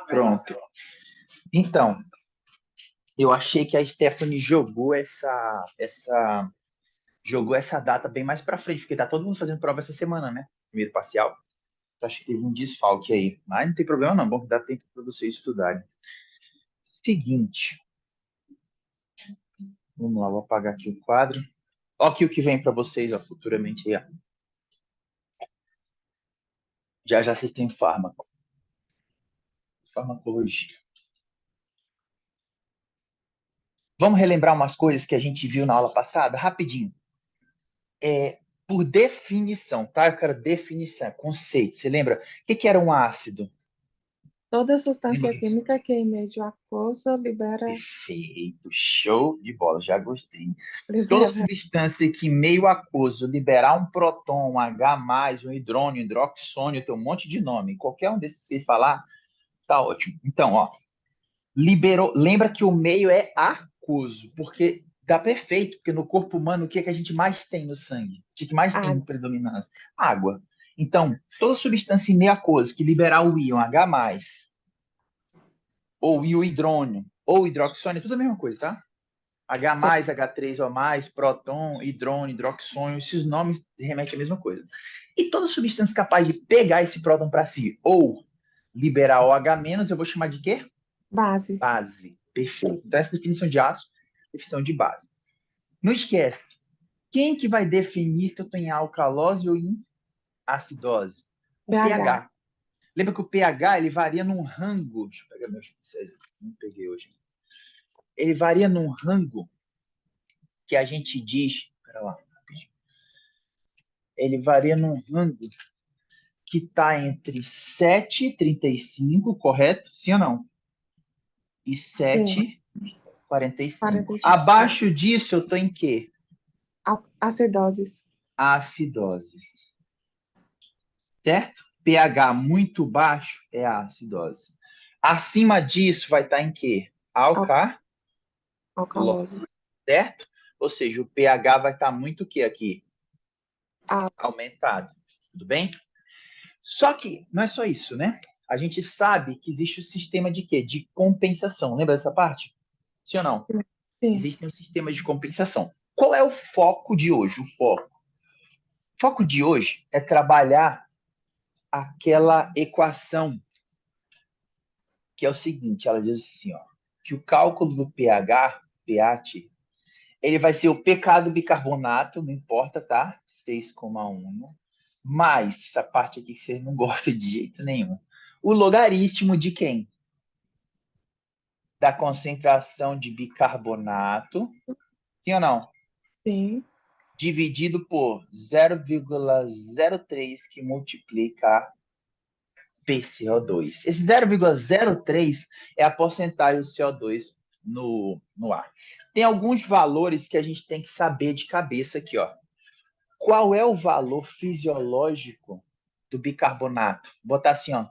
Pronto. Então, eu achei que a Stephanie jogou essa data bem mais para frente, porque tá todo mundo fazendo prova essa semana, né? Primeiro parcial. Então, acho que teve um desfalque aí. Mas não tem problema não, bom que dá tempo para vocês estudarem. Seguinte. Vamos lá, vou apagar aqui o quadro. Olha aqui o que vem para vocês, ó, futuramente aí, ó. Já já vocês têm fármaco. Farmacologia. Vamos relembrar umas coisas que a gente viu na aula passada? Rapidinho. Por definição, tá? Eu quero definição, conceito. Você lembra? O que era um ácido? Toda Lembra substância que... química que em meio aquoso Perfeito, show de bola, já gostei. Toda libera substância que em meio aquoso liberar um próton, um H+, um hidrônio, um hidroxônio, tem um monte de nome. Qualquer um desses que você falar, tá ótimo. Então, ó, liberou. Lembra que o meio é aquoso, porque dá perfeito, porque no corpo humano, o que é que a gente mais tem no sangue? O que mais tem em água. predominância? Água. Então, toda substância em meio aquoso que liberar o íon H+, ou o hidrônio, ou hidroxônio, tudo a mesma coisa, tá? H+, Certo. H3O+, próton, hidrônio, hidroxônio, esses nomes remetem à mesma coisa. E toda substância capaz de pegar esse próton para si, ou liberar OH-, eu vou chamar de quê? Base. Base. Perfeito. Então, essa definição de aço, definição de base. Não esquece, quem que vai definir se eu estou em alcalose ou em acidose? O pH. pH. Lembra que o pH ele varia num rango. Deixa eu pegar meus pincéis. Não peguei hoje. Ele varia num rango que a gente diz. Pera lá. Ele varia num rango que está entre 7,35, correto? Sim ou não? E Sim. 7,45. 45. Abaixo disso, eu estou em quê? Acidoses. Acidose. Certo? pH muito baixo é a acidose. Acima disso vai estar em quê? Al Alcalose, alcalosos. certo? Ou seja, o pH vai estar muito o quê aqui? Al Aumentado. Tudo bem? Só que não é só isso, né? A gente sabe que existe o sistema de quê? De compensação. Lembra dessa parte? Sim ou não? Sim. Existe um sistema de compensação. Qual é o foco de hoje? O foco de hoje é trabalhar aquela equação que é o seguinte, ela diz assim, ó, que o cálculo do pH, pH, ele vai ser o pK do bicarbonato, não importa, tá? 6,1, mais essa parte aqui que você não gosta de jeito nenhum. O logaritmo de quem? Da concentração de bicarbonato, sim ou não? Sim. Dividido por 0,03 que multiplica PCO2. Esse 0,03 é a porcentagem do CO2 no ar. Tem alguns valores que a gente tem que saber de cabeça aqui, ó. Qual é o valor fisiológico do bicarbonato? Vou botar assim, ó.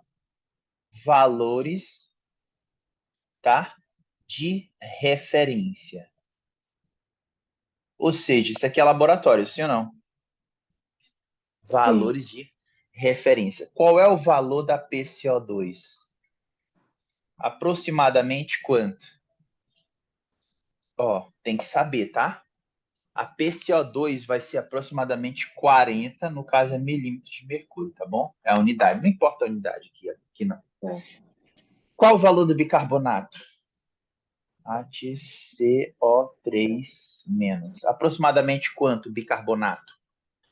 Valores, tá? De referência. Ou seja, isso aqui é laboratório, sim ou não? Sim. Valores de referência. Qual é o valor da PCO2? Aproximadamente quanto? Ó, tem que saber, tá? A PCO2 vai ser aproximadamente 40, no caso é milímetros de mercúrio, tá bom? É a unidade, não importa a unidade aqui não. Certo. Qual o valor do bicarbonato? HCO3 menos. Aproximadamente quanto bicarbonato?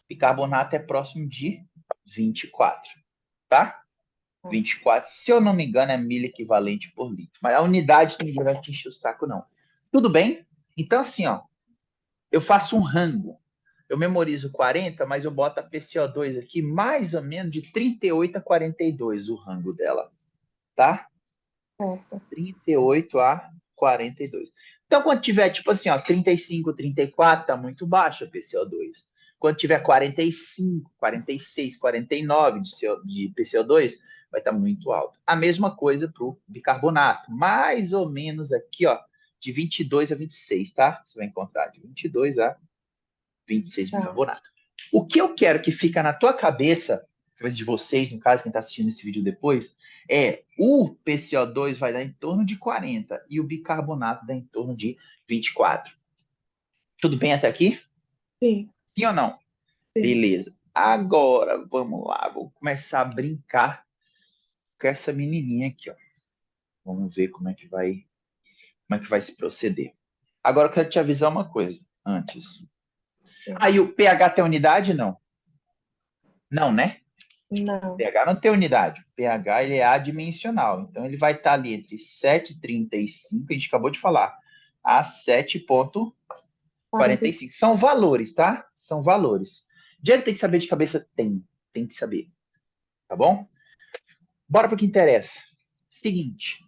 Bicarbonato é próximo de 24, tá? 24, se eu não me engano, é milho equivalente por litro. Mas a unidade ninguém vai te encher o saco, não. Tudo bem? Então, assim, ó, eu faço um rango. Eu memorizo 40, mas eu boto a PCO2 aqui mais ou menos de 38 a 42, o rango dela, tá? Certo. 38 a 42. Então, quando tiver, tipo assim, ó, 35, 34, tá muito baixo a PCO2. Quando tiver 45, 46, 49 de PCO2, vai estar muito alto. A mesma coisa para o bicarbonato. Mais ou menos aqui, ó, de 22 a 26, tá? Você vai encontrar de 22 a 26 Tá. bicarbonato. O que eu quero que fica na tua cabeça cabeça de vocês, no caso, quem está assistindo esse vídeo depois, o PCO2 vai dar em torno de 40 e o bicarbonato dá em torno de 24. Tudo bem até aqui? Sim, Sim ou não? sim. Beleza. Agora, vamos lá. Vou começar a brincar com essa menininha aqui, ó. Vamos ver como é que vai se proceder. Agora eu quero te avisar uma coisa antes. Sim. Aí o pH tem unidade? Não. Não, né? Não. pH não tem unidade. O pH ele é adimensional. Então ele vai estar ali entre 7,35, a gente acabou de falar, a 45. 7,45. São valores, tá? São valores. Diego tem que saber de cabeça? Tem que saber. Tá bom? Bora para o que interessa. Seguinte,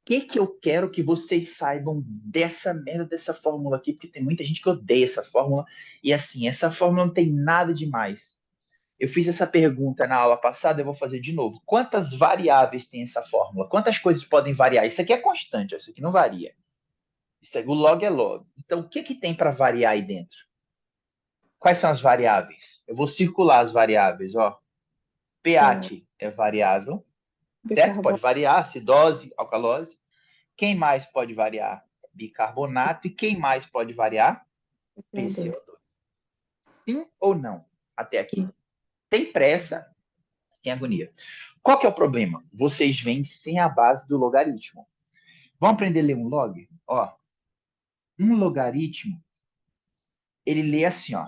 o que eu quero que vocês saibam dessa merda dessa fórmula aqui, porque tem muita gente que odeia essa fórmula. E assim, essa fórmula não tem nada demais. Eu fiz essa pergunta na aula passada, eu vou fazer de novo. Quantas variáveis tem essa fórmula? Quantas coisas podem variar? Isso aqui é constante, isso aqui não varia. Isso aqui, o log é log. Então, o que tem para variar aí dentro? Quais são as variáveis? Eu vou circular as variáveis, ó. pH, pH é variável, certo? Pode bicarbonato, variar, acidose, alcalose. Quem mais pode variar? Bicarbonato. E quem mais pode variar? CO2. PCO2. Sim ou não? Até aqui. Sim. Tem pressa, sem agonia. Qual que é o problema? Vocês vêm sem a base do logaritmo. Vamos aprender a ler um log? Ó, um logaritmo, ele lê assim, ó.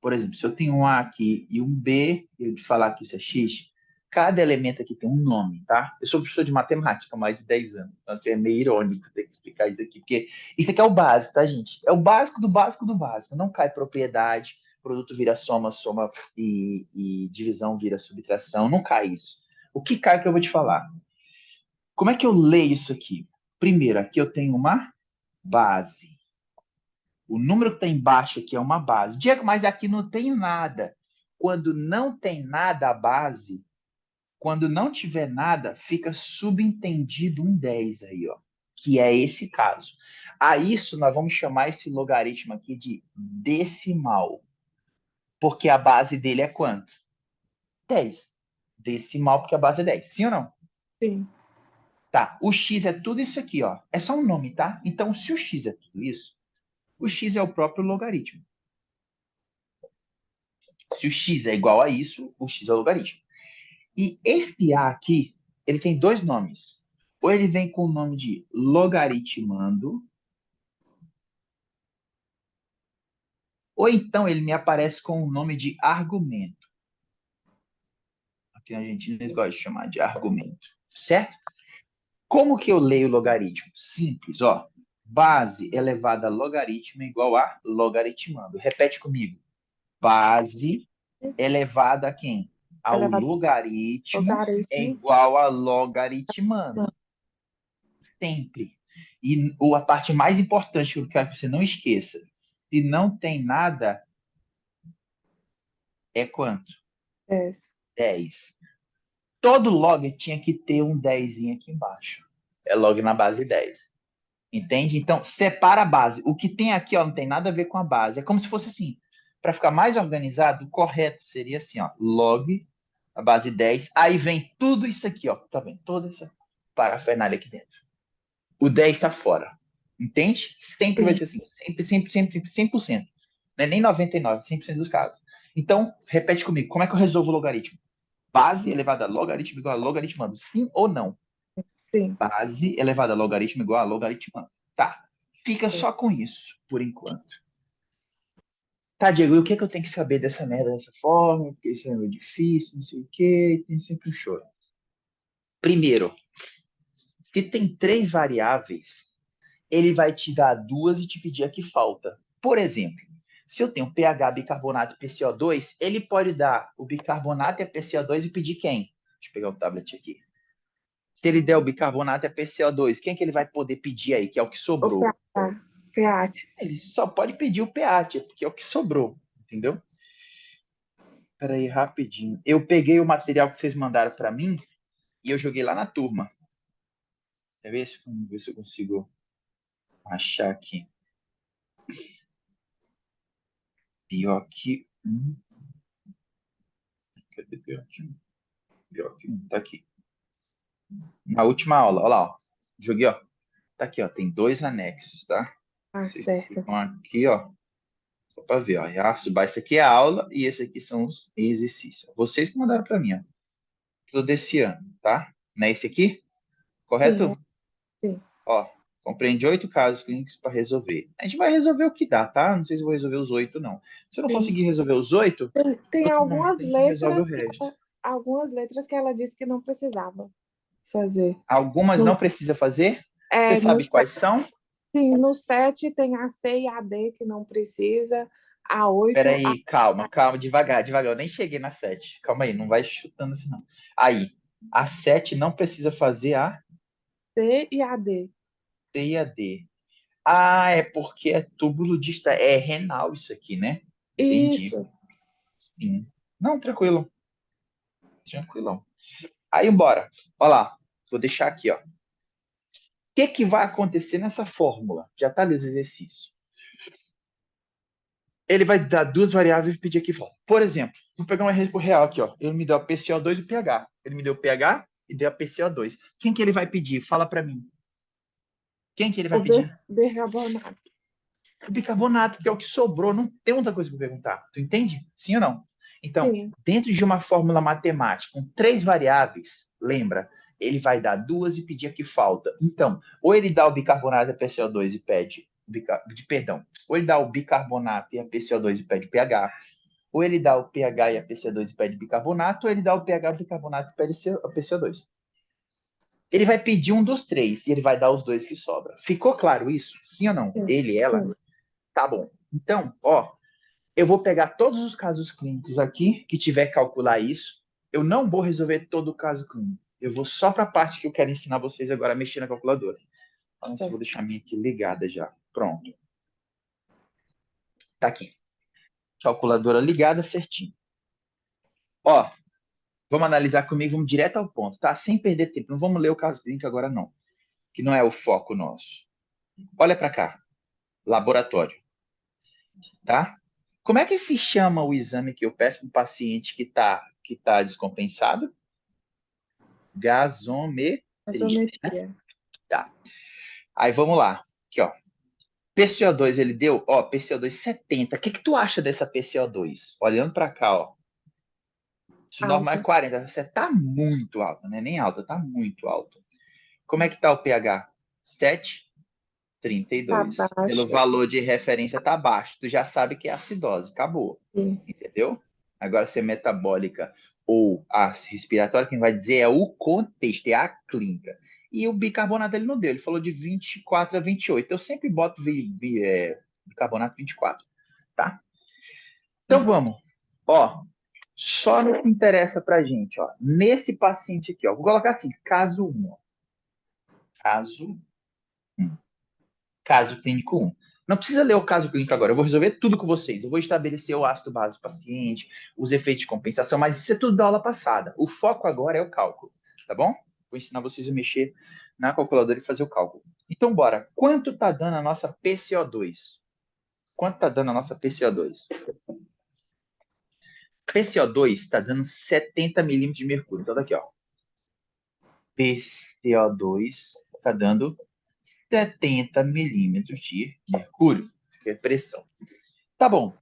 Por exemplo, se eu tenho um A aqui e um B, eu te falar que isso é X, cada elemento aqui tem um nome, tá? Eu sou professor de matemática há mais de 10 anos, então é meio irônico ter que explicar isso aqui, porque isso aqui é o básico, tá, gente? É o básico do básico do básico. Não cai propriedade, produto vira soma, soma e divisão vira subtração, não cai isso. O que cai é que eu vou te falar. Como é que eu leio isso aqui? Primeiro, aqui eu tenho uma base. O número que está embaixo aqui é uma base. Diego, mas aqui não tem nada. Quando não tem nada a base, quando não tiver nada, fica subentendido um 10 aí, ó. Que é esse caso. A isso nós vamos chamar esse logaritmo aqui de decimal. Porque a base dele é quanto? 10. Decimal porque a base é 10. Sim ou não? Sim. Tá. O x é tudo isso aqui, ó. É só um nome, tá? Então, se o x é tudo isso, o x é o próprio logaritmo. Se o x é igual a isso, o x é o logaritmo. E esse a aqui, ele tem dois nomes. Ou ele vem com o nome de logaritmando, ou então ele me aparece com o nome de argumento. Aqui a gente não gosta de chamar de argumento, certo? Como que eu leio logaritmo? Simples, ó. Base elevada a logaritmo é igual a logaritmando. Repete comigo. Base elevada a quem? Ao Elevado ao logaritmo é logaritmo. igual a logaritmando. Sempre. E a parte mais importante que eu quero que você não esqueça: se não tem nada, é quanto? 10. 10. Todo log tinha que ter um 10 aqui embaixo. É log na base 10. Entende? Então, separa a base. O que tem aqui, ó, não tem nada a ver com a base. É como se fosse assim. Para ficar mais organizado, o correto seria assim, ó, log a base 10. Aí vem tudo isso aqui, ó. Tá vendo? Toda essa parafernália aqui dentro. O 10 está fora. Entende? Sempre vai Sim. ser assim. Sempre, sempre, sempre, 100%. Não é nem 99%, 100% dos casos. Então, repete comigo. Como é que eu resolvo o logaritmo? Base elevada a logaritmo igual a logaritmando. Sim ou não? Sim. Base elevada a logaritmo igual a logaritmando. Tá. Fica Sim. só com isso, por enquanto. Tá, Diego, e o que, é que eu tenho que saber dessa merda dessa forma? Porque isso é meio difícil, não sei o quê, tem sempre um choro. Primeiro, se tem três variáveis, ele vai te dar duas e te pedir a que falta. Por exemplo, se eu tenho pH, bicarbonato e PCO2, ele pode dar o bicarbonato e a PCO2 e pedir quem? Deixa eu pegar o tablet aqui. Se ele der o bicarbonato e a PCO2, quem é que ele vai poder pedir aí, que é o que O sobrou? pH. pH. Ele só pode pedir o pH, porque é o que sobrou, entendeu? Espera aí, rapidinho. Eu peguei o material que vocês mandaram para mim e eu joguei lá na turma. Quer ver? Vamos ver se eu consigo achar aqui. Pior que BO1, tá aqui. Na última aula, olha lá, ó. Joguei, ó. Tá aqui, ó. Tem 2 anexos, tá? Ah, Vocês certo. ficam aqui, ó. Só pra ver, ó. Esse aqui é a aula e esse aqui são os exercícios. Vocês que mandaram pra mim, ó. Tudo desse ano, tá? Não é esse aqui? Sim, Correto? sim. Ó, compreende 8 casos clínicos para resolver. A gente vai resolver o que dá, tá? Não sei se eu vou resolver os 8, não. Se eu não Sim. conseguir resolver os 8, Tem em outro momento a gente resolve o resto. algumas letras que ela disse que não precisava fazer. Algumas não No, precisa fazer. Você é, no, sabe se- quais são? sim, no 7 tem a C e a D que não precisa, a 8 a Peraí, calma, calma, devagar, devagar. Eu nem cheguei na 7. Calma aí, não vai chutando assim, não. Aí, a 7 não precisa fazer a C e a D. C e a D. Ah, é porque é túbulo é renal isso aqui, né? Entendi. Isso. Sim. Não, tranquilo. Tranquilão. Aí, bora. Olha lá. Vou deixar aqui, ó. O que vai acontecer nessa fórmula? Já está ali os exercícios. Ele vai dar 2 variáveis e pedir aqui fora. Por exemplo, vou pegar um exemplo real aqui, ó. Ele me deu a PCO2 e o pH. Ele me deu o pH e deu a PCO2. Quem que ele vai pedir? Fala para mim. Quem que ele vai pedir? Bicarbonato. O bicarbonato, que é o que sobrou. Não tem outra coisa para perguntar. Tu entende? Sim ou não? Então, Sim. dentro de uma fórmula matemática com 3 variáveis, lembra? Ele vai dar 2 e pedir a que falta. Então, ou ele dá o bicarbonato e a PCO2 e pede, perdão, ou ele dá o bicarbonato e a PCO2 e pede pH, ou ele dá o pH e a PCO2 e pede bicarbonato, ou ele dá o pH, o bicarbonato e pede a PCO2. Ele vai pedir um dos 3 e ele vai dar os 2 que sobram. Ficou claro isso? Sim ou não? Sim. Ele, ela? Sim. Tá bom. Então, ó, eu vou pegar todos os casos clínicos aqui que tiver que calcular isso. Eu não vou resolver todo o caso clínico. Eu vou só para a parte que eu quero ensinar vocês agora a mexer na calculadora. Então, eu vou deixar a minha aqui ligada já. Pronto. Tá aqui. Calculadora ligada certinho. Ó, vamos analisar comigo, vamos direto ao ponto, tá? Sem perder tempo. Não vamos ler o caso clínico agora, não. Que não é o foco nosso. Olha para cá. Laboratório. Tá? Como é que se chama o exame que eu peço para um paciente que tá descompensado? Gasometria. Né? Gasometria. Tá. Aí vamos lá. Aqui, ó. PCO2 ele deu, ó, PCO2 70. O que tu acha dessa PCO2? Olhando para cá, ó. Isso normal é Alta. 40. Você tá muito alta, né? Nem alta, tá muito alta. Como é que tá o pH? 7,32. Tá Pelo baixo. valor de referência tá baixo. Tu já sabe que é acidose. Acabou. Sim. Entendeu? Agora, se é metabólica ou a respiratória, quem vai dizer é o contexto, é a clínica. E o bicarbonato ele não deu, ele falou de 24 a 28. Eu sempre boto bicarbonato 24, tá? Então vamos. Ó, só no que interessa pra gente, ó. Nesse paciente aqui, ó. Vou colocar assim, caso 1. Ó. Caso 1. Caso clínico 1. Não precisa ler o caso clínico agora, eu vou resolver tudo com vocês. Eu vou estabelecer o ácido base do paciente, os efeitos de compensação, mas isso é tudo da aula passada. O foco agora é o cálculo, tá bom? Vou ensinar vocês a mexer na calculadora e fazer o cálculo. Então, bora. Quanto está dando a nossa PCO2? Quanto está dando a nossa PCO2? PCO2 está dando 70 milímetros de mercúrio. Então, daqui, ó. PCO2 está dando 70 milímetros de mercúrio, que é pressão. Tá bom.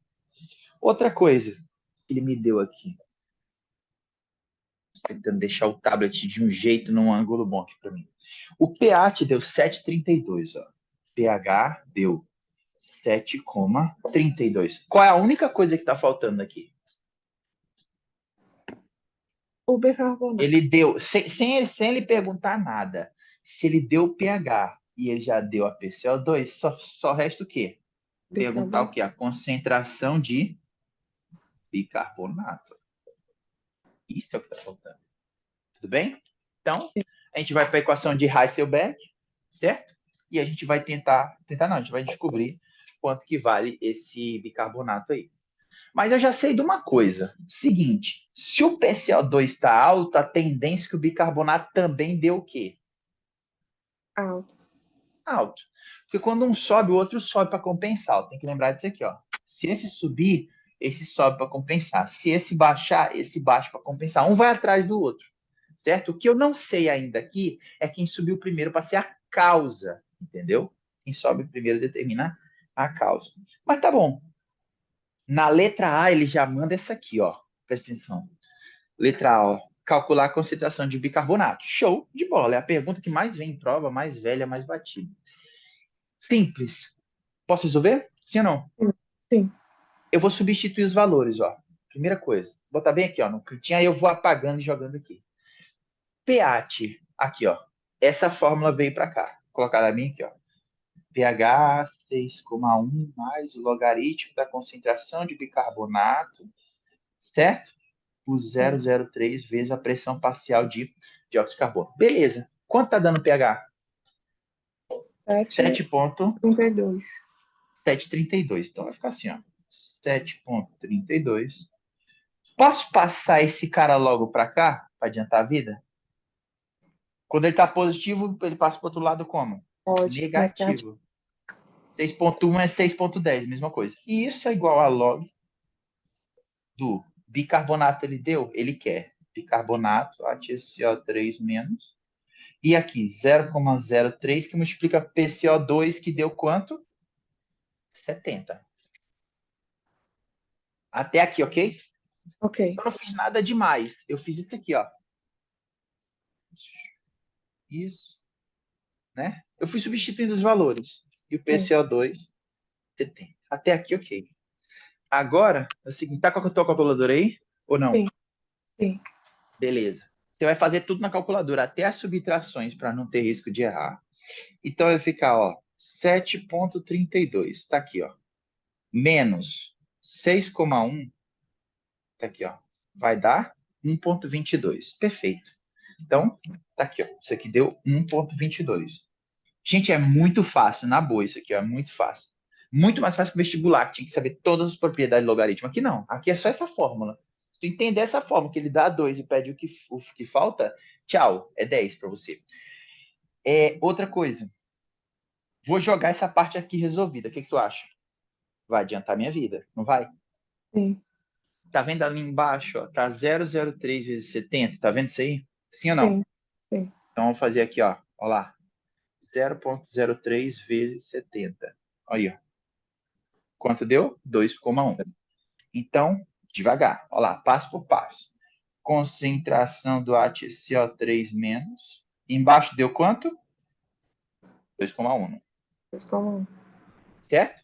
Outra coisa que ele me deu aqui. Tentando deixar o tablet de um jeito, num ângulo bom aqui para mim. O pH te deu 7,32. Ó. pH deu 7,32. Qual é a única coisa que está faltando aqui? O bicarbonato. Ele deu, sem ele perguntar nada, se ele deu o pH e ele já deu a PCO2, só resta o quê? Perguntar o Bicarbonato. quê? A concentração de bicarbonato. Isso é o que está faltando. Tudo bem? Então, a gente vai para a equação de Heisenberg, certo? E a gente vai a gente vai descobrir quanto que vale esse bicarbonato aí. Mas eu já sei de uma coisa. Seguinte, se o PCO2 está alto, a tendência é que o bicarbonato também dê o quê? Alta. Alto. Porque quando um sobe, o outro sobe para compensar. Tem que lembrar disso aqui, ó. Se esse subir, esse sobe para compensar. Se esse baixar, esse baixa para compensar. Um vai atrás do outro, certo? O que eu não sei ainda aqui é quem subiu primeiro para ser a causa, entendeu? Quem sobe primeiro determina a causa. Mas tá bom. Na letra A, ele já manda essa aqui, ó. Presta atenção. Letra A, ó. Calcular a concentração de bicarbonato. Show de bola. É a pergunta que mais vem em prova, mais velha, mais batida. Simples. Posso resolver? Sim ou não? Sim. Eu vou substituir os valores, ó. Primeira coisa. Vou botar bem aqui, ó, no cantinho, aí eu vou apagando e jogando aqui. pH, aqui, ó. Essa fórmula veio para cá. Vou colocar a minha aqui, ó. pH 6,1 mais o logaritmo da concentração de bicarbonato, certo? Por 0,03 vezes a pressão parcial de dióxido de carbono. Beleza. Quanto tá dando pH? 7,32. 7,32. Então vai ficar assim, ó. 7,32. Posso passar esse cara logo para cá, para adiantar a vida? Quando ele está positivo, ele passa para o outro lado como? Pode. Negativo. Negativo. 6,1 é 6,10, mesma coisa. E isso é igual a log do bicarbonato. Ele deu? Ele quer. Bicarbonato, HCO3 menos. E aqui, 0,03, que multiplica PCO2, que deu quanto? 70. Até aqui, ok? Ok. Eu não fiz nada demais. Eu fiz isso aqui, ó. Isso, né? Eu fui substituindo os valores. E o PCO2, 70. Até aqui, ok. Agora, é o seguinte, tá com a tua calculadora aí? Ou não? Sim. Sim. Beleza. Você vai fazer tudo na calculadora, até as subtrações, para não ter risco de errar. Então, vai ficar, ó, 7,32. Tá aqui, ó. Menos 6,1. Tá aqui, ó. Vai dar 1,22. Perfeito. Então, tá aqui, ó. Isso aqui deu 1,22. Gente, é muito fácil, na boa, isso aqui, ó. É muito fácil. Muito mais fácil que o vestibular, que tinha que saber todas as propriedades do logaritmo. Aqui não. Aqui é só essa fórmula. Se tu entender essa fórmula, que ele dá 2 e pede o que falta, tchau, é 10 para você. Outra coisa. Vou jogar essa parte aqui resolvida. O que tu acha? Vai adiantar minha vida, não vai? Sim. Tá vendo ali embaixo, ó? Tá 0,03 vezes 70. Tá vendo isso aí? Sim ou não? Sim. Sim. Então, vamos fazer aqui, ó. Ó lá. 0,03 vezes 70. Aí, ó. Quanto deu? 2,1. Então, devagar. Olha lá, passo por passo. Concentração do HCO3 menos. Embaixo deu quanto? 2,1. 2,1. Certo?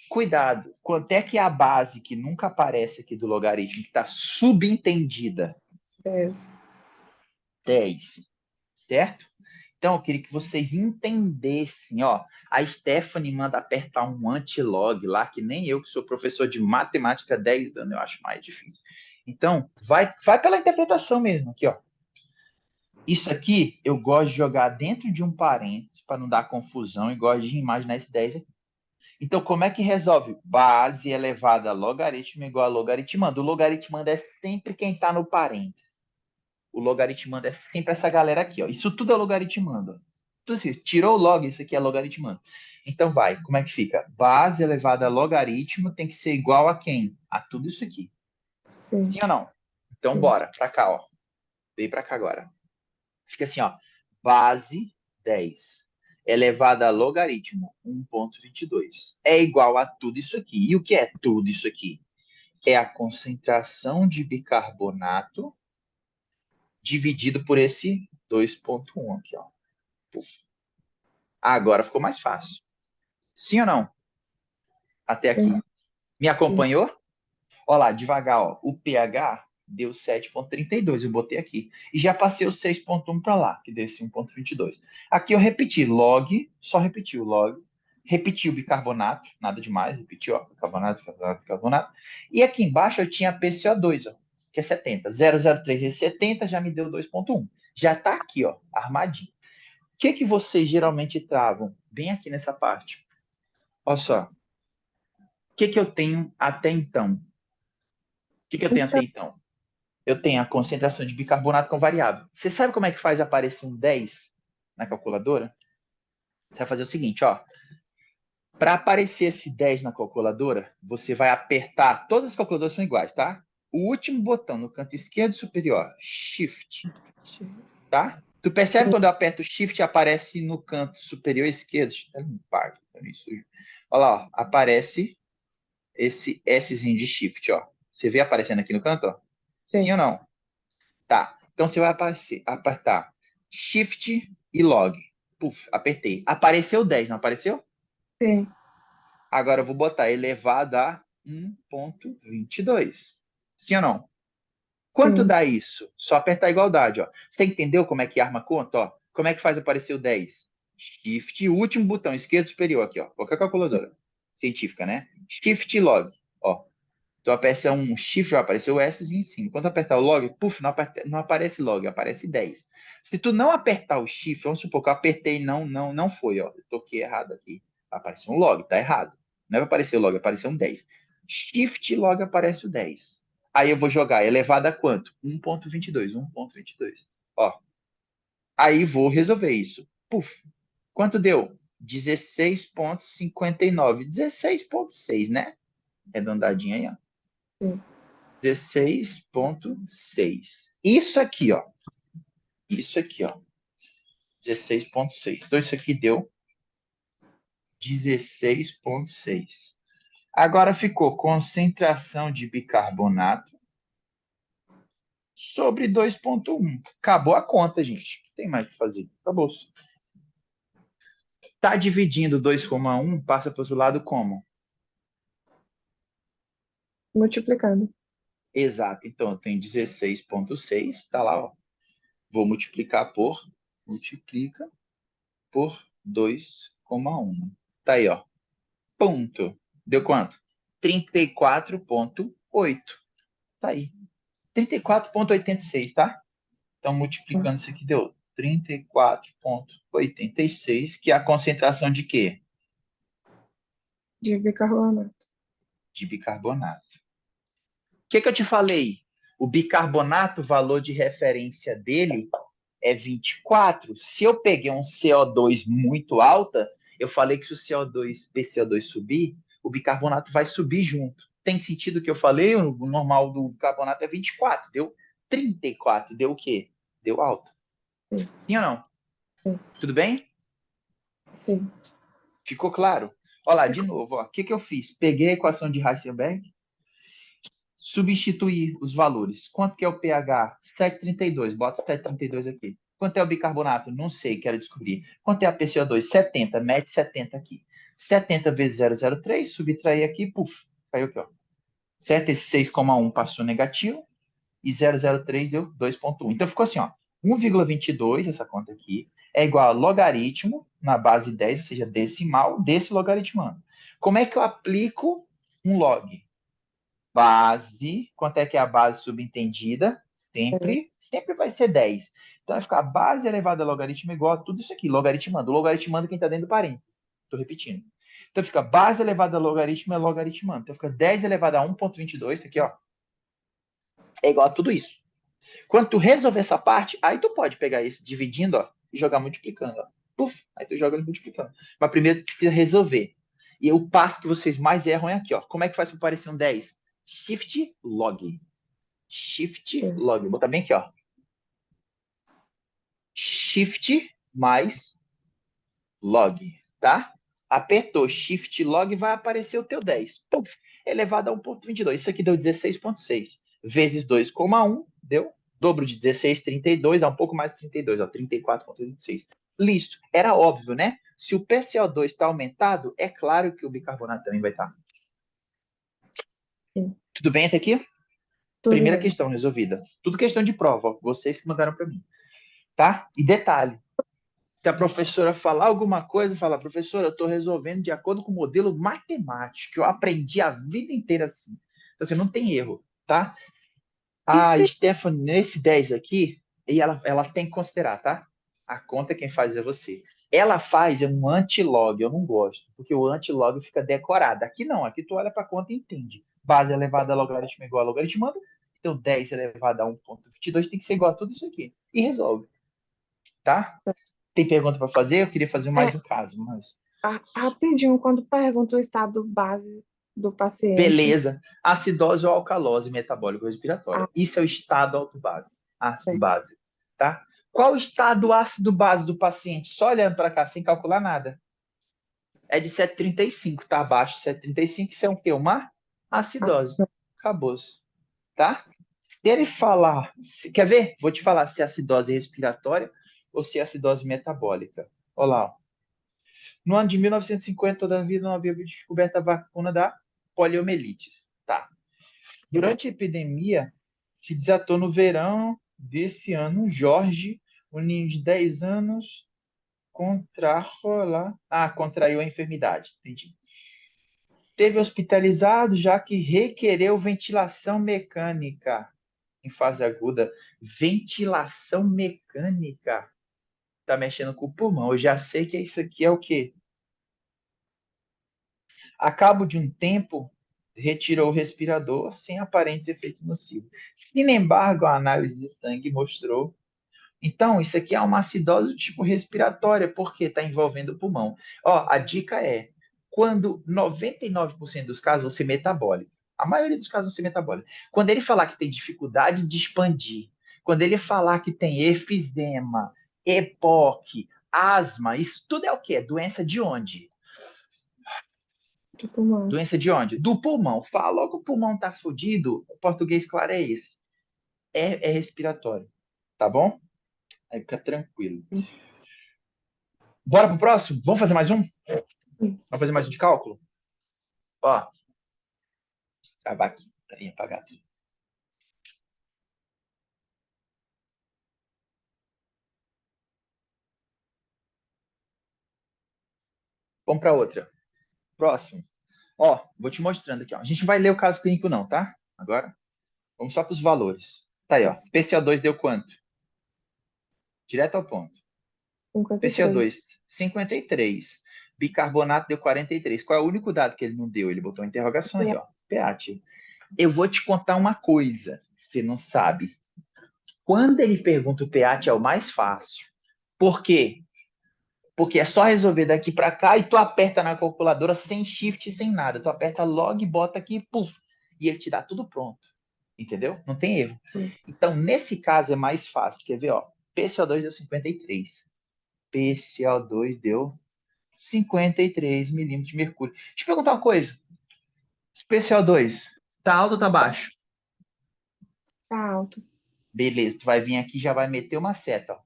Cuidado. Quanto é que é a base que nunca aparece aqui do logaritmo, que está subentendida? 10. 10. Certo? Então, eu queria que vocês entendessem, ó. A Stephanie manda apertar um antilog lá, que nem eu, que sou professor de matemática há 10 anos, eu acho mais difícil. Então, vai pela interpretação mesmo, aqui, ó. Isso aqui, eu gosto de jogar dentro de um parênteses, para não dar confusão, e gosto de imaginar esse 10 aqui. Então, como é que resolve? Base elevada a logaritmo igual a logaritmando. O logaritmando é sempre quem está no parênteses. O logaritmando é sempre essa galera aqui, ó. Isso tudo é logaritmando. Então, assim, tirou o log, isso aqui é logaritmando. Então, vai. Como é que fica? Base elevada a logaritmo tem que ser igual a quem? A tudo isso aqui. Sim. Sim ou não? Então, Sim. bora. Pra cá, ó. Vem pra cá agora. Fica assim, ó. Base 10 elevada a logaritmo 1,22 é igual a tudo isso aqui. E o que é tudo isso aqui? É a concentração de bicarbonato dividido por esse 2,1 aqui, ó. Agora ficou mais fácil. Sim ou não? Até aqui. Sim. Me acompanhou? Olha lá, devagar, ó. O pH deu 7,32, eu botei aqui. E já passei o 6,1 para lá, que deu esse 1,22. Aqui eu repeti log, só repeti o log. Repeti o bicarbonato, nada demais, repeti, ó, bicarbonato, bicarbonato, bicarbonato. E aqui embaixo eu tinha PCO2, ó, que é 70. 0,03 vezes 70 já me deu 2,1. Já tá aqui, ó, armadinho. O que que vocês geralmente travam? Bem aqui nessa parte. Olha só. O que que eu tenho até então? O que que eu tenho até Então, então? Eu tenho a concentração de bicarbonato com variável. Você sabe como é que faz aparecer um 10 na calculadora? Você vai fazer o seguinte, ó. Para aparecer esse 10 na calculadora, você vai apertar, todas as calculadoras são iguais, tá? O último botão no canto esquerdo superior, Shift, tá? Tu percebe quando eu aperto Shift, aparece no canto superior esquerdo, deixa eu limpar aqui, tá meio sujo. Olha lá, ó, aparece esse Szinho de Shift, ó. Você vê aparecendo aqui no canto, ó? Sim Sim, ou não? Tá. Então você vai apertar Shift e Log. Puf, apertei. Apareceu 10, não apareceu? sim, Agora eu vou botar elevado a 1,22. Sim ou não? Quanto sim, dá isso? Só apertar a igualdade, ó. Você entendeu como é que arma conta, ó? Como é que faz aparecer o 10? Shift, o último botão, esquerdo superior aqui, ó. Qualquer calculadora científica, né? Shift e log, ó. Tu aperta um shift, vai aparecer o S em cima. Quando tu apertar o log, puf, não aparece log, aparece 10. Se tu não apertar o shift, vamos supor que eu apertei e não foi, ó. Eu toquei errado aqui. Apareceu um log, tá errado. Não vai aparecer o log, apareceu um 10. Shift log aparece o 10. Aí eu vou jogar elevado a quanto? 1,22. 1,22. Ó. Aí vou resolver isso. Puf. Quanto deu? 16,59. 16,6, né? Arredondadinho aí, ó. sim. 16,6. Isso aqui, ó. Isso aqui, ó. 16,6. Então, isso aqui deu 16,6. Agora ficou concentração de bicarbonato sobre 2,1. Acabou a conta, gente. Não tem mais o que fazer. Acabou. Tá dividindo 2,1, passa para o outro lado como? Multiplicando. Exato. Então, tem 16,6. Tá lá, ó. Vou multiplica por 2,1. Tá aí, ó. Ponto. Deu quanto? 34,8. Tá aí. 34,86, tá? Então, multiplicando isso aqui, deu 34,86, que é a concentração de quê? De bicarbonato. De bicarbonato. O que eu te falei? O bicarbonato, o valor de referência dele é 24. Se eu peguei um CO2 muito alta, eu falei que se o CO2, PCO2 subir, o bicarbonato vai subir junto. Tem sentido o que eu falei? O normal do bicarbonato é 24. Deu 34. Deu o quê? Deu alto. Sim, Sim ou não? sim, Tudo bem? sim. Ficou claro? Olha lá, de novo. O que eu fiz? Peguei a equação de Heisenberg, substituir os valores. Quanto que é o pH? 7,32. Bota 7,32 aqui. Quanto é o bicarbonato? Não sei, quero descobrir. Quanto é a PCO2? 70. Mete 70 aqui. 70 vezes 0,03, subtrair aqui, puf, caiu aqui, ó. Certo? Esse 6,1 passou negativo e 0,03 deu 2,1. Então ficou assim, ó. 1,22, essa conta aqui, é igual a logaritmo na base 10, ou seja, decimal, desse logaritmando. Como é que eu aplico um log? Base, quanto é que é a base subentendida? Sempre vai ser 10. Então vai ficar base elevada a logaritmo igual a tudo isso aqui, logaritmando. O logaritmando quem está dentro do parênteses. Estou repetindo. Então fica base elevada a logaritmo é logaritmando. Então fica 10 elevado a 1,22, isso aqui, ó, é igual a tudo isso. Quando tu resolver essa parte, aí tu pode pegar esse dividindo, ó, e jogar multiplicando, ó. Puf, aí tu joga multiplicando. Mas primeiro tu precisa resolver. E o passo que vocês mais erram é aqui, ó. Como é que faz para parecer um 10? Shift log. Shift Sim. log. Vou botar bem aqui, ó. Shift mais log, tá? Apertou Shift log, vai aparecer o teu 10. Puf, elevado a 1,22. Isso aqui deu 16,6. Vezes 2,1, deu dobro de 16, 32, um pouco mais de 32, ó, 34,26. Listo. Era óbvio, né? Se o PCO2 está aumentado, é claro que o bicarbonato também vai estar. Sim. Tudo bem até aqui? Tudo Primeira bem. questão resolvida. Tudo questão de prova, ó. Vocês que mandaram para mim, tá? E detalhe, se a professora falar alguma coisa, fala, professora, eu estou resolvendo de acordo com o modelo matemático, que eu aprendi a vida inteira assim. Então, assim, não tem erro, tá? E A se... Stephanie, nesse 10 aqui, e ela tem que considerar, tá? A conta quem faz é você. Ela faz um antilog, eu não gosto, porque o antilog fica decorado. Aqui não, aqui tu olha para a conta e entende. Base elevada a logaritmo igual a logaritmando, então 10 elevado a 1,22 tem que ser igual a tudo isso aqui. E resolve, tá? Tem pergunta para fazer? Eu queria fazer mais É, um caso, mas. Rapidinho, quando pergunta o estado base do paciente. Beleza. Acidose ou alcalose metabólico-respiratória. Ah, Isso é o estado ácido-base. certo. Ácido-base. Tá? Qual o estado ácido-base do paciente? Só olhando para cá, sem calcular nada. É de 7,35. Tá abaixo de 7,35. Isso é um quê? Uma Ah, acidose. Acabou-se. Tá? Se ele falar... Quer ver? Vou te falar se é acidose respiratória ou se é acidose metabólica. Olha lá. Ó. No ano de 1950, toda a vida não havia descoberto a vacuna da poliomielite. Tá. Durante a epidemia, se desatou no verão desse ano, Jorge, um menino de 10 anos, contraiu a enfermidade. Entendi. Teve hospitalizado, já que requereu ventilação mecânica em fase aguda. Ventilação mecânica. Tá mexendo com o pulmão. Eu já sei que isso aqui é o quê? A cabo de um tempo, retirou o respirador sem aparentes efeitos nocivos. Sin embargo, a análise de sangue mostrou. Então, isso aqui é uma acidose do tipo respiratória, porque está envolvendo o pulmão. Ó, a dica é: quando 99% dos casos vão ser metabólicos, a maioria dos casos vão ser metabólicos. Quando ele falar que tem dificuldade de expandir, quando ele falar que tem efizema, EPOC, asma, isso tudo é o quê? Doença de onde? do pulmão. Doença de onde? Do pulmão. Falou que o pulmão tá fudido, o português claro é esse. É respiratório. Tá bom? Aí fica tranquilo. Bora pro próximo? Vamos fazer mais um? Sim. Vamos fazer mais um de cálculo? Ó, acabar aqui. Peraí, apagar tudo. Vamos para outra. Próximo. Ó, vou te mostrando aqui. Ó. A gente não vai ler o caso clínico não, tá? Agora, vamos só para os valores. Tá aí, ó. PCO2 deu quanto? Direto ao ponto. 53. PCO2, 53. Bicarbonato deu 43. Qual é o único dado que ele não deu? Ele botou uma interrogação aí, ó. pH. Eu vou te contar uma coisa, você não sabe. Quando ele pergunta o pH é o mais fácil. Por quê? Porque é só resolver daqui para cá e tu aperta na calculadora sem shift, sem nada. Tu aperta log, bota aqui, puf, e ele te dá tudo pronto. Entendeu? Não tem erro. Então, nesse caso é mais fácil. Quer ver, ó? PCO2 deu 53. PCO2 deu 53 milímetros de mercúrio. Deixa eu te perguntar uma coisa. Esse PCO2, tá alto ou tá baixo? Tá alto. Beleza, tu vai vir aqui e já vai meter uma seta, ó.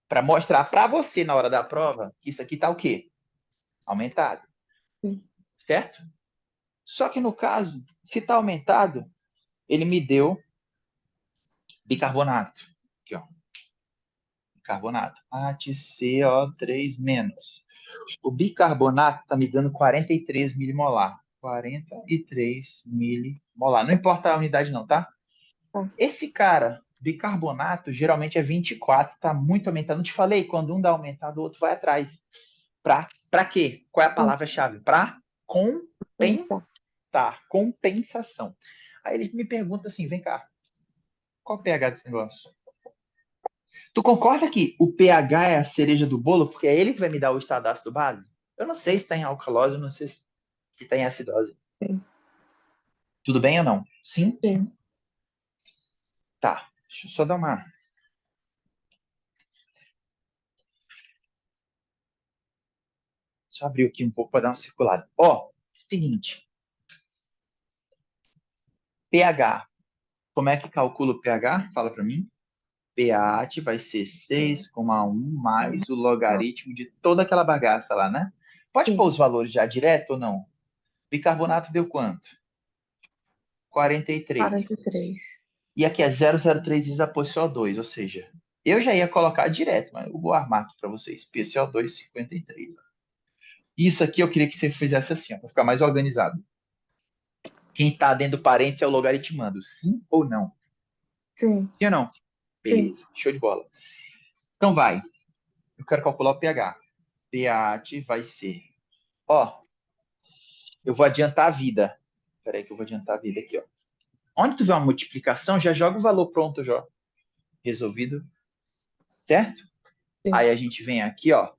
Para mostrar para você na hora da prova que isso aqui tá o quê? Aumentado. Sim. Certo? Só que no caso, se tá aumentado, ele me deu bicarbonato. Aqui, ó. Bicarbonato. HCO3 menos. O bicarbonato está me dando 43 milimolar. 43 milimolar. Não importa a unidade não, tá? Tá. Esse cara, bicarbonato, geralmente é 24, tá muito aumentado. Não te falei, quando um dá aumentado, o outro vai atrás. Pra quê? Qual é a palavra-chave? Para compensar. Pensar. Compensação. Aí ele me pergunta assim, vem cá, qual o pH desse negócio? Tu concorda que o pH é a cereja do bolo, porque é ele que vai me dar o estado ácido base? Eu não sei se está em alcalose, eu não sei se está em acidose. Sim. Tudo bem ou não? Sim? Sim. Tá. Deixa eu só dar uma. Só abrir aqui um pouco para dar uma circulada. Ó, seguinte. pH. Como é que calcula o pH? Fala para mim. pH vai ser 6,1 mais o logaritmo de toda aquela bagaça lá, né? Pode pôr Sim. os valores já direto ou não? Bicarbonato deu quanto? 43. 43. E aqui é 0,03 isopor-CO2, ou seja, eu já ia colocar direto, mas eu vou armar aqui para vocês. PCO2, 53. Isso aqui eu queria que você fizesse assim, para ficar mais organizado. Quem está dentro do parênteses é o logaritmando, sim ou não? Sim. Sim ou não? Sim. Beleza, show de bola. Então vai, eu quero calcular o pH. pH vai ser, ó, eu vou adiantar a vida. Espera aí que eu vou adiantar a vida aqui, ó. Onde tu vê uma multiplicação, já joga o valor pronto, já. Resolvido, certo? Sim. Aí a gente vem aqui, ó,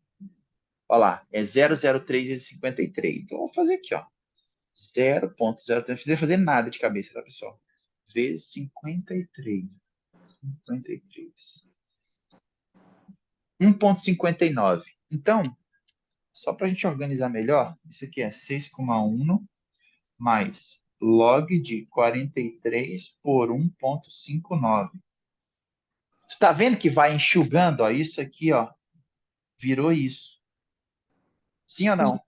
Olha lá, é 0,03 vezes 53. Então, eu vou fazer aqui, ó. 0,03. Não precisa fazer nada de cabeça, tá, pessoal? Vezes 53. 53. 1,59. Então, só para a gente organizar melhor, isso aqui é 6,1 mais log de 43 por 1,59. Tu tá vendo que vai enxugando, ó, isso aqui, ó, virou isso. Sim ou Sim, não?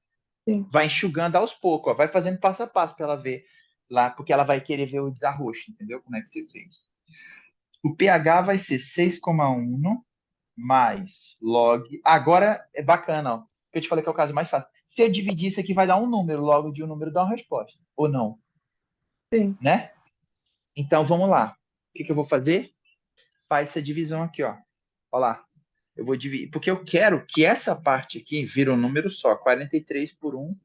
sim. Vai enxugando aos poucos, ó, vai fazendo passo a passo para ela ver lá, porque ela vai querer ver o desarrocho, entendeu? Como é que você fez. O pH vai ser 6,1 mais log. Agora é bacana, ó. Que eu te falei que é o caso mais fácil. Se eu dividir isso aqui, vai dar um número, logo de um número dá uma resposta. Ou não, Sim. né? Então vamos lá. O que eu vou fazer? Faz essa divisão aqui, ó. Olha lá. Eu vou dividir, porque eu quero que essa parte aqui vira um número só. 43 por 1,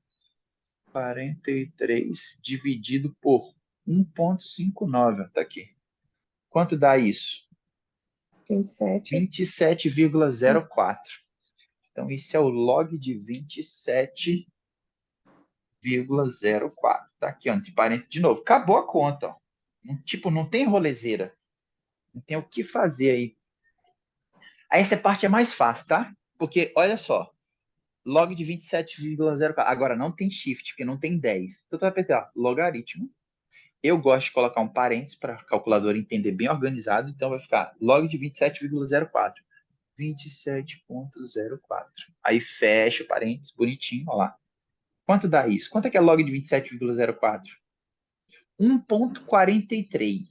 43 dividido por 1,59. Tá aqui. Quanto dá isso? 27. 27,04. Então, isso é o log de 27,04. Tá aqui, ó, entre parênteses de novo. Acabou a conta, ó. Tipo, não tem rolezeira. Não tem o que fazer aí. Aí essa parte é mais fácil, tá? Porque, olha só, log de 27,04. Agora, não tem shift, porque não tem 10. Então, tu vai apertar logaritmo. Eu gosto de colocar um parênteses para a calculadora entender bem organizado. Então, vai ficar log de 27,04. 27,04. Aí fecha o parênteses, bonitinho, ó lá. Quanto dá isso? Quanto é que é log de 27,04? 1,43.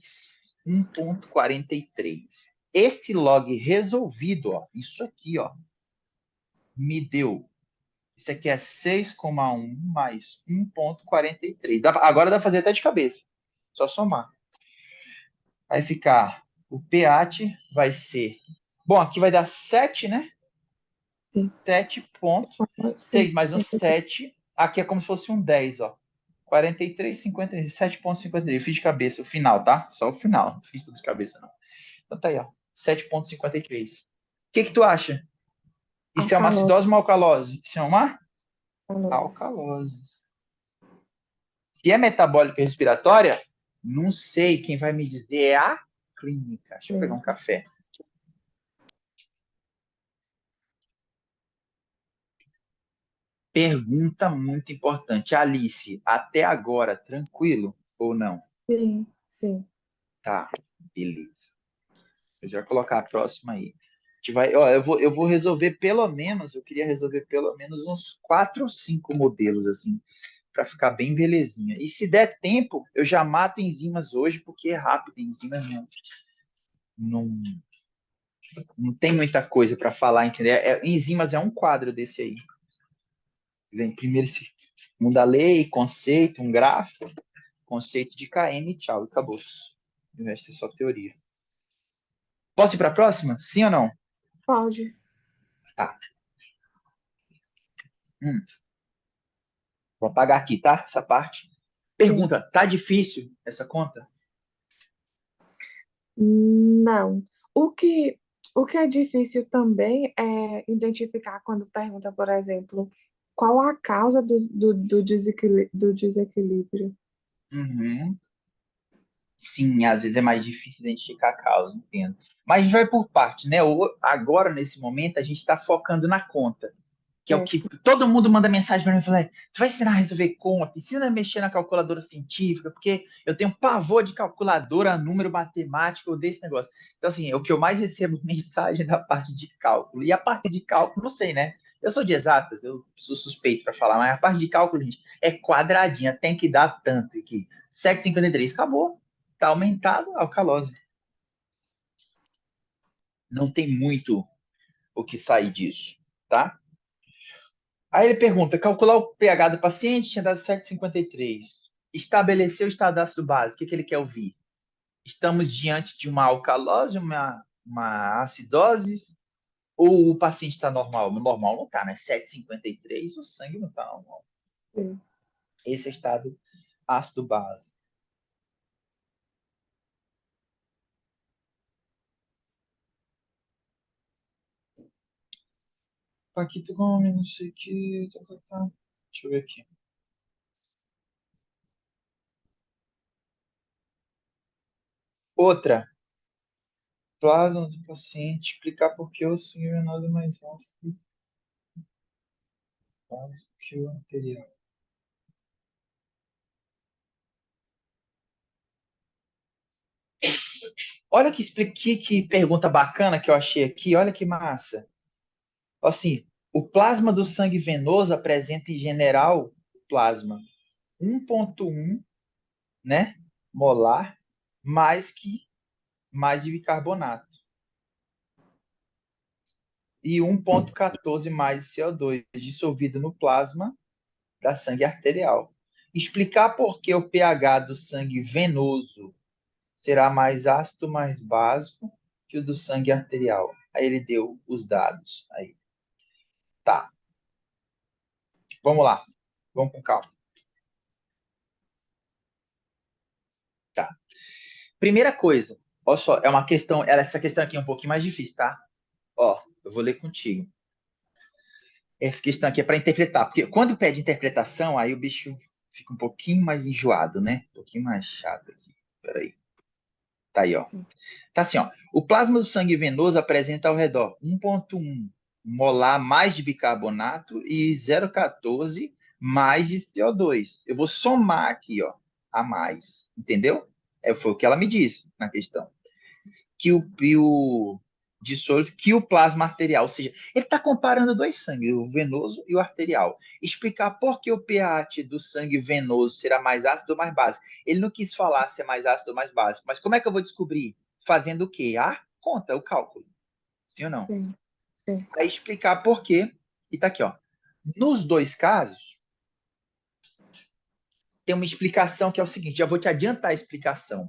1,43. Esse log resolvido, ó, isso aqui, ó, me deu. Isso aqui é 6,1 mais 1,43. Agora dá para fazer até de cabeça. Só somar. Vai ficar. O PAT vai ser. Bom, aqui vai dar 7, né? Sim. 7,6 Sim. mais um 7. Aqui é como se fosse um 10, ó. 43, 57,53. Fiz de cabeça o final, tá? Só o final. Não fiz tudo de cabeça, não. Então tá aí, ó. 7,53. O que que tu acha? Isso é uma Alcalose. acidose ou uma alcalose? Isso é uma Alcalose. alcalose. Se é metabólica e respiratória, não sei. Quem vai me dizer é a clínica. Deixa eu pegar um Clínica. café. Pergunta muito importante. Alice, até agora, tranquilo ou não? Sim, sim. Tá, beleza. Eu já vou colocar a próxima aí. A gente vai, ó, eu vou resolver pelo menos, eu queria resolver pelo menos uns 4 ou 5 modelos, assim, para ficar bem belezinha. E se der tempo, eu já mato enzimas hoje, porque é rápido. Enzimas não, não tem muita coisa para falar, entendeu? Enzimas é um quadro desse aí. Vem primeiro esse mundo da lei, conceito, um gráfico, conceito de KM, tchau, e acabou. O resto é só teoria. Posso ir para a próxima? Sim ou não? Pode. Tá. Hum, vou apagar aqui, tá? Essa parte. Sim. Pergunta, tá difícil essa conta? Não. O que, o que é difícil também é identificar quando pergunta, por exemplo, qual a causa do desequilíbrio. Uhum. Sim, às vezes é mais difícil identificar a causa, entendo. Mas a gente vai por parte, né? Agora, nesse momento, a gente está focando na conta, que é o que Certo. todo mundo manda mensagem para mim e fala: tu vai ensinar a resolver conta, ensina a mexer na calculadora científica, porque eu tenho pavor de calculadora, número matemático, ou desse negócio. Então, assim, é o que eu mais recebo mensagem da parte de cálculo. E a parte de cálculo, não sei, né? Eu sou de exatas, eu sou suspeito para falar, mas a parte de cálculo, gente, é quadradinha, tem que dar tanto aqui. 7,53, acabou. Tá aumentado a alcalose. Não tem muito o que sair disso, tá? Aí ele pergunta: calcular o pH do paciente tinha dado 7,53. Estabeleceu o estado ácido base. O que, que ele quer ouvir? Estamos diante de uma alcalose, uma acidose, ou o paciente está normal? Normal não está, né? 7,53, o sangue não está normal. Sim. Esse é o estado ácido base. Paquito Gomes, não sei o que. Deixa eu ver aqui. Outra. Plasma do paciente. Explicar por que o sangue venoso é mais ácido que o anterior. Olha que pergunta bacana que eu achei aqui. Olha que massa. Assim, o plasma do sangue venoso apresenta, em geral, plasma 1,1, né, molar, mais de bicarbonato. E 1,14 mais de CO2 dissolvido no plasma da sangue arterial. Explicar por que o pH do sangue venoso será mais ácido, mais básico que o do sangue arterial. Aí ele deu os dados. Aí. Tá. Vamos lá. Vamos com calma. Tá. Primeira coisa. Olha só, é uma questão. Essa questão aqui é um pouquinho mais difícil, tá? Ó, eu vou ler contigo. Essa questão aqui é para interpretar. Porque quando pede interpretação, aí o bicho fica um pouquinho mais enjoado, né? Um pouquinho mais chato aqui. Peraí. Tá aí, ó. Sim. Tá assim, ó. O plasma do sangue venoso apresenta ao redor 1,1 molar mais de bicarbonato e 0,14 mais de CO2. Eu vou somar aqui, ó, a mais. Entendeu? Foi o que ela me disse na questão. Que o dissolve, que o plasma arterial, ou seja, ele está comparando dois sangues, o venoso e o arterial. Explicar por que o pH do sangue venoso será mais ácido ou mais básico. Ele não quis falar se é mais ácido ou mais básico, mas como é que eu vou descobrir? Fazendo o quê? A conta, o cálculo. Sim ou não? Sim, sim. Aí explicar por quê. E tá aqui, ó. Nos dois casos, tem uma explicação que é o seguinte, já vou te adiantar a explicação.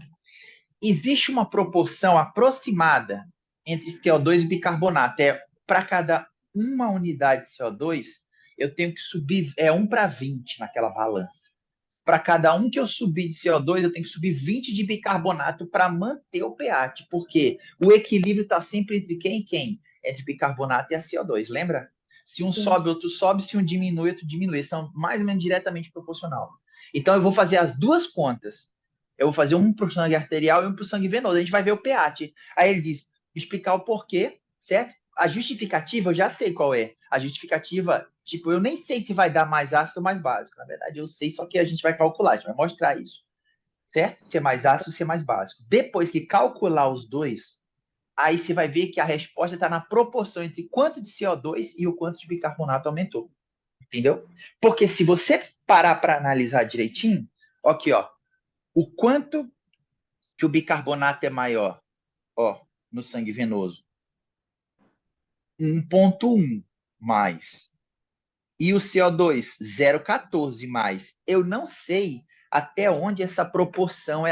Existe uma proporção aproximada entre CO2 e bicarbonato. Para cada uma unidade de CO2, eu tenho que subir 1 para 20 naquela balança. Para cada um que eu subir de CO2, eu tenho que subir 20 de bicarbonato para manter o pH. Porque o equilíbrio está sempre entre quem e quem? Entre bicarbonato e a CO2, lembra? Se um Sim. sobe, outro sobe. Se um diminui, outro diminui. São mais ou menos diretamente proporcional. Então, eu vou fazer as duas contas. Eu vou fazer um para o sangue arterial e um para o sangue venoso. A gente vai ver o pH. Aí ele diz, explicar o porquê, certo? A justificativa, eu já sei qual é. A justificativa, tipo, eu nem sei se vai dar mais ácido ou mais básico. Na verdade, eu sei, só que a gente vai calcular, a gente vai mostrar isso. Certo? Se é mais ácido, se é mais básico. Depois que calcular os dois, aí você vai ver que a resposta está na proporção entre quanto de CO2 e o quanto de bicarbonato aumentou. Entendeu? Porque se você parar para analisar direitinho, aqui, ó, o quanto que o bicarbonato é maior, ó, no sangue venoso? 1,1 mais. E o CO2, 0,14 mais. Eu não sei até onde essa proporção,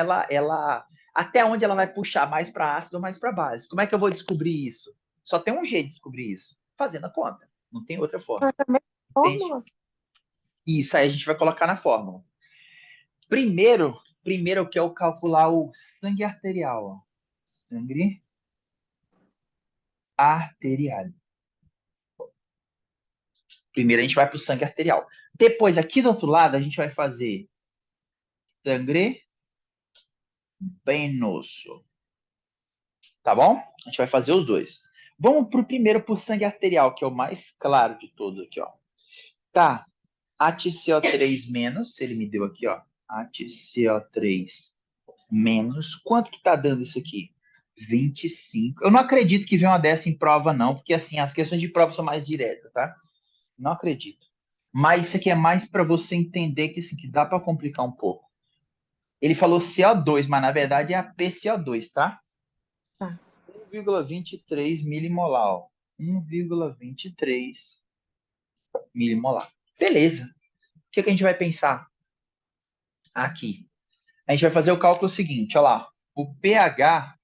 até onde ela vai puxar mais para ácido ou mais para base. Como é que eu vou descobrir isso? Só tem um jeito de descobrir isso, fazendo a conta. Não tem outra forma. Mas também Entende? fórmula? Isso aí a gente vai colocar na fórmula. Primeiro eu quero calcular o sangue arterial. Ó. Sangue arterial. Primeiro a gente vai para o sangue arterial. Depois, aqui do outro lado, a gente vai fazer sangue venoso. Tá bom? A gente vai fazer os dois. Vamos primeiro para o sangue arterial, que é o mais claro de todos aqui, ó. Tá. AtCO3 menos, ele me deu aqui, ó. AtCO3 menos. Quanto que tá dando isso aqui? 25. Eu não acredito que venha uma dessa em prova, não, porque assim, as questões de prova são mais diretas, tá? Não acredito. Mas isso aqui é mais para você entender que, assim, que dá para complicar um pouco. Ele falou CO2, mas na verdade é a PCO2, tá? Tá. 1,23 milimolar. Ó. 1,23 milimolar. Beleza. O que a gente vai pensar aqui? A gente vai fazer o cálculo seguinte, olha lá. O pH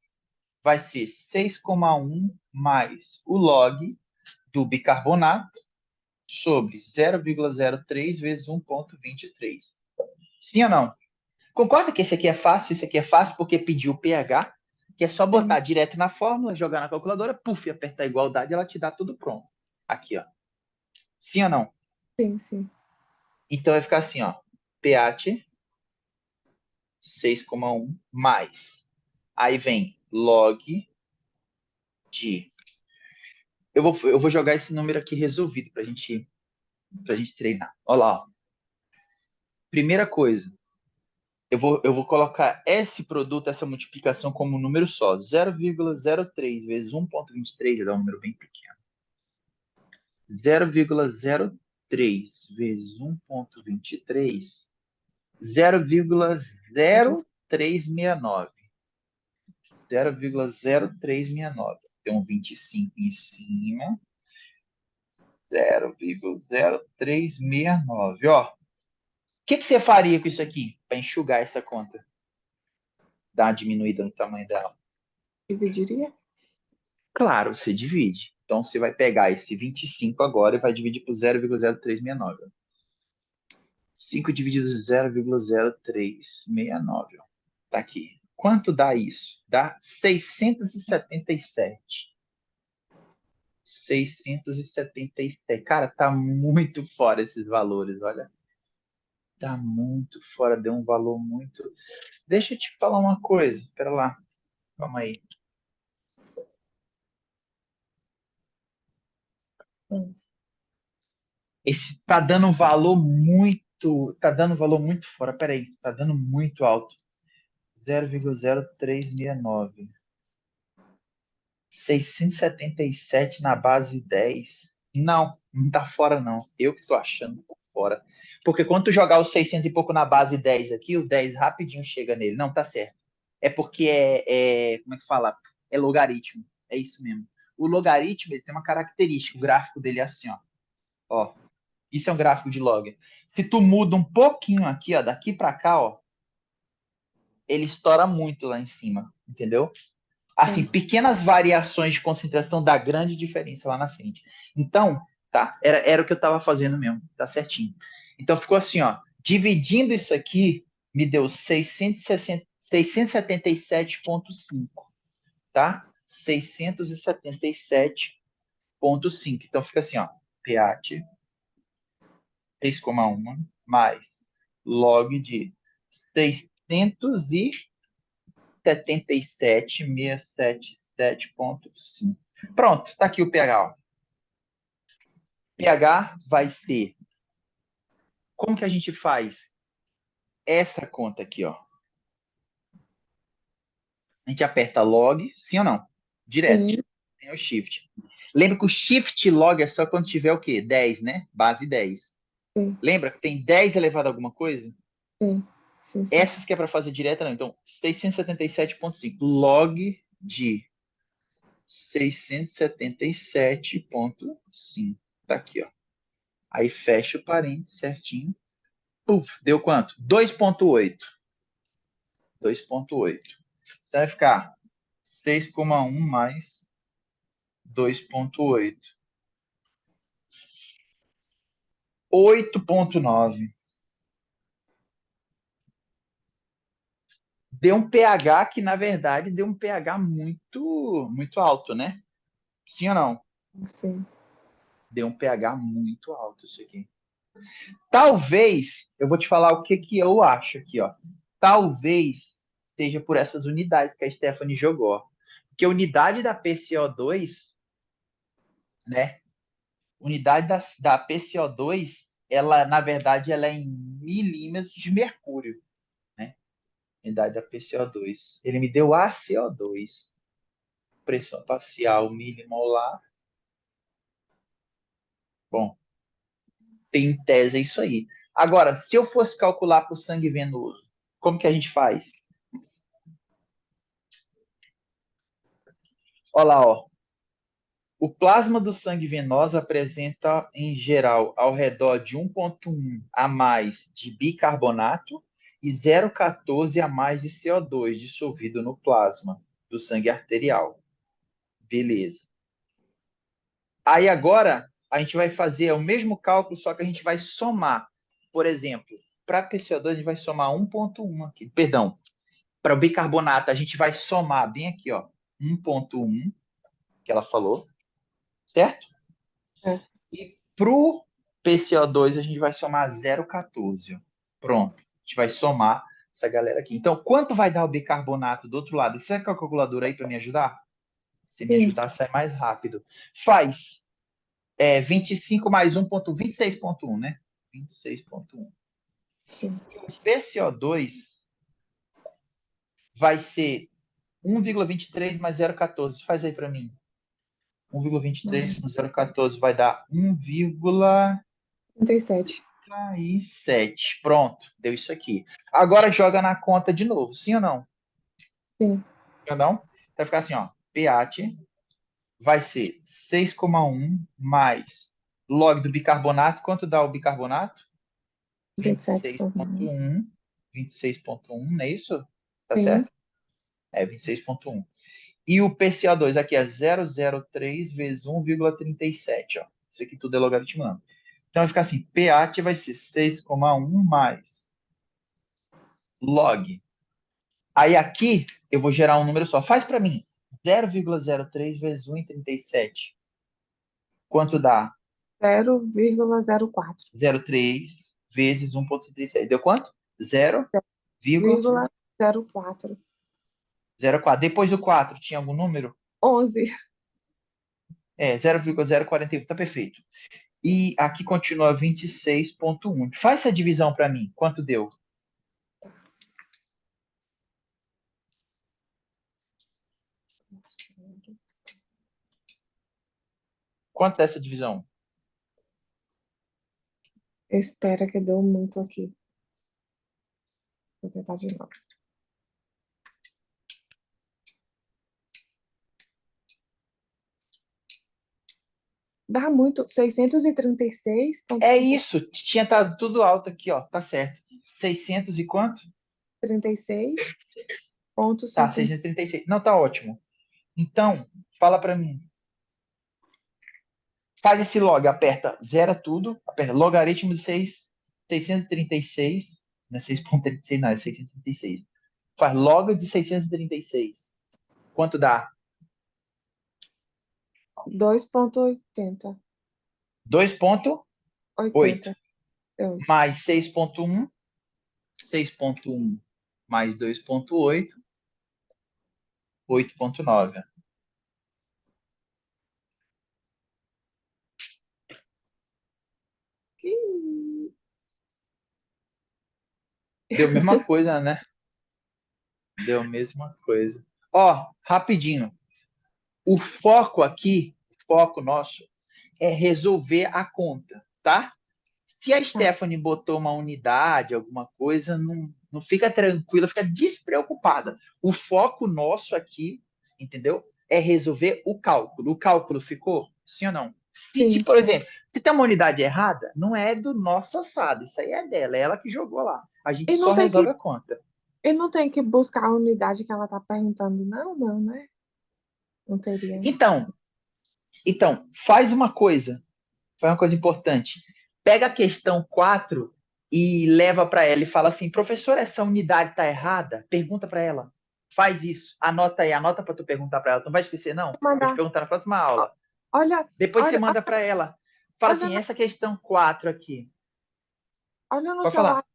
vai ser 6,1 mais o log do bicarbonato sobre 0,03 vezes 1,23. Sim ou não? Concorda que esse aqui é fácil? Esse aqui é fácil porque pediu o pH, que é só Sim. botar direto na fórmula, jogar na calculadora, puf, apertar a igualdade, ela te dá tudo pronto. Aqui, ó. Sim ou não? Sim, sim. Então vai ficar assim, ó. pH 6,1 mais. Aí vem log de. Eu vou jogar esse número aqui resolvido pra gente treinar. Olha lá, ó. Primeira coisa, eu vou colocar esse produto, essa multiplicação como um número só. 0,03 vezes 1,23 dá um número bem pequeno. 0,03 vezes 1,23, 0,0369. 0,0369. Tem um 25 em cima. 0,0369. Ó, o que você faria com isso aqui para enxugar essa conta? Dar uma diminuída no tamanho dela? Dividiria? Claro, você divide. Então, você vai pegar esse 25 agora e vai dividir por 0,0369. 5 dividido por 0,0369. Tá aqui. Quanto dá isso? Dá 677. 677. Cara, tá muito fora esses valores, olha. Tá muito fora, deu um valor muito. Deixa eu te falar uma coisa. Pera lá. Calma aí. Hum. Esse tá dando um valor muito. Tá dando um valor muito fora. Pera aí. Tá dando muito alto. 0,0369. 677 na base 10. Não, não tá fora, não. Eu que tô achando que tá fora. Porque quando tu jogar os 600 e pouco na base 10 aqui, o 10 rapidinho chega nele. Não, tá certo. É porque como é que fala? É logaritmo. É isso mesmo. O logaritmo ele tem uma característica. O gráfico dele é assim, ó. Ó, isso é um gráfico de log. Se tu muda um pouquinho aqui, ó, daqui para cá, ó, ele estoura muito lá em cima, entendeu? Assim, Sim. pequenas variações de concentração dá grande diferença lá na frente. Então, tá, era o que eu estava fazendo mesmo, tá certinho. Então ficou assim, ó, dividindo isso aqui, me deu 677,5, tá? 677,5. Então fica assim, ó, pH 6,1 mais log de 677,677,5. Pronto, tá aqui o pH. Ó. pH vai ser. Como que a gente faz essa conta aqui, ó? A gente aperta log, sim ou não? Direto. Sim, Tem o shift. Lembra que o shift log é só quando tiver o quê? 10, né? Base 10. sim, Lembra que tem 10 elevado a alguma coisa? sim, sim, sim. Essas que é para fazer direta, não. Então, 677,5. Log de 677,5. Tá aqui, ó. Aí fecha o parênteses certinho. Puf, deu quanto? 2,8. 2,8. Então vai ficar 6,1 mais 2,8. 8,9. Deu um pH que, na verdade, deu um pH muito, muito alto, né? Sim ou não? Sim. Deu um pH muito alto isso aqui. Talvez, eu vou te falar o que, que eu acho aqui, ó. Talvez seja por essas unidades que a Stephanie jogou. Porque a unidade da PCO2, né? Unidade da PCO2, ela, na verdade, ela é em milímetros de mercúrio, né? Unidade da PCO2. Ele me deu ACO2. Pressão parcial milimolar. Bom, tem em tese é isso aí. Agora, se eu fosse calcular para o sangue venoso, como que a gente faz? Olha lá, ó. O plasma do sangue venoso apresenta, em geral, ao redor de 1,1 a mais de bicarbonato e 0,14 a mais de CO2 dissolvido no plasma do sangue arterial. Beleza. Aí agora a gente vai fazer o mesmo cálculo, só que a gente vai somar. Por exemplo, para PCO2 a gente vai somar 1,1 aqui. Perdão, para o bicarbonato a gente vai somar bem aqui, ó, 1,1 que ela falou, certo? É. E para o PCO2 a gente vai somar 0,14. Ó. Pronto. A gente vai somar essa galera aqui. Então, quanto vai dar o bicarbonato do outro lado? Você quer a calculadora aí para me ajudar? Se me Sim, ajudar, sai mais rápido. Faz 25 mais 1,26,1, né? 26,1. sim. E o PCO2 vai ser 1,23 mais 0,14. Faz aí para mim. 1,23 Mais com 0,14 vai dar 1,37. 37. Pronto, deu isso aqui. Agora joga na conta de novo, sim ou não? Sim, Sim ou não? Então vai ficar assim, ó. pH vai ser 6,1 mais log do bicarbonato. Quanto dá o bicarbonato? 27,9. 26,1. 26,1, não é isso? Tá Sim, certo? É 26,1. E o PCO2 aqui é 0,03 vezes 1,37. Ó. Isso aqui tudo é logaritmando. Então vai ficar assim, pH vai ser 6,1 mais log. Aí aqui eu vou gerar um número só. Faz para mim 0,03 vezes 1,37. Quanto dá? 0,04. 0,3 vezes 1,37. Deu quanto? 0,04. 0,04. Depois do 4 tinha algum número? 11. 0,041. Tá perfeito. E aqui continua 26,1. Faz essa divisão para mim. Quanto deu? Quanto é essa divisão? Espera que deu muito aqui. Vou tentar de novo. Dá muito. 636,36. É isso. Tinha tá tudo alto aqui, ó. Tá certo. 600 e quanto? 36,50. Tá, 636. Não, tá ótimo. Então, fala para mim. Faz esse log, aperta, zera tudo, aperta logaritmo de 636, não é 6,36, não, é 636. Faz log de 636. Quanto dá? 2,80. 2,8 80. 8. mais 6,1, 6,1 mais 2,8, 8,9. Deu a mesma coisa, né? Deu a mesma coisa. Ó, rapidinho. O foco aqui, o foco nosso, é resolver a conta, tá? Se a Tá. Stephanie botou uma unidade, alguma coisa, não fica tranquila, fica despreocupada. O foco nosso aqui, entendeu? É resolver o cálculo. O cálculo ficou? Sim ou não? Se, Sim, por sim. exemplo, se tem uma unidade errada, não é do nosso assado, isso aí é dela, é ela que jogou lá. A gente E só não tem resolve que, a conta. e não tem que buscar a unidade que ela tá perguntando, não, não, né? Não teria. Então, faz uma coisa importante. Pega a questão 4 e leva para ela e fala assim: professor, essa unidade está errada? Pergunta para ela. Faz isso. Anota aí, anota para tu perguntar para ela. Tu não vai esquecer, não? Vou te Mandar. perguntar na próxima Ó, aula. Olha, Depois você olha, manda para ela. Fala olha, assim: essa questão 4 aqui. olha no Pode seu falar. WhatsApp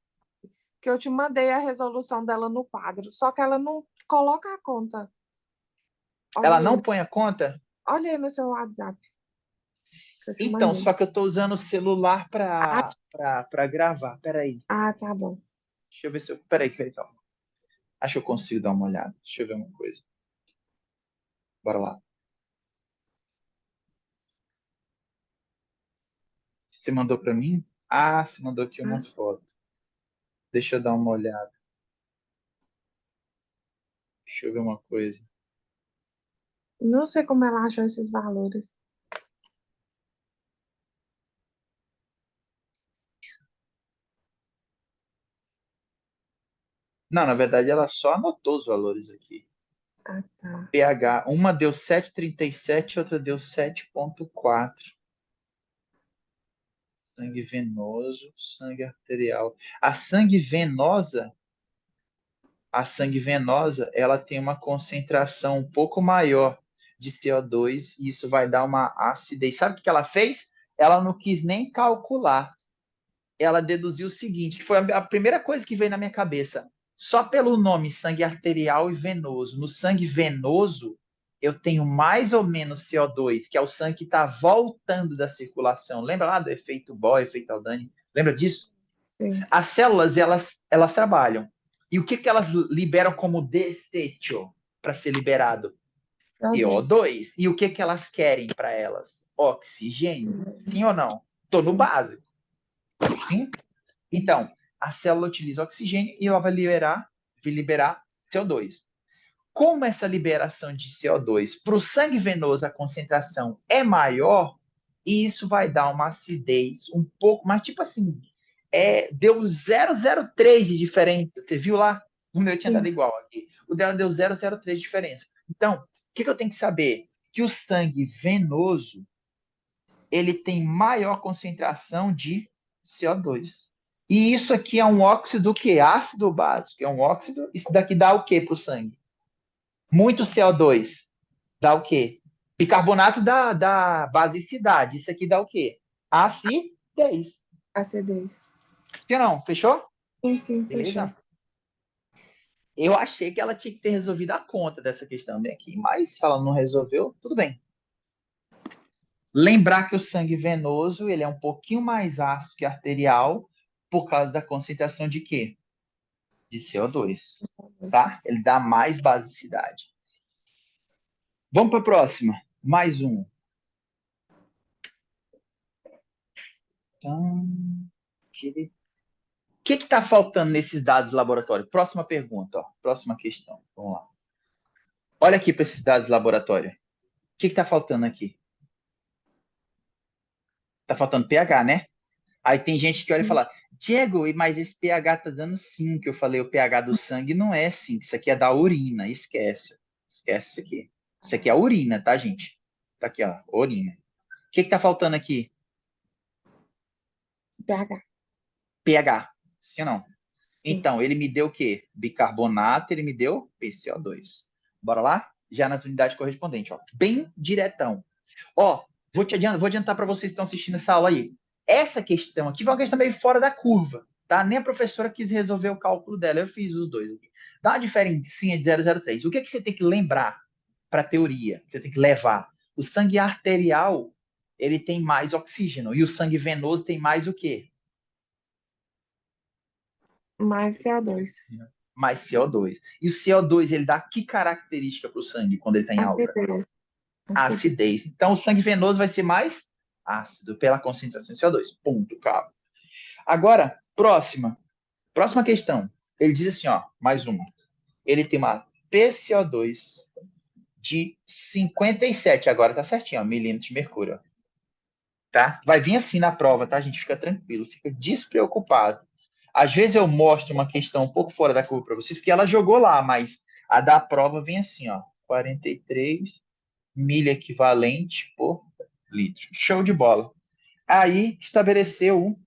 que eu te mandei a resolução dela no quadro, só que ela não coloca a conta. Olha Ela não aí, põe a conta? olha aí no seu WhatsApp que eu te Então, mandei. só que eu estou usando o celular Ah, para gravar. Peraí. tá bom. Deixa eu ver se eu. Peraí, calma. Acho que eu consigo dar uma olhada. Deixa eu ver uma coisa. Bora lá. Você mandou para mim? Ah, você mandou aqui uma Ah, foto. Deixa eu dar uma olhada. Deixa eu ver uma coisa. não sei como ela achou esses valores. Não, na verdade, ela só anotou os valores aqui. Ah, tá. pH, uma deu 7,37, outra deu 7,4. Sangue venoso, sangue arterial. A sangue venosa, ela tem uma concentração um pouco maior de CO2 e isso vai dar uma acidez. Sabe o que ela fez? ela não quis nem calcular. Ela deduziu o seguinte, que foi a primeira coisa que veio na minha cabeça. Só pelo nome sangue arterial e venoso. No sangue venoso, eu tenho mais ou menos CO2, que é o sangue que está voltando da circulação. Lembra lá do efeito Bohr, efeito Aldani? Lembra disso? Sim. As células, elas trabalham. E o que, que elas liberam como desecho para ser liberado? CO2. CO2. E o que, que elas querem para elas? Oxigênio. Sim ou não? Estou no Sim. básico. Sim? Então, a célula utiliza oxigênio e ela vai liberar CO2. Como essa liberação de CO2 para o sangue venoso, a concentração é maior, e isso vai dar uma acidez um pouco, mas tipo assim, deu 0,03 de diferença. Você viu lá? O meu tinha dado Sim. igual aqui. O dela deu 0,03 de diferença. Então, o que eu tenho que saber? Que o sangue venoso, ele tem maior concentração de CO2. E isso aqui é um óxido que ácido básico, é um óxido. Isso daqui dá o que para o sangue? Muito CO2 dá o quê? Bicarbonato da basicidade. Isso aqui dá o quê? Acidez. Acidez. Sim ou não? Fechou? Sim, sim, fechou. Beleza? Eu achei que ela tinha que ter resolvido a conta dessa questão bem aqui, mas se ela não resolveu, tudo bem. Lembrar que o sangue venoso ele é um pouquinho mais ácido que arterial por causa da concentração de quê? De CO2, tá? Ele dá mais basicidade. Vamos para a próxima. Mais um. Então, o que está faltando nesses dados do laboratório? Próxima pergunta, ó. Próxima questão. Vamos lá. Olha aqui para esses dados do laboratório. O que está faltando aqui? Está faltando pH, né? Aí tem gente que olha e fala, Diego, mas esse pH tá dando 5. Eu falei, o pH do sangue não é 5. Isso aqui é da urina. Esquece. Esquece isso aqui. Isso aqui é a urina, tá, gente? Tá aqui, ó. Urina. O que tá faltando aqui? pH. pH. Sim ou não? Sim. Então, ele me deu o quê? Bicarbonato, ele me deu PCO2. Bora lá? Já nas unidades correspondentes, ó. Bem diretão. Ó, vou adiantar para vocês que estão assistindo essa aula aí. Essa questão aqui foi uma questão meio fora da curva, tá? Nem a professora quis resolver o cálculo dela, eu fiz os dois aqui. Dá uma diferencinha de 0,03. O que, que você tem que lembrar para a teoria? Você tem que levar. O sangue arterial, ele tem mais oxígeno, e o sangue venoso tem mais o quê? Mais CO2. Mais CO2. E o CO2, ele dá que característica para o sangue quando ele está em alta? Acidez. Acidez. Acidez. Então, o sangue venoso vai ser mais ácido pela concentração de CO2. Ponto, cabo. Agora, próxima questão. Ele diz assim, ó, mais uma. Ele tem uma PCO2 de 57, agora tá certinho, ó, milímetros de mercúrio, ó, tá? Vai vir assim na prova, tá? A gente fica tranquilo, fica despreocupado. Às vezes eu mostro uma questão um pouco fora da curva para vocês, porque ela jogou lá, mas a da prova vem assim, ó, 43 milha equivalente por litro. Show de bola. Aí estabeleceu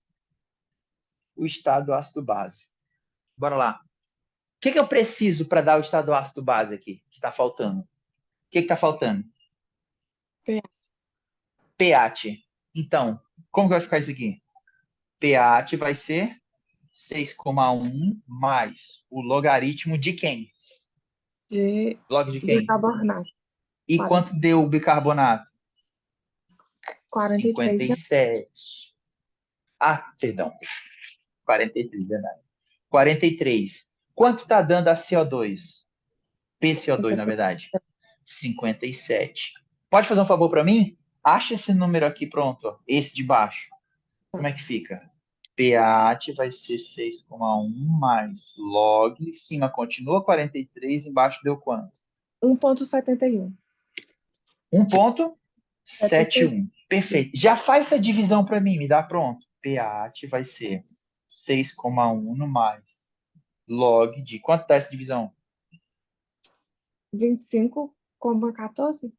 o estado ácido base. Bora lá. O que eu preciso para dar o estado ácido base aqui? Que está faltando? O que está faltando? pH. pH. Então, como que vai ficar isso aqui? pH vai ser 6,1 mais o logaritmo de quem? De Log de quem? bicarbonato. E 40, quanto deu o bicarbonato? 43, né? 57. Ah, perdão. 43, verdade. 43. Quanto está dando a CO2? PCO2, na 50. verdade. 57. Pode fazer um favor para mim? Acha esse número aqui pronto, ó, esse de baixo. Como é que fica? pH vai ser 6,1 mais log. Em cima continua 43, embaixo deu quanto? 1,71. 76. 1,71. Perfeito. Já faz essa divisão para mim, me dá pronto. pH vai ser 6,1 no mais log de. Quanto dá essa divisão? 25,14.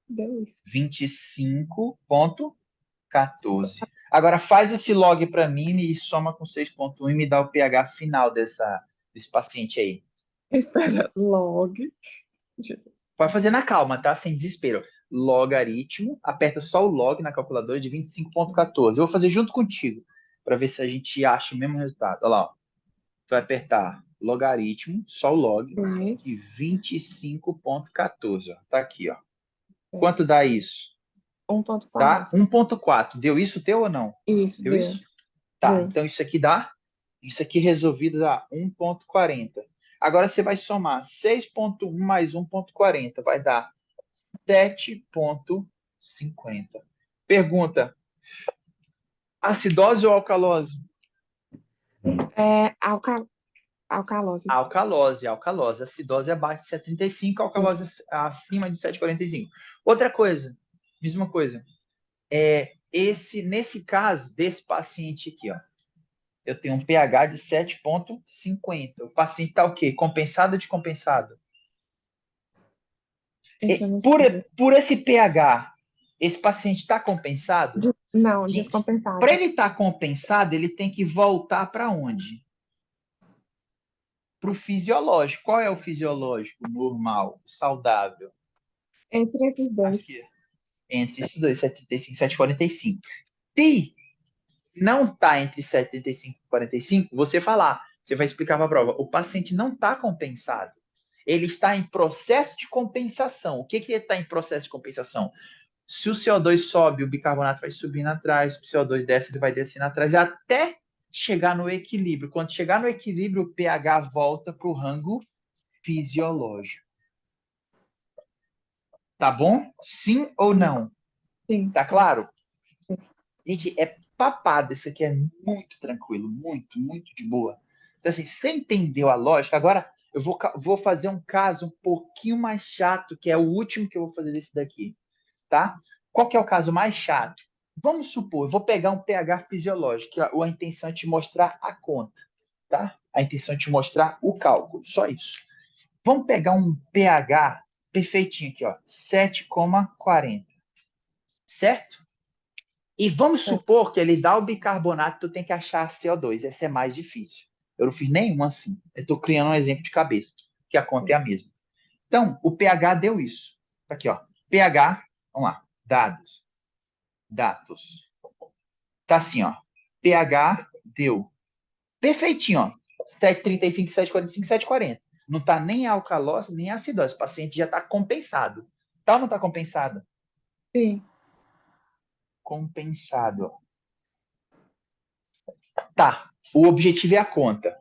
Deu isso. 25,14. Agora faz esse log para mim e soma com 6,1 e me dá o pH final desse paciente aí. Espera, log. Pode fazer na calma, tá? Sem desespero. logaritmo, aperta só o log na calculadora de 25,14. Eu vou fazer junto contigo, para ver se a gente acha o mesmo resultado. Olha lá, ó. Tu vai apertar logaritmo, só o log, Sim, de 25,14. Tá aqui, ó. é. Quanto dá isso? Tá? 1,40. 1,4. Deu isso teu ou não? Isso, Deu deu. isso? Tá, Deu. então isso aqui dá, isso aqui resolvido dá 1,40. Agora você vai somar 6,1 mais 1,40, vai dar 7,50. Pergunta, acidose ou alcalose? É alcaloses. Alcalose, alcalose. Acidose é abaixo de 7,35, Sim. alcalose acima de 7,45. Outra coisa, mesma coisa. Nesse caso, desse paciente aqui, ó, eu tenho um pH de 7,50. O paciente está o quê? Compensado ou descompensado? Esse eu não sei Por, dizer. por esse pH, esse paciente está compensado? Não, Gente, para descompensado. ele estar compensado, ele tem que voltar para onde? Para o fisiológico. Qual é o fisiológico normal, saudável? Entre esses dois. Aqui, entre esses dois, 75 e 7,45. Se não está entre 75 e 45, você falar, você vai explicar para a prova, o paciente não está compensado. Ele está em processo de compensação. O que que está em processo de compensação? Se o CO2 sobe, o bicarbonato vai subindo atrás, se o CO2 desce, ele vai descendo atrás, até chegar no equilíbrio. Quando chegar no equilíbrio, o pH volta para o rango fisiológico. Tá bom? Sim ou Sim, não? sim, Tá sim. claro? Gente, é papado. Isso aqui é muito tranquilo, muito, muito de boa. Então, assim, você entendeu a lógica? Agora, eu vou fazer um caso um pouquinho mais chato, que é o último que eu vou fazer desse daqui, tá? Qual que é o caso mais chato? Vamos supor, eu vou pegar um pH fisiológico, que a intenção é te mostrar a conta, tá? A intenção é te mostrar o cálculo, só isso. Vamos pegar um pH perfeitinho aqui, ó, 7,40, certo? E vamos Certo. supor que ele dá o bicarbonato, tu tem que achar CO2. Essa é mais difícil. Eu não fiz nenhuma assim. Eu estou criando um exemplo de cabeça, que a conta é a mesma. Então, o pH deu isso. Aqui, ó. pH, vamos lá. Dados. Dados. Tá assim, ó. pH deu perfeitinho, ó. 7,35, 7,45, 7,40. Não tá nem alcalose, nem acidose. O paciente já está compensado. Tá ou não está compensado? Sim. Compensado. Tá. O objetivo é a conta.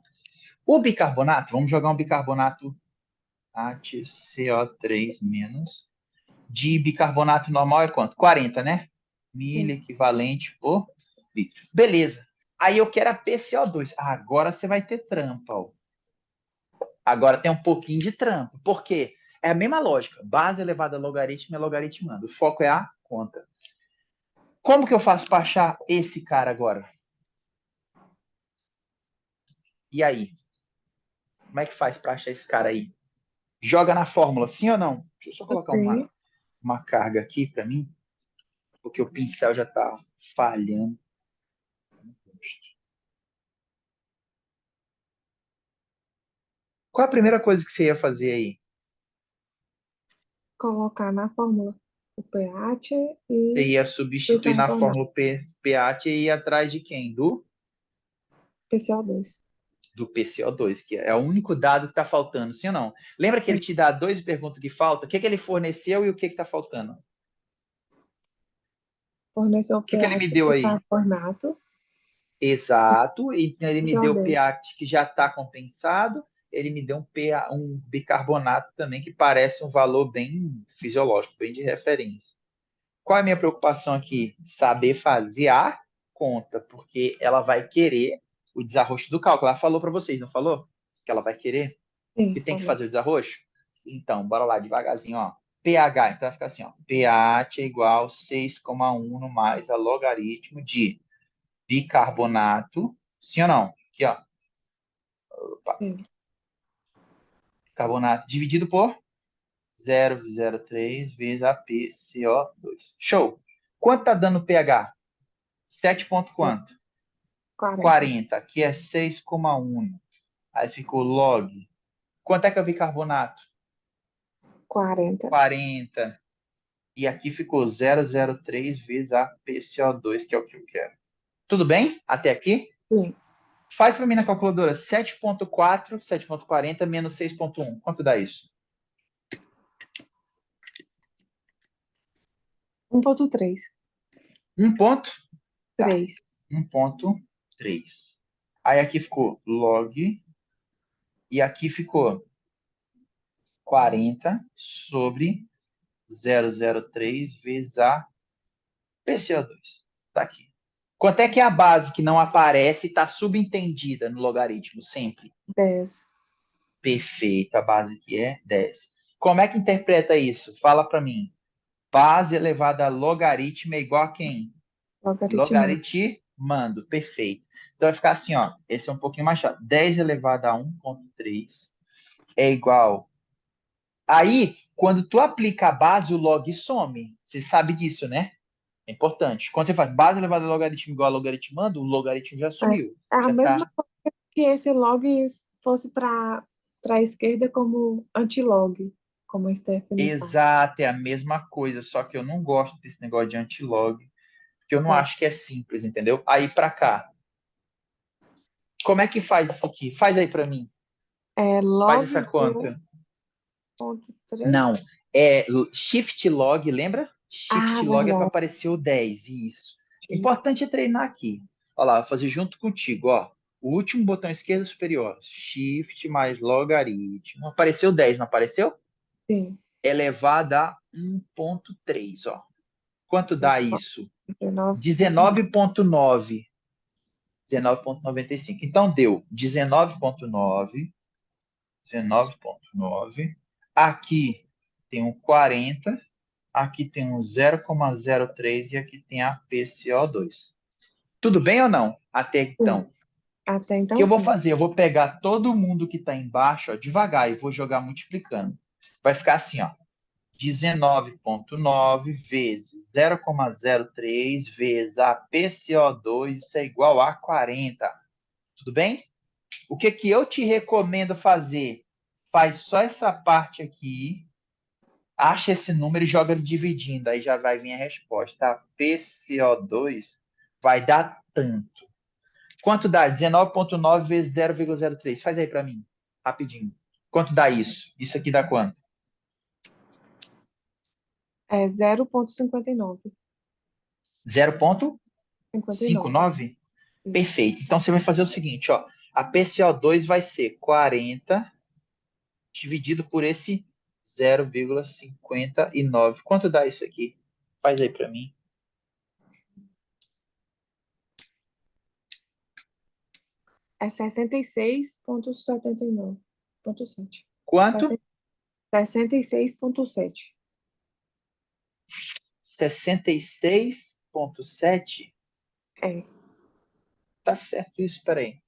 O bicarbonato, vamos jogar um bicarbonato HCO3 menos. De bicarbonato normal é quanto? 40, né? Milho Sim. equivalente por litro. Beleza. Aí eu quero a PCO2. Agora você vai ter trampa. Ó. Agora tem um pouquinho de trampa. Por quê? É a mesma lógica. Base elevada a logaritmo é logaritmando. O foco é a conta. Como que eu faço para achar esse cara agora? E aí? Como é que faz para achar esse cara aí? Joga na fórmula, sim ou não? Deixa eu só colocar Sim. uma carga aqui para mim, porque o pincel já está falhando. Qual a primeira coisa que você ia fazer aí? Colocar na fórmula o pH Você e ia substituir na bicarbonato. fórmula pH e ir atrás de quem? PCO2. Do PCO2, que é o único dado que está faltando, sim ou não? Lembra que ele Sim. te dá dois e pergunta o que falta? O que, que ele forneceu e o que está faltando? O Forneceu o que, que ele pH me e deu aí? bicarbonato. Exato, e ele me deu o PCO2. pH que já está compensado, ele me deu um, pH, um bicarbonato também que parece um valor bem fisiológico, bem de referência. Qual é a minha preocupação aqui? Saber fazer a conta, porque ela vai querer o desarrocho do cálculo. Ela falou para vocês, não falou? Que ela vai querer Sim, que tem que falou. fazer o desarrocho? Então, bora lá, devagarzinho, ó. pH, então vai ficar assim, ó. pH é igual 6,1 no mais a logaritmo de bicarbonato, sim ou não? Aqui, ó. Opa. Sim. Carbonato dividido por 0,03 vezes a PCO2. Show. Quanto tá dando o pH? 7 ponto quanto? 40. 40, que é 6,1. Aí ficou log. Quanto é que é o bicarbonato? 40. 40. E aqui ficou 0,03 vezes a PCO2, que é o que eu quero. Tudo bem? Até aqui? Sim. Faz para mim na calculadora 7,4, 7,40 menos 6,1. Quanto dá isso? 1,3. 1 ponto? Tá. 3. 1,3. Aí aqui ficou log. E aqui ficou 40 sobre 0,03 vezes a PCO2. Tá aqui. Quanto é que é a base que não aparece e está subentendida no logaritmo sempre? 10. Perfeito, a base aqui é 10. Como é que interpreta isso? Fala para mim. Base elevada a logaritmo é igual a quem? Logaritmo. Logaritmando. Perfeito. Então vai ficar assim, ó. Esse é um pouquinho mais chato. 10 elevado a 1,3 é igual. Aí, quando tu aplica a base, o log some. Você sabe disso, né? É importante. Quando você faz base elevada a logaritmo igual a logaritmando, o logaritmo já É, sumiu. é a Já mesma tá. coisa que esse log fosse para a esquerda como antilog, como a Stephanie fala. Exato, é a mesma coisa, só que eu não gosto desse negócio de antilog, porque eu não É, acho que é simples, entendeu? Aí para cá. Como é que faz isso aqui? Faz aí para mim. é Faz log essa de conta. Não, 1,3. é shift log, lembra? Ah, Shift log é para verdade. aparecer o 10, isso. Importante é treinar aqui. Olha lá, vou fazer junto contigo, ó. O último botão esquerdo superior, shift mais logaritmo. Apareceu 10, não apareceu? Sim, Elevado a 1,3, ó. Quanto dá 19, isso? 19,9. 19,9. 19,95. Então deu 19,9. 19,9. Aqui tem um 40. Aqui tem um 0,03 e aqui tem a PCO2. Tudo bem ou não? Até Sim, então. até O que então eu vou sim. fazer? Eu vou pegar todo mundo que está embaixo, ó, devagar, e vou jogar multiplicando. Vai ficar assim, ó. 19,9 vezes 0,03 vezes a PCO2, isso é igual a 40. Tudo bem? O que que eu te recomendo fazer? Faz só essa parte aqui, acha esse número e joga ele dividindo, aí já vai vir a resposta. A PCO2 vai dar tanto. Quanto dá? 19,9 vezes 0,03. Faz aí para mim, rapidinho. Quanto dá isso? Isso aqui dá quanto? É 0,59. 59. 0,59? Isso. Perfeito. Então você vai fazer o seguinte, ó. A PCO2 vai ser 40 dividido por esse 0,59. Quanto dá isso aqui? Faz aí para mim. É 66,79,7. Quanto? 66,7. 66,7. É. Tá certo isso, peraí.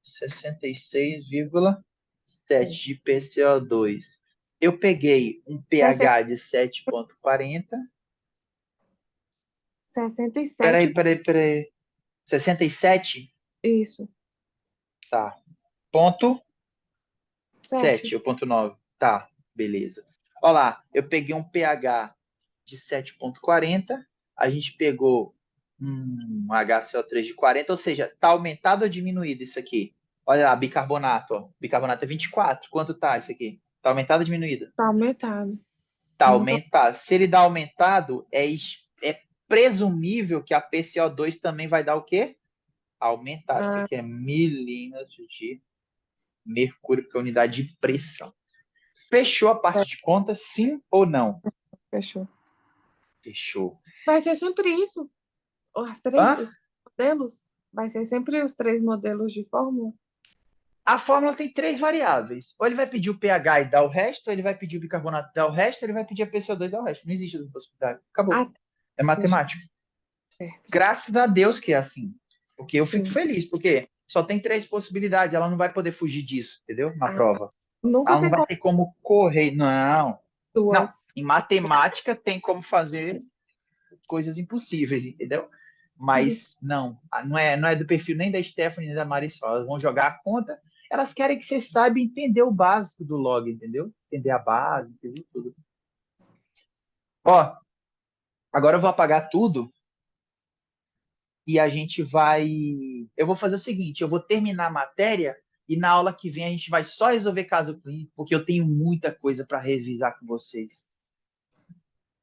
66,7 7. de PCO2. Eu peguei um pH de 7,40. Peraí, 67. peraí, peraí. 67? Isso. Tá. Ponto 7. 7 ou ponto 9. Tá, beleza. Olha lá, eu peguei um pH de 7,40. A gente pegou um HCO3 de 40, ou seja, tá aumentado ou diminuído isso aqui? Olha lá, bicarbonato, ó. Bicarbonato é 24. Quanto tá isso aqui? Tá aumentado ou diminuído? Tá aumentado. Tá Muito. aumentado. Se ele dá aumentado, é presumível que a PCO2 também vai dar o quê? Aumentar. Isso Ah, aqui é milímetros de mercúrio, porque é unidade de pressão. Fechou a é, parte de contas, sim ou não? fechou. Fechou. Vai ser sempre isso. Hã? Os modelos. Vai ser sempre os 3 modelos de fórmula. A fórmula tem três variáveis. Ou ele vai pedir o pH e dar o resto, ou ele vai pedir o bicarbonato e dar o resto, ou ele vai pedir a PCO2 e dar o resto. Não existe outra possibilidade. Acabou. Ah, É fechou. matemática. Certo. Graças a Deus que é assim. Porque eu fico Sim. feliz, porque só tem três possibilidades. Ela não vai poder fugir disso, entendeu? Na Ah, prova. nunca Ela não tem vai como ter como correr. Não. Não. duas. Em matemática tem como fazer coisas impossíveis, entendeu? Mas não é do perfil nem da Stephanie nem da Marisol. Elas vão jogar a conta. Elas querem que você saiba entender o básico do log, entendeu? Entender a base, entender tudo. Ó, Agora eu vou apagar tudo e a gente vai. Eu vou fazer o seguinte: eu vou terminar a matéria e na aula que vem a gente vai só resolver caso clínico, porque eu tenho muita coisa para revisar com vocês,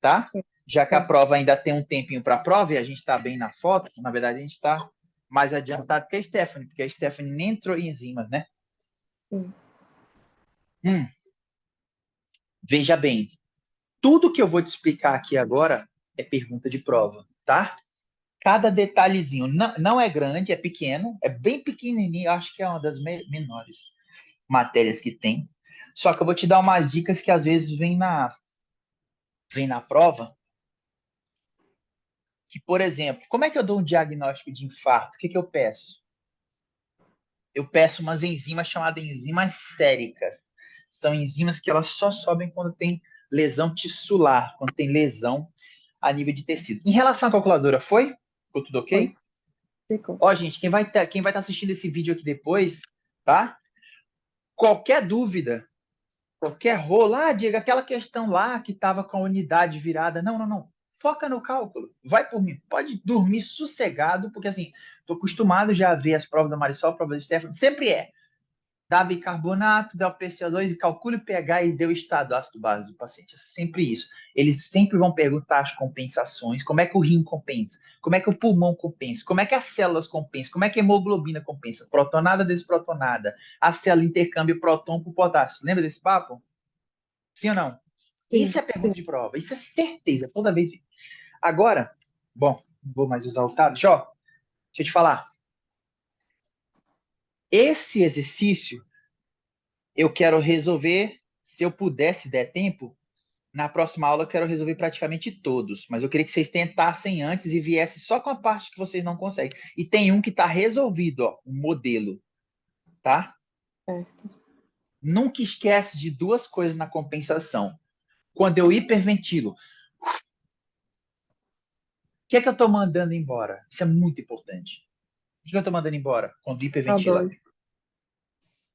tá? Sim, Já que a tá. prova ainda tem um tempinho para a prova e a gente está bem na foto, na verdade a gente está mais adiantado que a Stephanie, porque a Stephanie nem entrou em enzimas, né? Sim. Hum, veja bem, tudo que eu vou te explicar aqui agora é pergunta de prova, tá? Cada detalhezinho não é grande, é pequeno, é bem pequenininho, acho que é uma das menores matérias que tem. Só que eu vou te dar umas dicas que às vezes vem na prova, que, por exemplo, como é que eu dou um diagnóstico de infarto? O que eu peço? Eu peço umas enzimas chamadas enzimas séricas. São enzimas que elas só sobem quando tem lesão tissular, quando tem lesão a nível de tecido. Em relação à calculadora, foi? Ficou tudo Foi. ok? Ficou. Ó, gente, quem vai tá assistindo esse vídeo aqui depois, tá? Qualquer dúvida, qualquer rolo, Diego, aquela questão lá que estava com a unidade virada. Não, não, não. Foca no cálculo. Vai por mim. Pode dormir sossegado, porque assim, estou acostumado já a ver as provas da Marisol, a prova da Stephanie. Sempre dá bicarbonato, dá o PCO2 e calcule o pH e dê o estado ácido base do paciente. É sempre isso. Eles sempre vão perguntar as compensações, como é que o rim compensa, como é que o pulmão compensa, como é que as células compensam, como é que a hemoglobina compensa, protonada, desprotonada, a célula intercâmbio próton por potássio. Lembra desse papo? Sim ou não? Sim, Isso é pergunta de prova, isso é certeza, toda vez. Agora, bom, não vou mais usar o tablet, ó, deixa eu te falar. Esse exercício eu quero resolver, se eu puder, se der tempo, na próxima aula eu quero resolver praticamente todos, mas eu queria que vocês tentassem antes e viessem só com a parte que vocês não conseguem. E tem um que está resolvido, ó, um modelo, tá? certo. Nunca esquece de duas coisas na compensação. Quando eu hiperventilo, o que é que eu estou mandando embora? Isso é muito importante. O que eu estou mandando embora quando hiperventila? O2.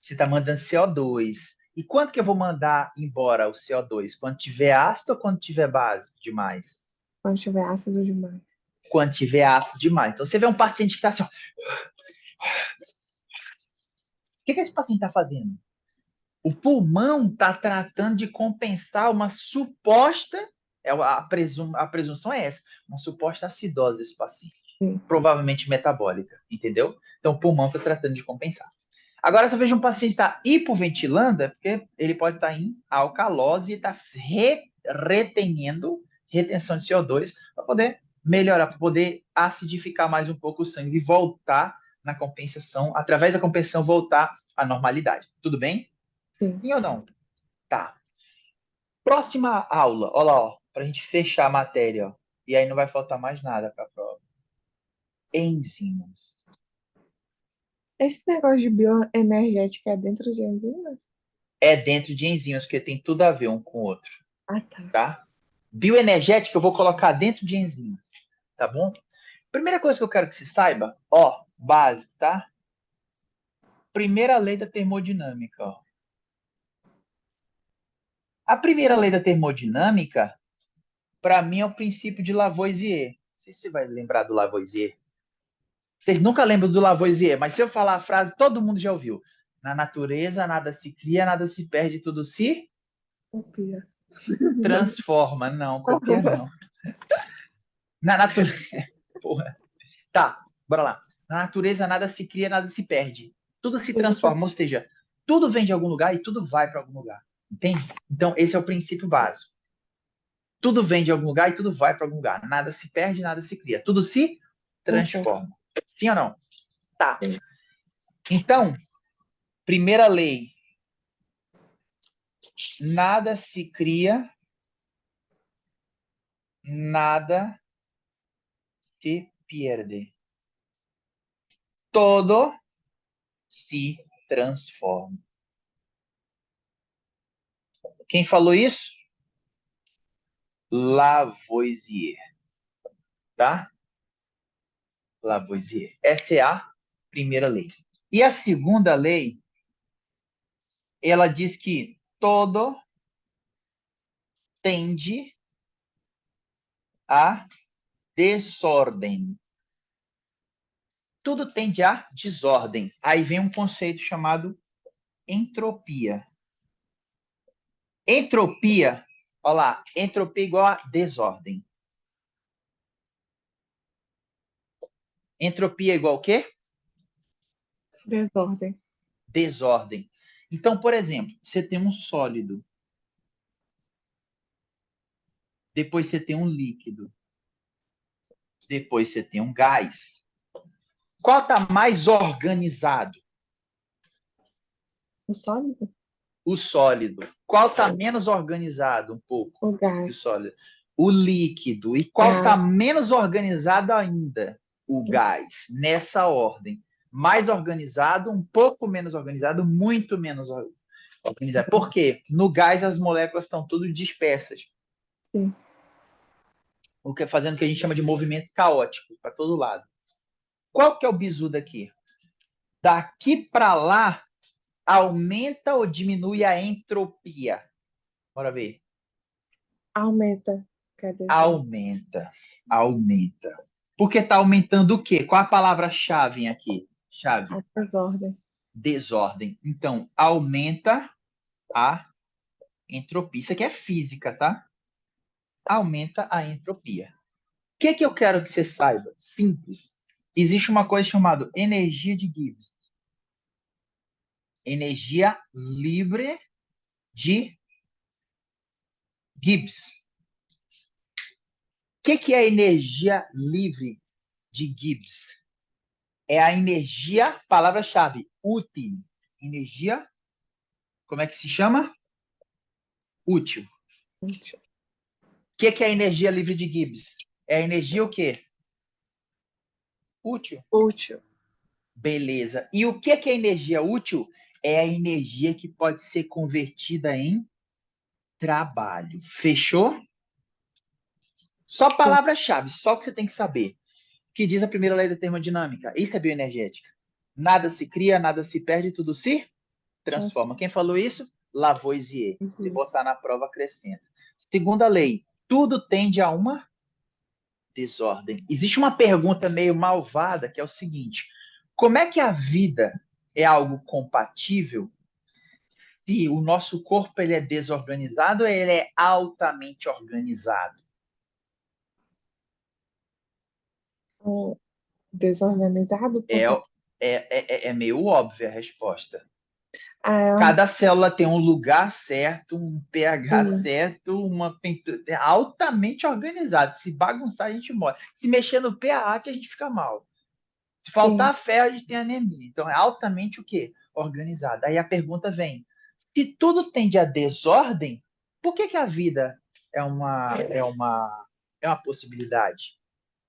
Você está mandando CO2. E quanto que eu vou mandar embora o CO2? Quando tiver ácido ou quando tiver básico demais? Quando tiver ácido demais. Quando tiver ácido demais. Então, você vê um paciente que está assim, ó, o que esse paciente está fazendo? O pulmão está tratando de compensar uma suposta, a presunção é essa, uma suposta acidose desse paciente, Sim. provavelmente metabólica, entendeu? Então, o pulmão está tratando de compensar. Agora, se eu vejo um paciente está hipoventilando, é porque ele pode estar em alcalose e está retenindo retenção de CO2 para poder melhorar, para poder acidificar mais um pouco o sangue e voltar na compensação, através da compensação, voltar à normalidade. Tudo bem? Sim. Sim ou não? Tá. Próxima aula, olha lá, ó, para a gente fechar a matéria, ó, e aí não vai faltar mais nada para a prova. Enzimas. Esse negócio de bioenergética é dentro de enzimas? É dentro de enzimas, porque tem tudo a ver um com o outro, Ah, tá. tá? Bioenergética eu vou colocar dentro de enzimas, tá bom? Primeira coisa que eu quero que você saiba, ó, básico, tá? Primeira lei da termodinâmica, ó. A primeira lei da termodinâmica, para mim, é o princípio de Lavoisier. Não sei se você vai lembrar do Lavoisier. Vocês nunca lembram do Lavoisier, mas se eu falar a frase, todo mundo já ouviu. Na natureza, nada se cria, nada se perde, tudo se Copia. transforma. Não, copia não. Na natureza. Porra. Tá, bora lá. Na natureza, nada se cria, nada se perde. Tudo se Tudo se... transforma, ou seja, tudo vem de algum lugar e tudo vai para algum lugar. Entende? Então, esse é o princípio básico. Tudo vem de algum lugar e tudo vai para algum lugar. Nada se perde, nada se cria. Tudo se transforma. transforma. Sim ou não? Tá. Sim. Então, primeira lei: nada se cria, nada se pierde. Todo se transforma. Quem falou isso? Lavoisier, tá? Lavoisier. Essa é a primeira lei. E a segunda lei, ela diz que todo tende a desordem. Tudo tende a desordem. Aí vem um conceito chamado entropia. Entropia, olha lá, entropia igual a desordem. Entropia igual o quê? Desordem. Desordem. Então, por exemplo, você tem um sólido, depois você tem um líquido, depois você tem um gás. Qual está mais organizado? O sólido? O sólido. Qual está menos organizado um pouco O que o gás. sólido? O líquido. E qual está Ah, menos organizado ainda? O gás. Nessa ordem. Mais organizado, um pouco menos organizado, muito menos organizado. Por quê? No gás as moléculas estão todas dispersas. sim. O que fazendo o que a gente chama de movimentos caóticos para todo lado. Qual que é o bizu daqui? Daqui para lá aumenta ou diminui a entropia? Bora ver. Aumenta. Quer dizer, Aumenta. Aumenta. Porque está aumentando o quê? Qual a palavra-chave aqui? a Chave. desordem. Desordem. Então, aumenta a entropia. Isso aqui é física, tá? Aumenta a entropia. O que eu quero que você saiba? Simples. Existe uma coisa chamada energia de Gibbs. Energia livre de Gibbs. O que é energia livre de Gibbs? É a energia, palavra-chave, útil. Energia, como é que se chama? Útil. O que é a energia livre de Gibbs? É a energia o quê? Útil. Útil. Beleza. E o que é energia útil? É a energia que pode ser convertida em trabalho. Fechou? Só Sim. palavra-chave, só que você tem que saber. Que diz a primeira lei da termodinâmica. Isso é bioenergética. Nada se cria, nada se perde, tudo se transforma. Quem falou isso? Lavoisier. Se botar na prova, acrescenta. Segunda lei. Tudo tende a uma desordem. Existe uma pergunta meio malvada que é o seguinte: como é que a vida é algo compatível se o nosso corpo ele é desorganizado ou ele é altamente organizado? Desorganizado É, porque é meio óbvia a resposta. é, Cada célula tem um lugar certo, um pH sim, certo, uma pintura é altamente organizado. Se bagunçar, a gente morre. Se mexer no pH, a gente fica mal. Se sim, faltar ferro, a gente tem anemia. Então, é altamente o quê? Organizado. Aí a pergunta vem: se tudo tende a desordem, por que a vida é uma possibilidade?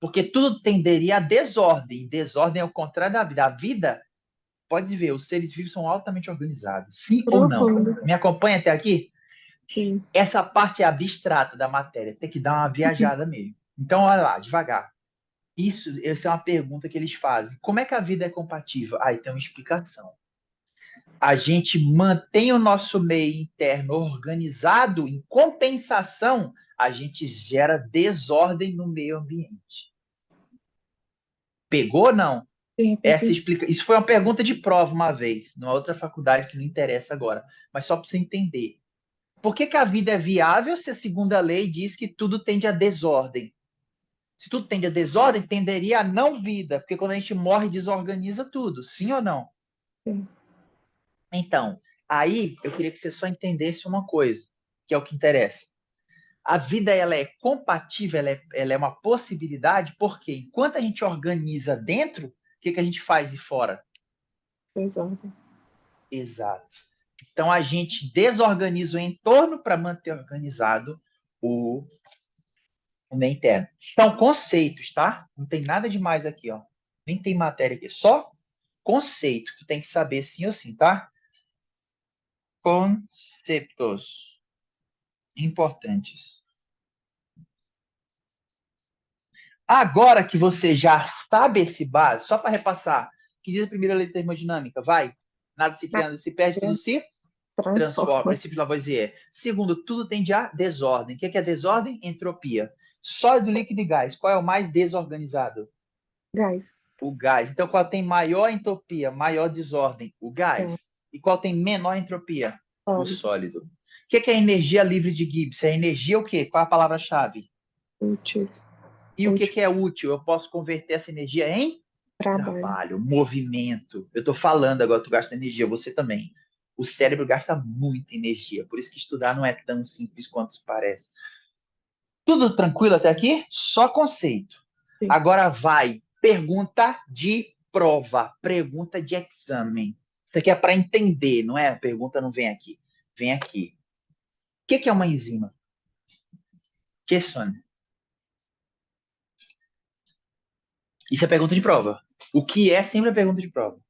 Porque tudo tenderia a desordem. Desordem é o contrário da vida. A vida, pode ver, os seres vivos são altamente organizados. Sim ou não? profundo, Me acompanha até aqui? sim. Essa parte é abstrata da matéria. Tem que dar uma viajada mesmo. Então, olha lá, devagar. Essa é uma pergunta que eles fazem. Como é que a vida é compatível? Aí tem uma explicação. A gente mantém o nosso meio interno organizado, em compensação, a gente gera desordem no meio ambiente. Pegou ou não? Sim, pensei, Isso foi uma pergunta de prova uma vez, numa outra faculdade que não interessa agora, mas só para você entender. Por que a vida é viável se a segunda lei diz que tudo tende à desordem? Se tudo tende à desordem, tenderia à não vida, porque quando a gente morre, desorganiza tudo, sim ou não? sim. Então, aí eu queria que você só entendesse uma coisa, que é o que interessa. A vida ela é compatível, ela é uma possibilidade, porque enquanto a gente organiza dentro, o que a gente faz de fora? Desordem. Exato. Então a gente desorganiza o entorno para manter organizado o, o meio interno. São conceitos, tá? Não tem nada demais aqui, ó. Nem tem matéria aqui, só conceito. Tu tem que saber sim ou sim, tá? Conceitos importantes. Agora que você já sabe esse básico, só para repassar, que diz a primeira lei da termodinâmica, vai. Nada se cria, nada se perde, tudo se transforma. Transforma. Princípio de Lavoisier. Segundo, tudo tende a desordem. O que é desordem? Entropia. Sólido, líquido e gás. Qual é o mais desorganizado? Gás. O gás. Então, qual tem maior entropia, maior desordem? O gás. É. E qual tem menor entropia? O Sólido. sólido. O que é energia livre de Gibbs? É energia o quê? Qual é a palavra-chave? Útil. E o Útil. que é útil? Eu posso converter essa energia em Trabalho. trabalho, movimento. Eu estou falando agora, tu gasta energia, você também. O cérebro gasta muita energia, por isso que estudar não é tão simples quanto parece. Tudo tranquilo até aqui? Só conceito. Sim. Agora vai, pergunta de prova, pergunta de exame. Isso aqui é para entender, não é? A pergunta não vem aqui. Vem aqui. O que é uma enzima? Que Sônia? Isso é pergunta de prova. O que é sempre a pergunta de prova?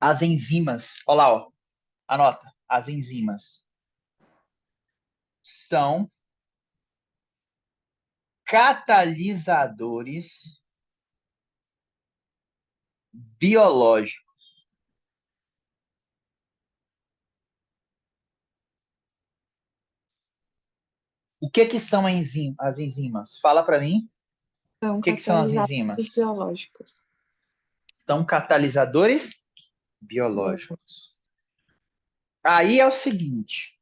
As enzimas, olha lá, ó, anota. As enzimas são catalisadores biológicos. O que são as enzimas? Fala para mim. São O que são as catalisadores enzimas? biológicos. São catalisadores Biológicos. biológicos. Aí é o seguinte.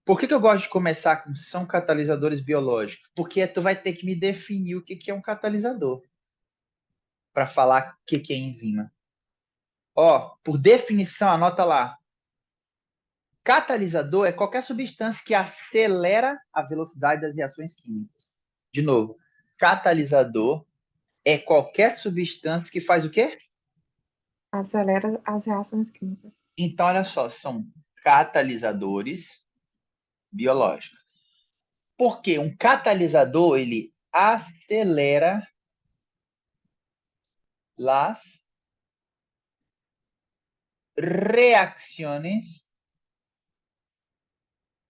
Por que eu gosto de começar com são catalisadores biológicos? Porque tu vai ter que me definir o que é um catalisador para falar o que é enzima. Ó, por definição, anota lá. Catalisador é qualquer substância que acelera a velocidade das reações químicas. De novo, catalisador é qualquer substância que faz o quê? Acelera as reações químicas. Então, olha só, são catalisadores biológicos. Porque um catalisador, ele acelera as reações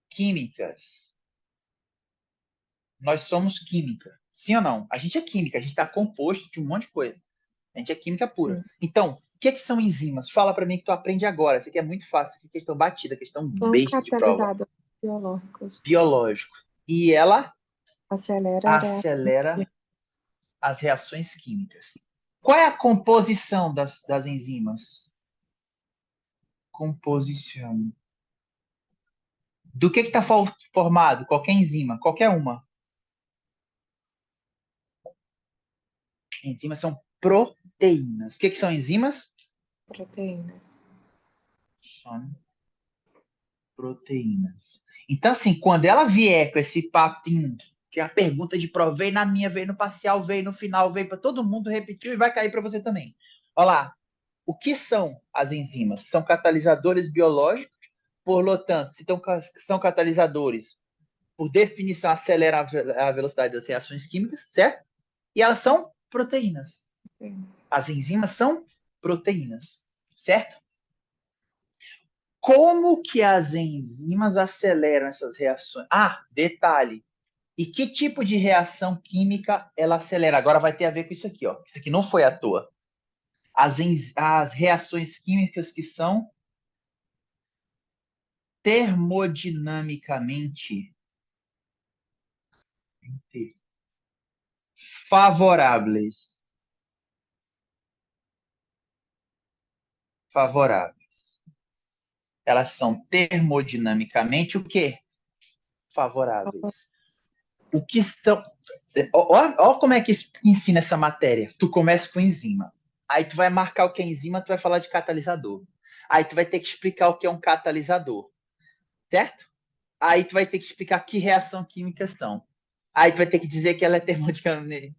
químicas. Nós somos química. Sim ou não? A gente é química, a gente está composto de um monte de coisa. A gente é química pura. Sim. Então, o que são enzimas? Fala para mim que tu aprende agora. Isso aqui é muito fácil. Isso aqui é questão batida, questão São besta de prova. catalisadores biológicos. Biológico. E ela Acelera a reação acelera química. as reações químicas. Qual é a composição das enzimas? Composição. Do que está formado? Qualquer enzima, qualquer uma. Enzimas são proteínas. O que são enzimas? Proteínas. São proteínas. Então, assim, quando ela vier com esse papinho, que a pergunta de prova veio na minha, veio no parcial, veio no final, veio para todo mundo, repetiu e vai cair para você também. Olha lá. O que são as enzimas? São catalisadores biológicos, portanto, se são catalisadores, por definição, aceleram a velocidade das reações químicas, certo? E elas são proteínas. Sim. As enzimas são proteínas, certo? Como que as enzimas aceleram essas reações? Ah, detalhe. E que tipo de reação química ela acelera? Agora vai ter a ver com isso aqui, ó. Isso aqui não foi à toa. As reações químicas que são termodinamicamente favoráveis. Favoráveis. Elas são termodinamicamente o quê? Favoráveis. O que são. Olha como é que ensina essa matéria. Tu começa com enzima. Aí tu vai marcar o que é enzima, tu vai falar de catalisador. Aí tu vai ter que explicar o que é um catalisador. Certo? Aí tu vai ter que explicar que reação química são. Aí tu vai ter que dizer que ela é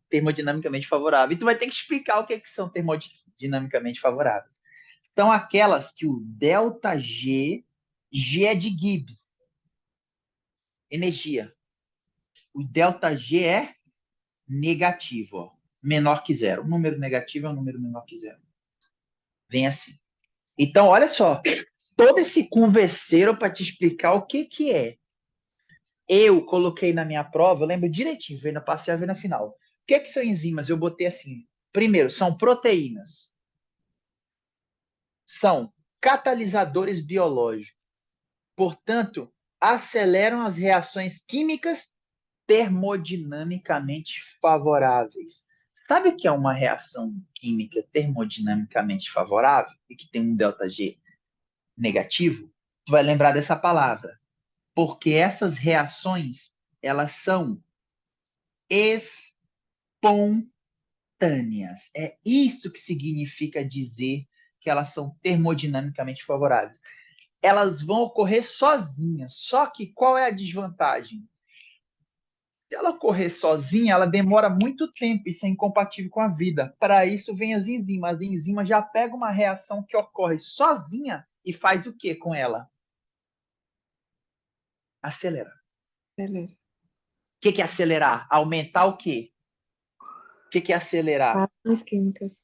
termodinamicamente favorável. E tu vai ter que explicar o que são termodinamicamente favoráveis. São aquelas que o ΔG, G é de Gibbs, energia. O ΔG é negativo, ó, menor que zero. O número negativo é um número menor que zero. Vem assim. Então, olha só, todo esse converseiro para te explicar o que é. Eu coloquei na minha prova, eu lembro direitinho, veio na parcial, veio na final. O que são enzimas? Eu botei assim. Primeiro, são proteínas. São catalisadores biológicos. Portanto, aceleram as reações químicas termodinamicamente favoráveis. Sabe o que é uma reação química termodinamicamente favorável e que tem um ΔG negativo? Tu vai lembrar dessa palavra, porque essas reações, elas são espontâneas. É isso que significa dizer que elas são termodinamicamente favoráveis. Elas vão ocorrer sozinhas, só que qual é a desvantagem? Se ela correr sozinha, ela demora muito tempo, isso é incompatível com a vida. Para isso vem as enzimas. As enzimas já pegam uma reação que ocorre sozinha e faz o que com ela? Acelera. Beleza. O que é acelerar? Aumentar o quê? O que é acelerar? Reações químicas,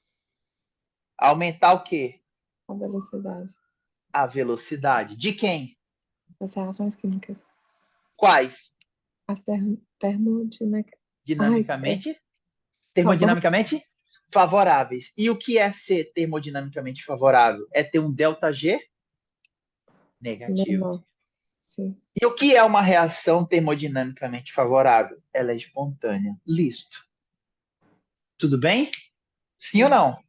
Aumentar o quê? a velocidade A velocidade. De quem? das reações químicas. Quais? As termodinâmicas. Ai, Dinamicamente? favor, Termodinamicamente favoráveis. E o que é ser termodinamicamente favorável? É ter um ΔG negativo. menor. Sim. E o que é uma reação termodinamicamente favorável? Ela é espontânea. Listo. Tudo bem? Sim ou Sim. não?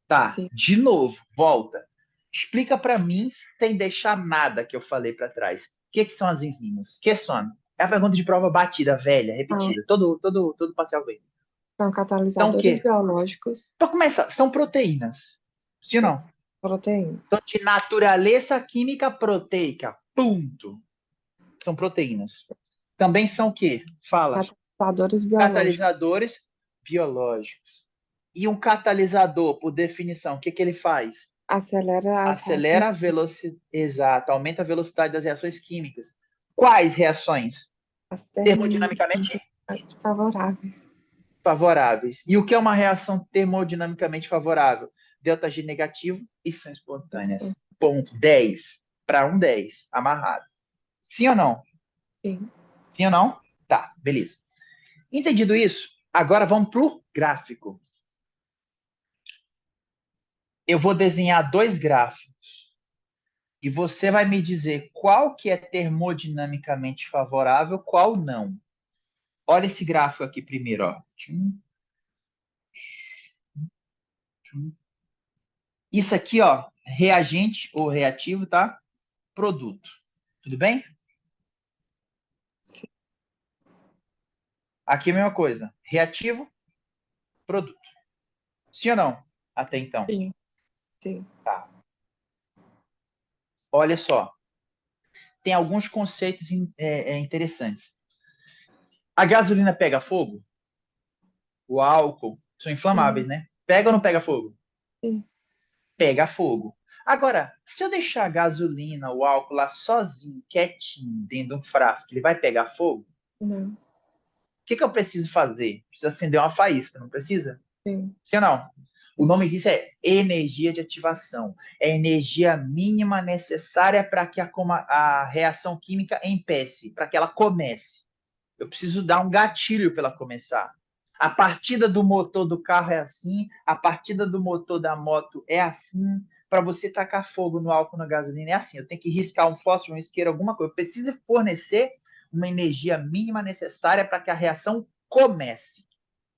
Tá. Sim. De novo, volta. Explica para mim sem deixar nada que eu falei para trás. O que são as enzimas? O que são? É a pergunta de prova batida, velha, São, repetida. Todo parcial vem. são Então o catalisadores quê? biológicos, Para começar, são proteínas. Sim ou sim, não? São proteínas. de natureza química proteica. Ponto. São proteínas. Também são o quê? Fala. Catalisadores biológicos. Catalisadores biológicos. E um catalisador, por definição, o que, que ele faz? Acelera as Acelera a reações velocidade, exato, aumenta a velocidade das reações químicas. Quais reações? as Termodinamicamente termodinâmicas favoráveis. favoráveis. E o que é uma reação termodinamicamente favorável? ΔG negativo e são espontâneas. Ponto 10 para 10, amarrado. Sim ou não? Sim. Sim ou não? Tá, beleza. Entendido isso, agora vamos para o gráfico. Eu vou desenhar dois gráficos e você vai me dizer qual que é termodinamicamente favorável, qual não. Olha esse gráfico aqui primeiro, ó. Isso aqui, ó, reagente ou reativo, tá? Produto. Tudo bem? Sim. Aqui é a mesma coisa. Reativo, produto. Sim ou não? Até então. Sim. Sim. Tá. Olha só. Tem alguns conceitos interessantes. A gasolina pega fogo? O álcool são inflamáveis, Sim. né? Pega ou não pega fogo? Sim. Pega fogo. Agora, se eu deixar a gasolina, o álcool lá sozinho, quietinho, dentro de um frasco, ele vai pegar fogo? Não. O que eu preciso fazer? Preciso acender uma faísca, não precisa? Sim. Sim ou não? O Sim. nome disso é energia de ativação. É a energia mínima necessária para que a reação química empece, para que ela comece. Eu preciso dar um gatilho para ela começar. A partida do motor do carro é assim, a partida do motor da moto é assim. Para você tacar fogo no álcool, na gasolina, é assim. Eu tenho que riscar um fósforo, um isqueiro, alguma coisa. Eu preciso fornecer uma energia mínima necessária para que a reação comece.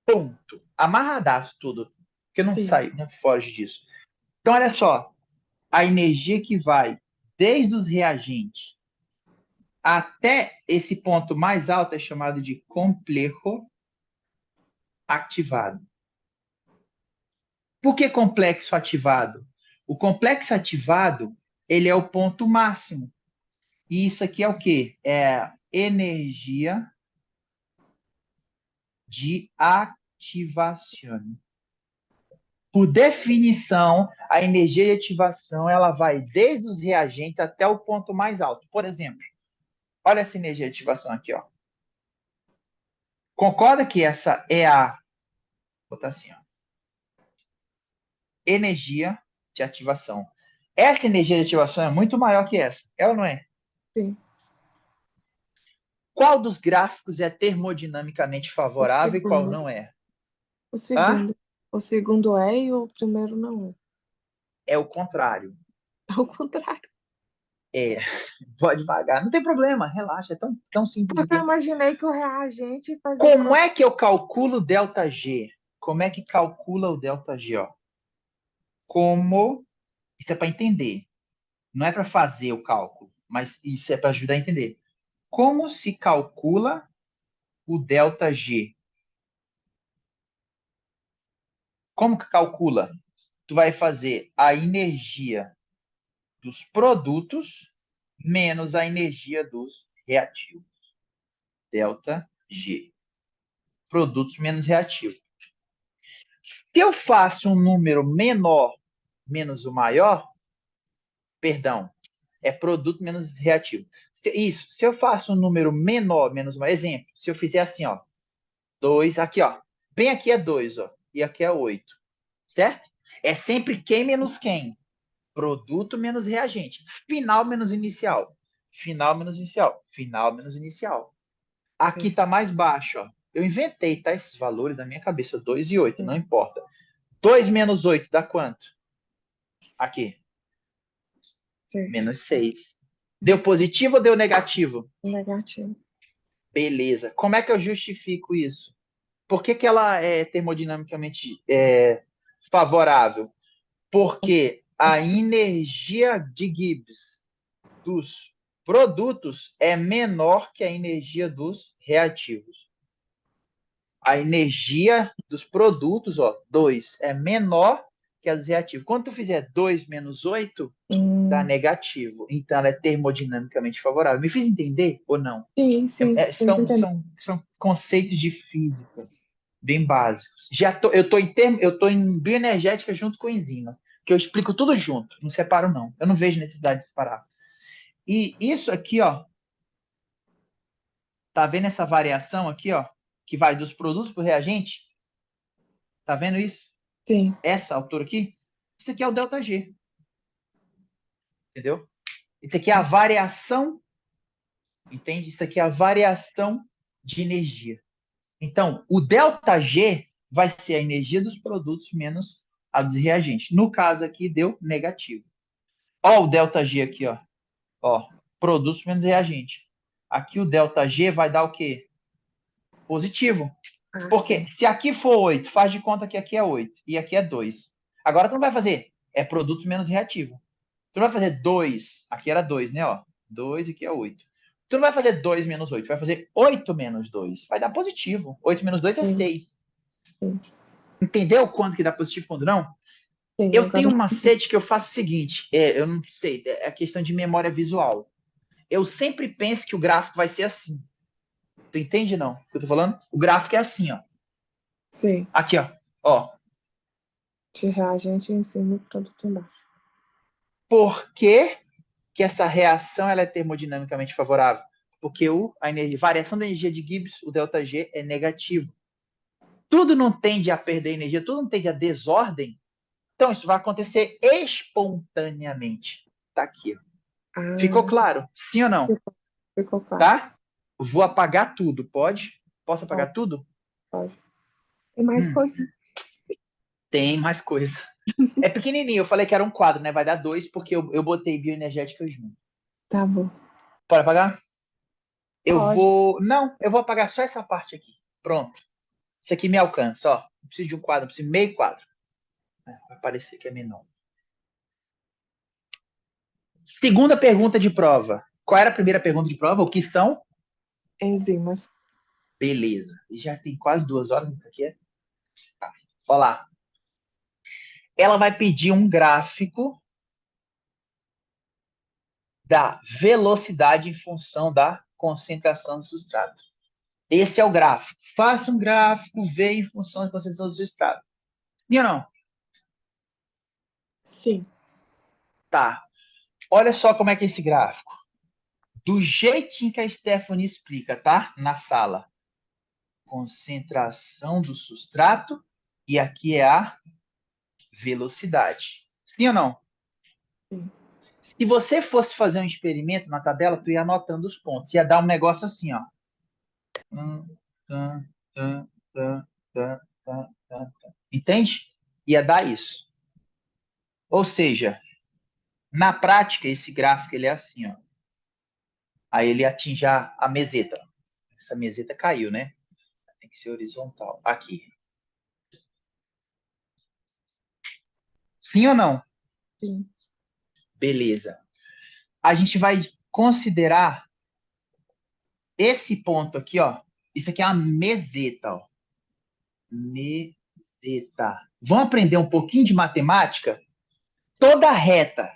Ponto. Amarradaço tudo. Porque não Sim. sai, não foge disso. Então, olha só. A energia que vai desde os reagentes até esse ponto mais alto é chamado de complexo ativado. Por que complexo ativado? O complexo ativado, ele é o ponto máximo. E isso aqui é o quê? É energia de ativação. Por definição, a energia de ativação ela vai desde os reagentes até o ponto mais alto. Por exemplo, olha essa energia de ativação aqui, ó. Concorda que essa é a, vou botar assim, ó, energia de ativação. Essa energia de ativação é muito maior que essa, é ou não é? Sim. Qual dos gráficos é termodinamicamente O favorável e qual segundo. não é? O Hã? segundo. O segundo é e o primeiro não é. É o contrário. Ao contrário. É, pode pagar. Não tem problema, relaxa, é tão simples Porque eu aqui. imaginei que o reagente fazia o Como processo. é que eu calculo o ΔG? Como é que calcula o ΔG, ó? Como... Isso é para entender. Não é para fazer o cálculo, mas isso é para ajudar a entender. Como se calcula o ΔG? Como que calcula? Tu vai fazer a energia dos produtos menos a energia dos reativos. ΔG. Produtos menos reativos. Se eu faço um número menor menos o maior, perdão, é produto menos reativo. Isso, se eu faço um número menor menos o maior, exemplo, se eu fizer assim, ó, 2, aqui, ó, bem aqui é 2, ó, e aqui é 8, certo? É sempre quem menos quem. Produto menos reagente. Final menos inicial. Final menos inicial. Final menos inicial. Aqui está mais baixo, ó. Eu inventei, tá? Esses valores da minha cabeça, 2 e 8, não importa. 2 menos 8 dá quanto? Aqui, Certo. menos 6. Deu positivo ou deu negativo? Negativo. Beleza. Como é que eu justifico isso? Por que ela é termodinamicamente favorável? Porque a energia de Gibbs dos produtos é menor que a energia dos reativos. A energia dos produtos, ó, 2, é menor que a dos reativos. Quando tu fizer 2 menos 8, dá Hum, negativo. Então, ela é termodinamicamente favorável. Me fiz entender ou não? sim, sim, fez entender. São conceitos de física bem básicos. Eu tô em bioenergética junto com enzimas, que eu explico tudo junto, não separo não. Eu não vejo necessidade de separar. E isso aqui, ó, tá vendo essa variação aqui, ó, que vai dos produtos para o reagente? Tá vendo isso? Sim, Essa altura aqui? Isso aqui é o ΔG, entendeu? Isso aqui é a variação, entende? Isso aqui é a variação de energia. Então, o ΔG vai ser a energia dos produtos menos a dos reagentes. No caso aqui, deu negativo. Ó o ΔG aqui, ó. Ó, produtos menos reagente. Aqui o ΔG vai dar o quê? Positivo. ah, Porque sim, se aqui for 8, faz de conta que aqui é 8 e aqui é 2. Agora tu não vai fazer, é produto menos reativo. Tu não vai fazer 2, aqui era 2, né? Ó, 2 e aqui é 8. Tu não vai fazer 2 menos 8, vai fazer 8 menos 2. Vai dar positivo. 8 menos 2 é sim, 6. sim, Entendeu quando que dá positivo e quando não? sim, Eu tenho agora um macete que eu faço o seguinte, eu não sei, é a questão de memória visual. Eu sempre penso que o gráfico vai ser assim. Tu entende não? O que eu tô falando? O gráfico é assim, ó. sim, Aqui, ó. Ó. de reagente em cima e produto embaixo. Por que, que essa reação ela é termodinamicamente favorável? Porque variação da energia de Gibbs, o ΔG, é negativo. Tudo não tende a perder energia, tudo não tende a desordem. Então, isso vai acontecer espontaneamente. Tá aqui. Ó. Ficou Ah, claro? Sim ou não? ficou claro. Tá? Vou apagar tudo. Pode? Posso Pode, apagar tudo? pode. Tem mais Hum, coisa? tem mais coisa. É pequenininho. Eu falei que era um quadro, né? Vai dar 2 porque eu botei bioenergética junto. Tá bom. Pode apagar? Eu Pode. vou. Não, eu vou apagar só essa parte aqui. Pronto. Isso aqui me alcança, ó. Não preciso de um quadro, preciso de meio quadro. Vai parecer que é menor. Segunda pergunta de prova. Qual era a primeira pergunta de prova? O que são? Enzimas. Beleza. E já tem quase 2 horas aqui. Tá. Olha lá. Ela vai pedir um gráfico da velocidade em função da concentração do substrato. Esse é o gráfico. Faça um gráfico V em função da concentração do substrato. Sim ou não? Sim. Tá. Olha só como é que é esse gráfico. Do jeitinho que a Stephanie explica, tá? Na sala. Concentração do substrato e aqui é a velocidade. Sim ou não? Sim. Se você fosse fazer um experimento na tabela, tu ia anotando os pontos. Ia dar um negócio assim, ó. Entende? Ia dar isso. Ou seja, Na prática, esse gráfico ele é assim, ó. Aí ele atinge a meseta. Essa meseta caiu, né? Tem que ser horizontal. Aqui. Sim ou não? Sim. Beleza. A gente vai considerar esse ponto aqui, ó. Isso aqui é uma meseta, ó. Meseta. Vamos aprender um pouquinho de matemática? Toda reta,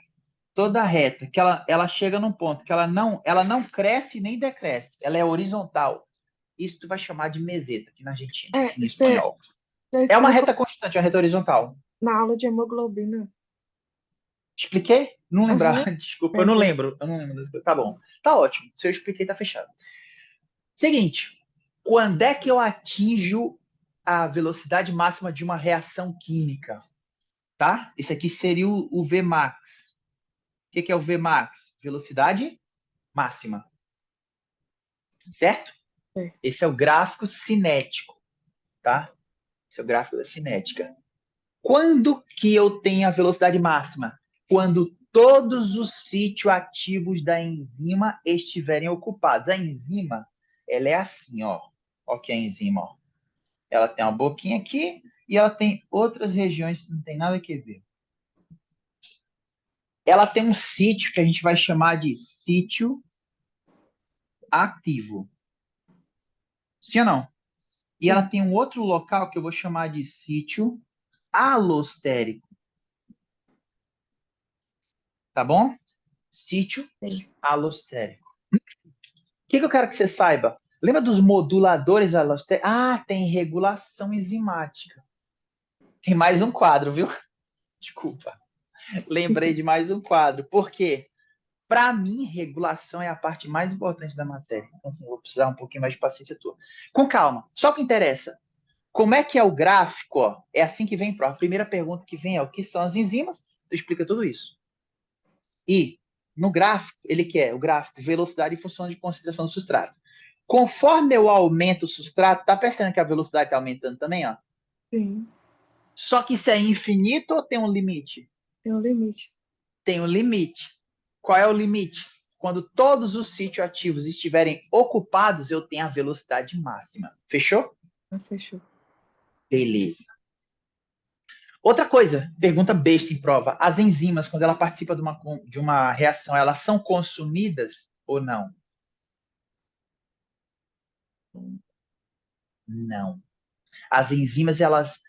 que ela chega num ponto que ela não cresce nem decresce. Ela é horizontal. Isso tu vai chamar de meseta aqui na Argentina, É, em você espanhol. É uma explicou reta constante, uma reta horizontal. na aula de hemoglobina. Expliquei? Não Aham, lembrar. Desculpa, eu não exemplo. lembro. Eu não lembro das coisas. Tá bom. Tá ótimo. Se eu expliquei, tá fechado. Seguinte, quando é que eu atinjo a velocidade máxima de uma reação química? Tá? Esse aqui seria o Vmax. O que é o Vmax? Velocidade máxima. Certo? É. Esse é o gráfico cinético. Tá? Esse é o gráfico da cinética. Quando que eu tenho a velocidade máxima? Quando todos os sítios ativos da enzima estiverem ocupados. A enzima, ela é assim, ó. Ó que é a enzima, ó. Ela tem uma boquinha aqui e ela tem outras regiões que não tem nada a ver. Ela tem um sítio que a gente vai chamar de sítio ativo. Sim ou não? E ela Sim, tem um outro local que eu vou chamar de sítio alostérico. Tá bom? Sítio sim. alostérico. O que eu quero que você saiba? Lembra dos moduladores alostéricos? Ah, tem regulação enzimática. Tem mais um quadro, viu? Desculpa. Lembrei de mais um quadro. Por quê? Para mim, regulação é a parte mais importante da matéria. Então, assim, vou precisar um pouquinho mais de paciência tua. Com calma. Só o que interessa. Como é que é o gráfico? Ó? É assim que vem a primeira pergunta que vem é o que são as enzimas? Tu explica tudo isso. E no gráfico, ele quer o gráfico velocidade em função de concentração do substrato. Conforme eu aumento o substrato, tá percebendo que a velocidade está aumentando também, ó? Sim. Só que isso é infinito ou tem um limite? Tem um limite. Tem um limite. Qual é o limite? Quando todos os sítios ativos estiverem ocupados, eu tenho a velocidade máxima. Fechou? Ah, fechou. Beleza. Outra coisa, pergunta besta em prova. As enzimas, quando ela participa de uma reação, elas são consumidas ou não? Não. As enzimas, elas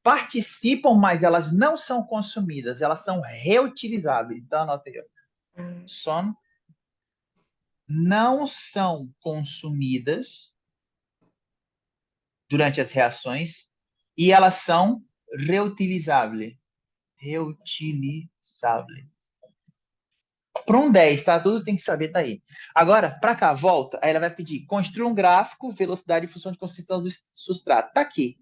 participam, mas elas não são consumidas, elas são reutilizáveis. Então, anota aí. Ah, Só não são consumidas durante as reações e elas são reutilizáveis. Reutilizáveis. Para um 10, tá? Tudo tem que saber, tá aí. Agora, para cá, volta. Aí ela vai pedir, construa um gráfico, velocidade e função de concentração do substrato. Tá aqui.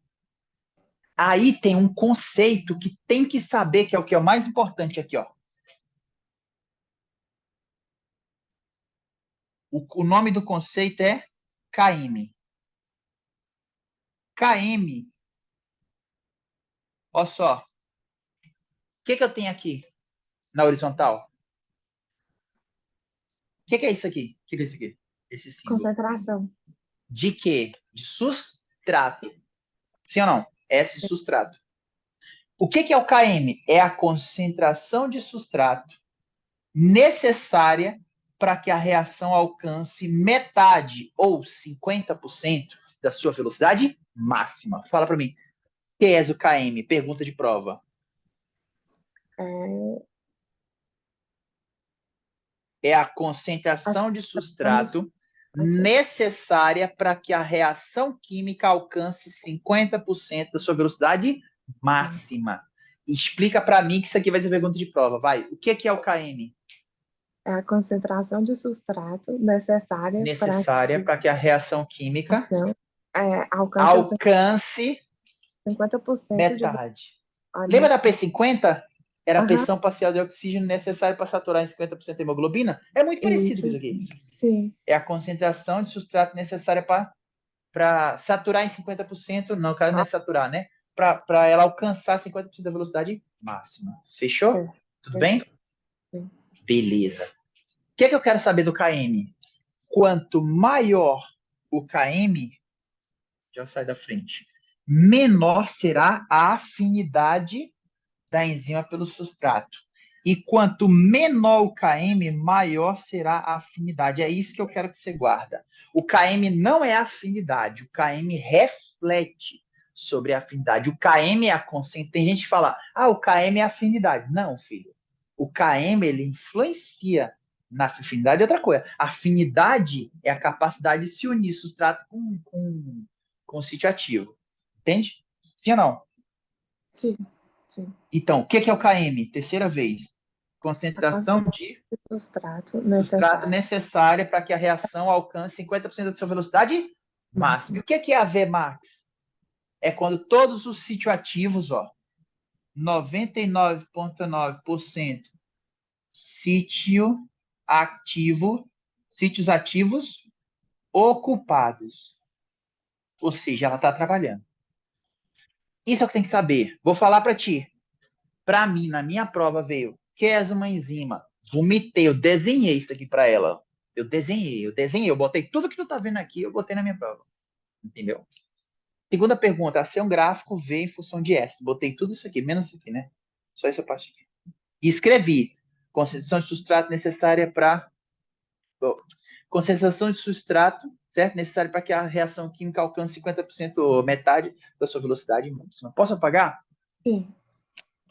Aí tem um conceito que tem que saber, que é o que é o mais importante aqui, ó. O nome do conceito é KM. KM, olha só. O que eu tenho aqui na horizontal? O que é isso aqui? O que é isso aqui? Esse símbolo. concentração. De quê? De substrato. Sim ou não? S substrato. O que é o KM? É a concentração de substrato necessária para que a reação alcance metade ou 50% da sua velocidade máxima. Fala para mim. O que é o KM? Pergunta de prova. É, É a a concentração de concentração do substrato substrato. necessária para que a reação química alcance 50% da sua velocidade Massa. máxima. Explica para mim que isso aqui vai ser pergunta de prova. Vai. O que é o KM? É a concentração de substrato necessária para Necessária que para que a reação a química ação alcance os alcance 50% de metade. Lembra da metade. P50? Era a Aham, pressão parcial de oxigênio necessária para saturar em 50% a hemoglobina? É muito parecido com isso isso. aqui. Sim. É a concentração de substrato necessária para saturar em 50%, não, o caso não é Ah, saturar, né? Para ela alcançar 50% da velocidade máxima. Fechou? certo. Tudo Fechou. bem? Sim. Beleza. O que é que eu quero saber do KM? Quanto maior o KM, já sai da frente, menor será a afinidade da enzima pelo substrato. E quanto menor o KM, maior será a afinidade. É isso que eu quero que você guarda. O KM não é afinidade, o KM reflete sobre a afinidade. O KM é a concentração. Tem gente que fala, o KM é afinidade. Não, filho. O KM, ele influencia na afinidade. Outra coisa, afinidade é a capacidade de se unir substrato com o sítio ativo. Entende? Sim ou não? Sim, sim. Então, o que é o KM? Terceira vez. A Concentração quantidade de de substrato substrato necessária necessária para que a reação alcance 50% da sua velocidade máxima. E máxima. o que é a Vmax? É quando todos os sítios ativos, 99,9% sítio ativo, sítios ativos ocupados. Ou seja, ela está trabalhando. Isso é o que tem que saber. Vou falar para ti. Para mim, na minha prova veio, queres uma enzima? Vomitei, eu desenhei isso aqui para ela. Eu botei tudo que tu tá vendo aqui, eu botei na minha prova. Entendeu? Segunda pergunta, ser um gráfico V em função de S. Botei tudo isso aqui, menos isso aqui, né? Só essa parte aqui. E escrevi, concentração de substrato necessária para... Concentração de substrato, certo? Necessária para que a reação química alcance 50% ou metade da sua velocidade máxima. Posso apagar? Sim,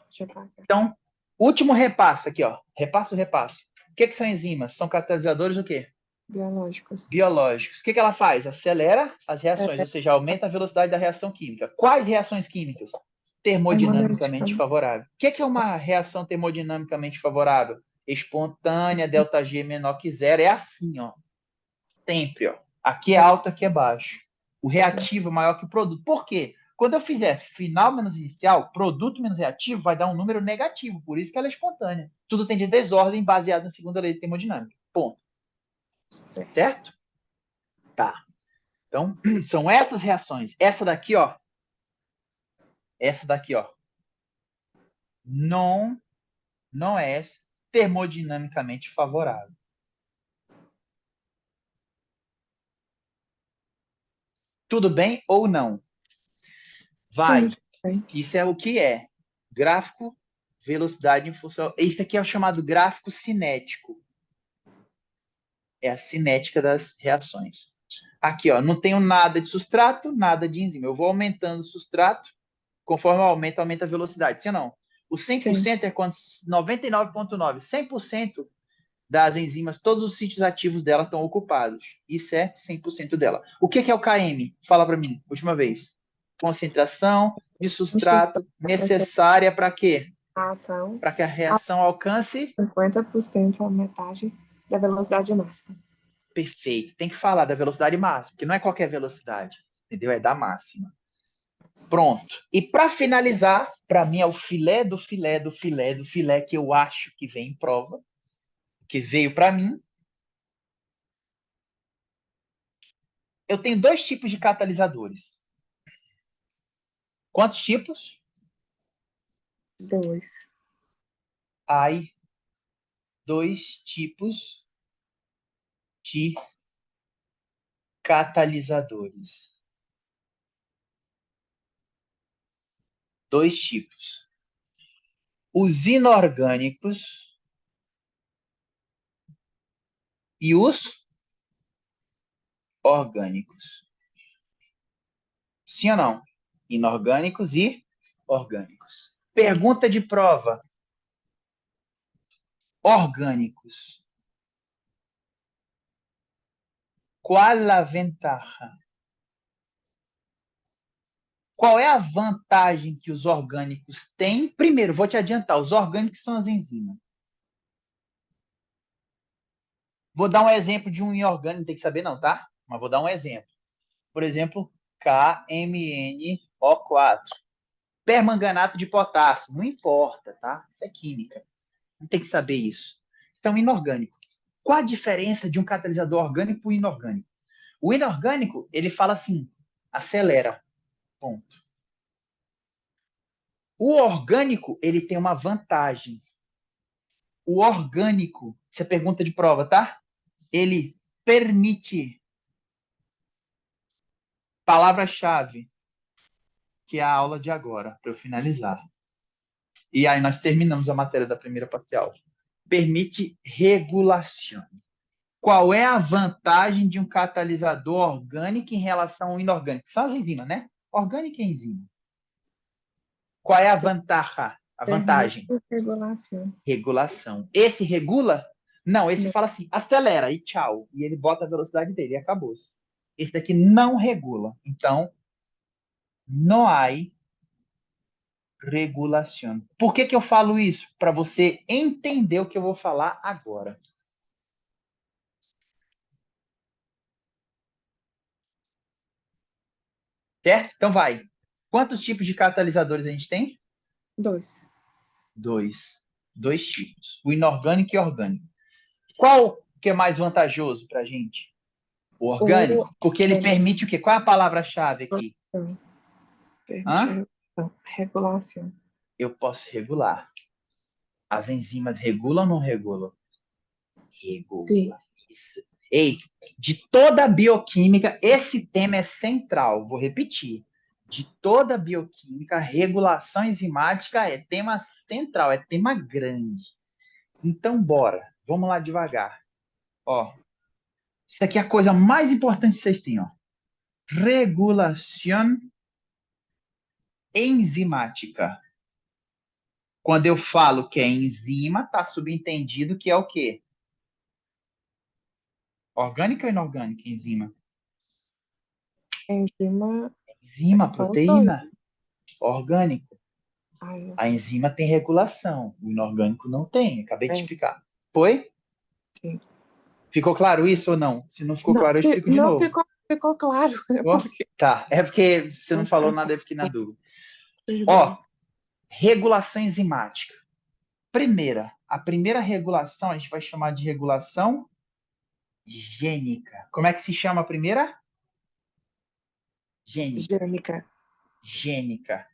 deixa eu pagar. Então, último repasso aqui, repasso. O que são enzimas? São catalisadores o quê? Biológicos. Biológicos. O que ela faz? Acelera as reações, É, ou seja, aumenta a velocidade da reação química. Quais reações químicas? Termodinamicamente termodinâmica. favorável. O que é uma reação termodinamicamente favorável? Espontânea, ΔG menor que zero. É assim, sempre, Aqui é alto, aqui é baixo. O reativo é maior que o produto. Por quê? Quando eu fizer final menos inicial, produto menos reativo, vai dar um número negativo. Por isso que ela é espontânea. Tudo tem de desordem baseado na segunda lei de termodinâmica. Ponto. Certo. Certo? Tá. Então, são essas reações. Essa daqui, não é termodinamicamente favorável. Tudo bem ou não? Sim, Vai. tudo bem. Isso é o que é. Gráfico, velocidade em função. Isso aqui é o chamado gráfico cinético. É a cinética das reações. Aqui, não tenho nada de substrato, nada de enzima. Eu vou aumentando o substrato, conforme eu aumento, aumenta a velocidade. Se não, o Sim. 100% é quando 99,9%, 100% das enzimas, todos os sítios ativos dela estão ocupados. Isso é 100% dela. O que é o KM? Fala para mim, última vez. Concentração de Um substrato substrato necessário necessária para quê? à ação Para que a a reação alcance 50% a metade da velocidade máxima. perfeito. Tem que falar da velocidade máxima, que não é qualquer velocidade, entendeu? É da máxima. Certo. Pronto. E para finalizar, para mim é o filé do filé do filé do filé que eu acho que vem em prova, que veio para mim. Eu tenho dois tipos de catalisadores. Quantos tipos? Dois. Aí, dois tipos de catalisadores. Dois tipos. Os inorgânicos e os orgânicos. Sim ou não? Inorgânicos e orgânicos. Pergunta de prova. Orgânicos. Qual a ventaja? Qual é a vantagem que os orgânicos têm? Primeiro, vou te adiantar, os orgânicos são as enzimas. Vou dar um exemplo de um inorgânico, não tem que saber não, tá? Mas vou dar um exemplo. Por exemplo, KMNO4. Permanganato de potássio. Não importa, tá? Isso é química. Não tem que saber isso. Isso é um inorgânico. Qual a diferença de um catalisador orgânico para o inorgânico? O inorgânico, ele fala assim, acelera. Ponto. O orgânico, ele tem uma vantagem. o orgânico, isso é pergunta de prova, tá? Ele permite, palavra-chave, que é a aula de agora, para eu finalizar. E aí nós terminamos a matéria da primeira parcial. Permite regulação. Qual é a vantagem de um catalisador orgânico em relação ao inorgânico? São as enzimas, né? Orgânico e enzima. Qual é a vantagem? A Permite vantagem? regulação. Regulação. Esse regula? Não, esse Não. fala assim, acelera e tchau. E ele bota a velocidade dele e acabou. Esse daqui não regula. Então, não há regulação. Por que eu falo isso? Para você entender o que eu vou falar agora. Certo? Então vai. Quantos tipos de catalisadores a gente tem? 2. Dois. Dois tipos. O inorgânico e o orgânico. Qual que é mais vantajoso para a gente? O O orgânico. Porque ele orgânico. permite o quê? Qual é a palavra-chave aqui? Permite Hã? regulação. Regulação. Eu posso regular. As enzimas regulam ou não regulam? Sim. Regula. Isso. Ei, de toda a bioquímica, esse tema é central. Vou repetir. De toda a bioquímica, regulação enzimática é tema central, é tema grande. Então, bora. Vamos lá devagar. Ó, isso aqui é a coisa mais importante que vocês têm, ó. Regulação enzimática. Quando eu falo que é enzima, tá subentendido que é o quê? Orgânica ou inorgânica? Enzima. Enzima Enzima, são os dois. proteína. Orgânico. Ai, A enzima tem regulação. O inorgânico não tem. Acabei de é, explicar. Foi? sim. Ficou claro isso ou não? Se não ficou Não, claro, eu explico de não novo. ficou claro, é Ó, porque tá. É porque você não falou colocação. nada, eu fiquei na dúvida. Perdão. Ó, regulação enzimática. A primeira regulação a gente vai chamar de regulação gênica. Como é que se chama a primeira? Gênica. Gênica. Gênica.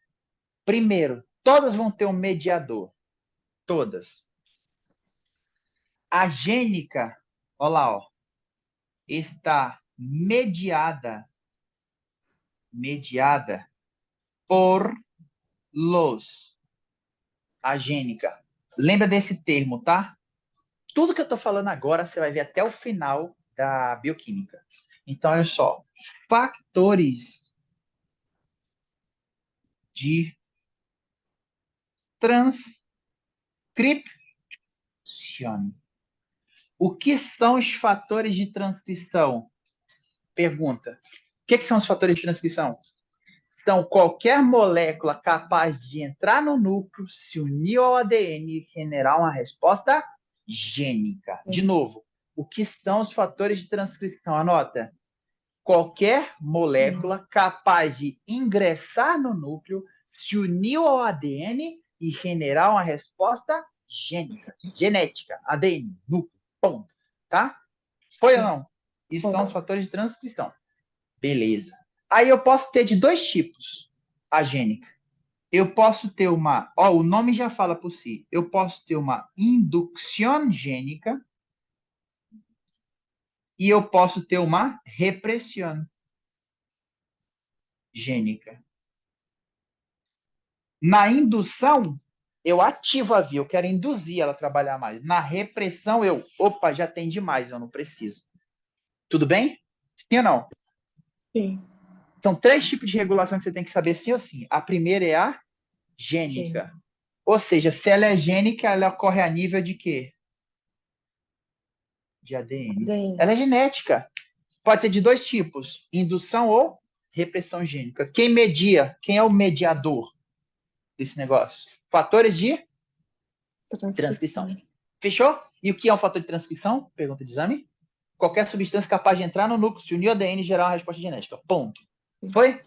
Primeiro, todas vão ter um mediador. Todas. A gênica, olha lá, ó, está mediada por los. A gênica. Lembra desse termo, tá? Tudo que eu estou falando agora, você vai ver até o final da bioquímica. Então, olha só. Fatores de transcrição. O que são os fatores de transcrição? Pergunta. O que são os fatores de transcrição? São qualquer molécula capaz de entrar no núcleo, se unir ao ADN e generar uma resposta gênica. De novo, o que são os fatores de transcrição? Anota. Qualquer molécula capaz de ingressar no núcleo, se unir ao ADN e generar uma resposta gênica, genética, ADN, núcleo, ponto. Tá? Foi ou não? Isso são os fatores de transcrição. Beleza. Aí eu posso ter de dois tipos a gênica. Eu posso ter uma, ó, o nome já fala por si. Eu posso ter uma indução gênica e eu posso ter uma repressão gênica. Na indução, eu ativo a via, eu quero induzir ela a trabalhar mais. Na repressão, opa, já tem demais, eu não preciso. Tudo bem? Sim ou não? Sim. São três tipos de regulação que você tem que saber sim ou sim. A primeira é a Sim. gênica. Ou seja, se ela é gênica, ela ocorre a nível de quê? De ADN. ADN. Ela é genética. Pode ser de dois tipos, indução ou repressão gênica. Quem media? Quem é o mediador desse negócio? Fatores de transcrição. Fechou? E o que é um fator de transcrição? Pergunta de exame. Qualquer substância capaz de entrar no núcleo, se unir ao ADN e gerar uma resposta genética. Ponto. Foi?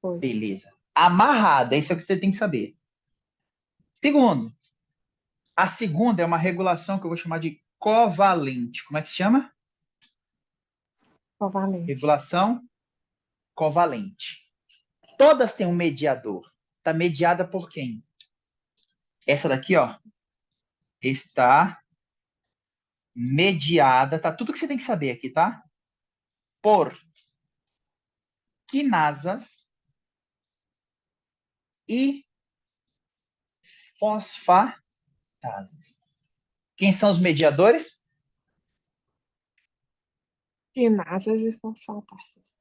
Foi. Beleza. Amarrada, isso é o que você tem que saber. Segundo, a segunda é uma regulação que eu vou chamar de covalente. Como é que se chama? Covalente. Regulação covalente. Todas têm um mediador. Está mediada por quem? Essa daqui, ó. está mediada, tá? Tudo que você tem que saber aqui, tá? Por quinasas e fosfatasas. Quem são os mediadores? Quinasas e fosfatáceas.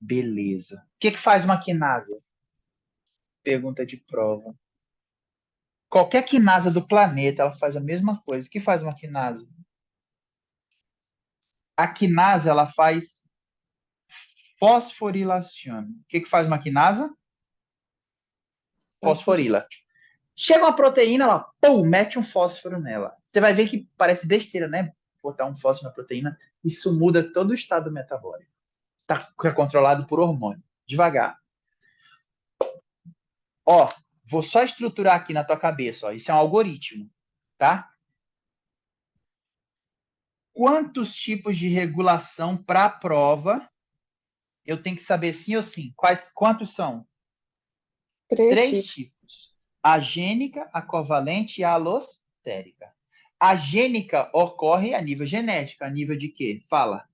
Beleza. O que faz uma quinasa? Pergunta de prova. Qualquer quinasa do planeta, ela faz a mesma coisa. O que faz uma quinasa? A quinasa, ela faz fosforilação. O que faz uma quinasa? Fosfori- Fosforila. Chega uma proteína, ela, pum, mete um fósforo nela. Você vai ver que parece besteira, né? Botar um fósforo na proteína. Isso muda todo o estado metabólico. Tá controlado por hormônio. Devagar. Ó, vou só estruturar aqui na tua cabeça, ó. Isso é um algoritmo, tá? Quantos tipos de regulação para a prova eu tenho que saber sim ou sim? Quantos são? Três Três tipos. tipos: a gênica, a covalente e a alostérica. A gênica ocorre a nível genético. A nível de quê? Fala.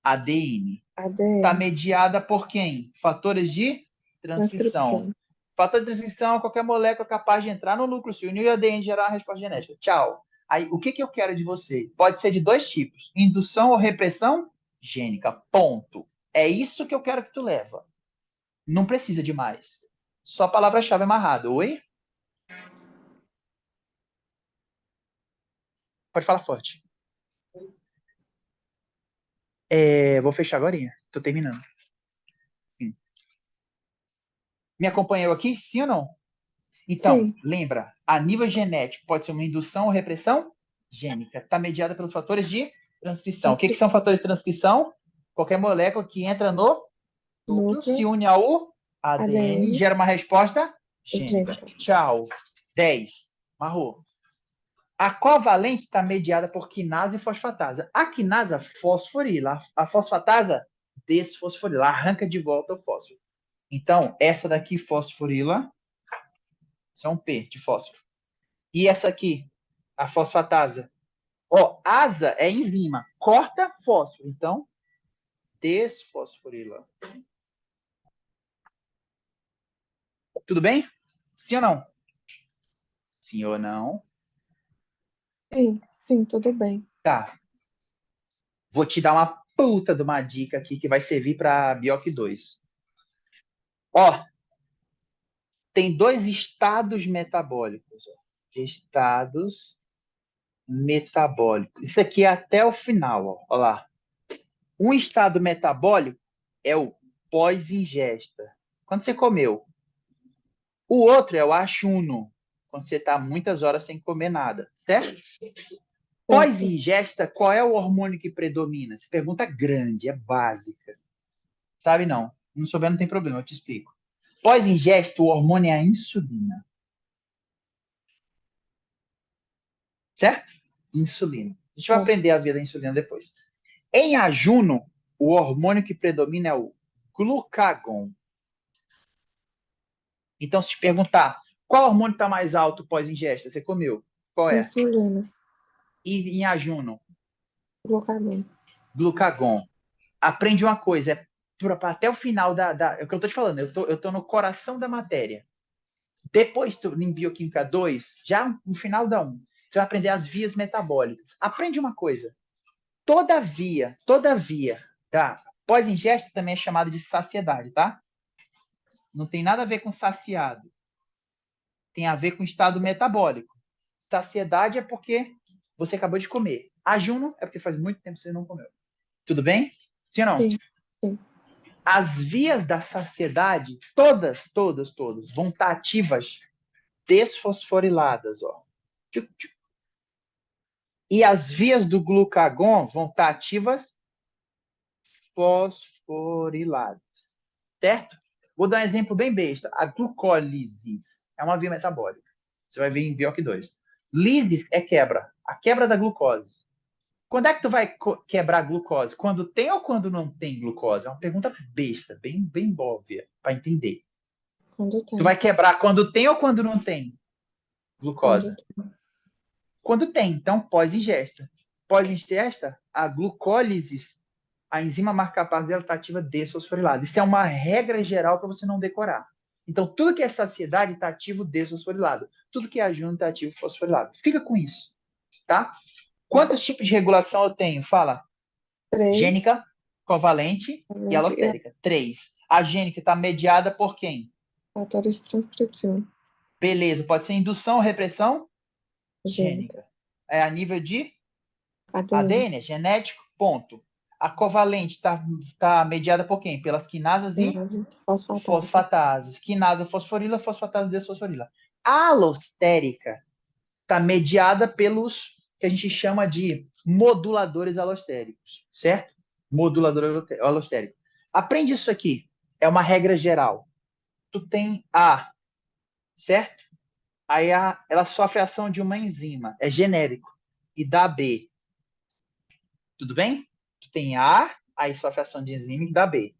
ADN. Está ADN. mediada por quem? Fatores de transcrição. Transcrição. Fator de transcrição é qualquer molécula capaz de entrar no núcleo, se unir ao ADN e gerar uma resposta genética. Tchau. Aí, o que eu quero de você? Pode ser de dois tipos: indução ou repressão gênica. Ponto. É isso que eu quero que tu leva. Não precisa de mais. Só palavra-chave amarrada. Oi? Pode falar forte. Vou fechar agora. Tô terminando. Sim. Me acompanhou aqui? Sim ou não? Então, Sim. lembra, a nível genético pode ser uma indução ou repressão gênica. Está mediada pelos fatores de transcrição. O que são Transcrição. fatores de transcrição? Qualquer molécula que entra no núcleo, se Núcleo. une ao ADN, ADN. gera uma resposta gênica. Gênica. Tchau. 10. Marrou. A covalente está mediada por quinase e fosfatasa. A quinasa fosforila. A fosfatasa desfosforila. Arranca de volta o fósforo. Então, essa daqui fosforila. Isso é um P de fósforo. E essa aqui, a fosfatasa. Ó, asa é enzima. Corta fósforo. Então, desfosforila. Tudo bem? Sim ou não? Sim ou não? Sim, sim, tudo bem. Tá. Vou te dar uma puta de uma dica aqui que vai servir para Bioc 2. Ó, tem dois estados metabólicos. Ó. Estados metabólicos. Isso aqui é até o final. Ó. Ó lá. Um estado metabólico é o pós-ingesta. Quando você comeu. O outro é o achuno, quando você está muitas horas sem comer nada, certo? Certo. Pós-ingesta, qual é o hormônio que predomina? Essa pergunta é grande, é básica. Sabe não? Não souber, não tem problema, eu te explico. Pós-ingesta, o hormônio é a insulina. Certo? Insulina. A gente vai Certo. aprender a ver da insulina depois. Em ajuno, o hormônio que predomina é o glucagon. Então, se te perguntar qual hormônio está mais alto pós-ingesta, você comeu? Qual é? Insulina. E em ajuno? Glucagon. Glucagon. Aprende uma coisa, até o final é o que eu tô te falando, eu tô no coração da matéria. Depois, em Bioquímica 2, já no final da 1, você vai aprender as vias metabólicas. Aprende uma coisa, toda via, tá? Pós-ingesta também é chamada de saciedade, tá? Não tem nada a ver com saciado. Tem a ver com estado metabólico. Saciedade é porque você acabou de comer. Ajuno é porque faz muito tempo que você não comeu. Tudo bem? Sim ou não? Sim, sim. As vias da saciedade, todas, vão estar ativas desfosforiladas, ó. E as vias do glucagon vão estar ativas fosforiladas, certo? Vou dar um exemplo bem besta. A glucólise é uma via metabólica. Você vai ver em Bioc 2. Lise é quebra. A quebra da glucose. Quando é que tu vai quebrar a glucose? Quando tem ou quando não tem glucose? É uma pergunta besta, bem óbvia, para entender. Quando Tu tem. vai quebrar quando tem ou quando não tem Quando glucose? tem. Quando tem, então, pós-ingesta. Pós-ingesta, a glucólise, a enzima marcapaz dela está ativa desfosforilada. Isso é uma regra geral para você não decorar. Então, tudo que é saciedade está ativo desfosforilado. Tudo que é ajuno está ativo fosforilado. Fica com isso, tá? Quantos tipos de regulação eu tenho? Fala. 3, Gênica, covalente e presente e alostérica. 3. A gênica está mediada por quem? fatores de transcrição Beleza. Pode ser indução ou repressão? gênica. Gênica. É a nível de ADN, ADN, é genético, ponto. A covalente está mediada por quem? Pelas quinasas e quinase, fosfatase. fosfatases. Quinasa, fosforila, fosfatase, desfosforila. A alostérica está mediada pelos que a gente chama de moduladores alostéricos, certo? Modulador alostérico. Aprende isso aqui. É uma regra geral. Tu tem A, certo? Aí ela sofre a ação de uma enzima, é genérico, e dá B. Tudo bem? Tu tem A, aí sofre a ação de enzima e dá B.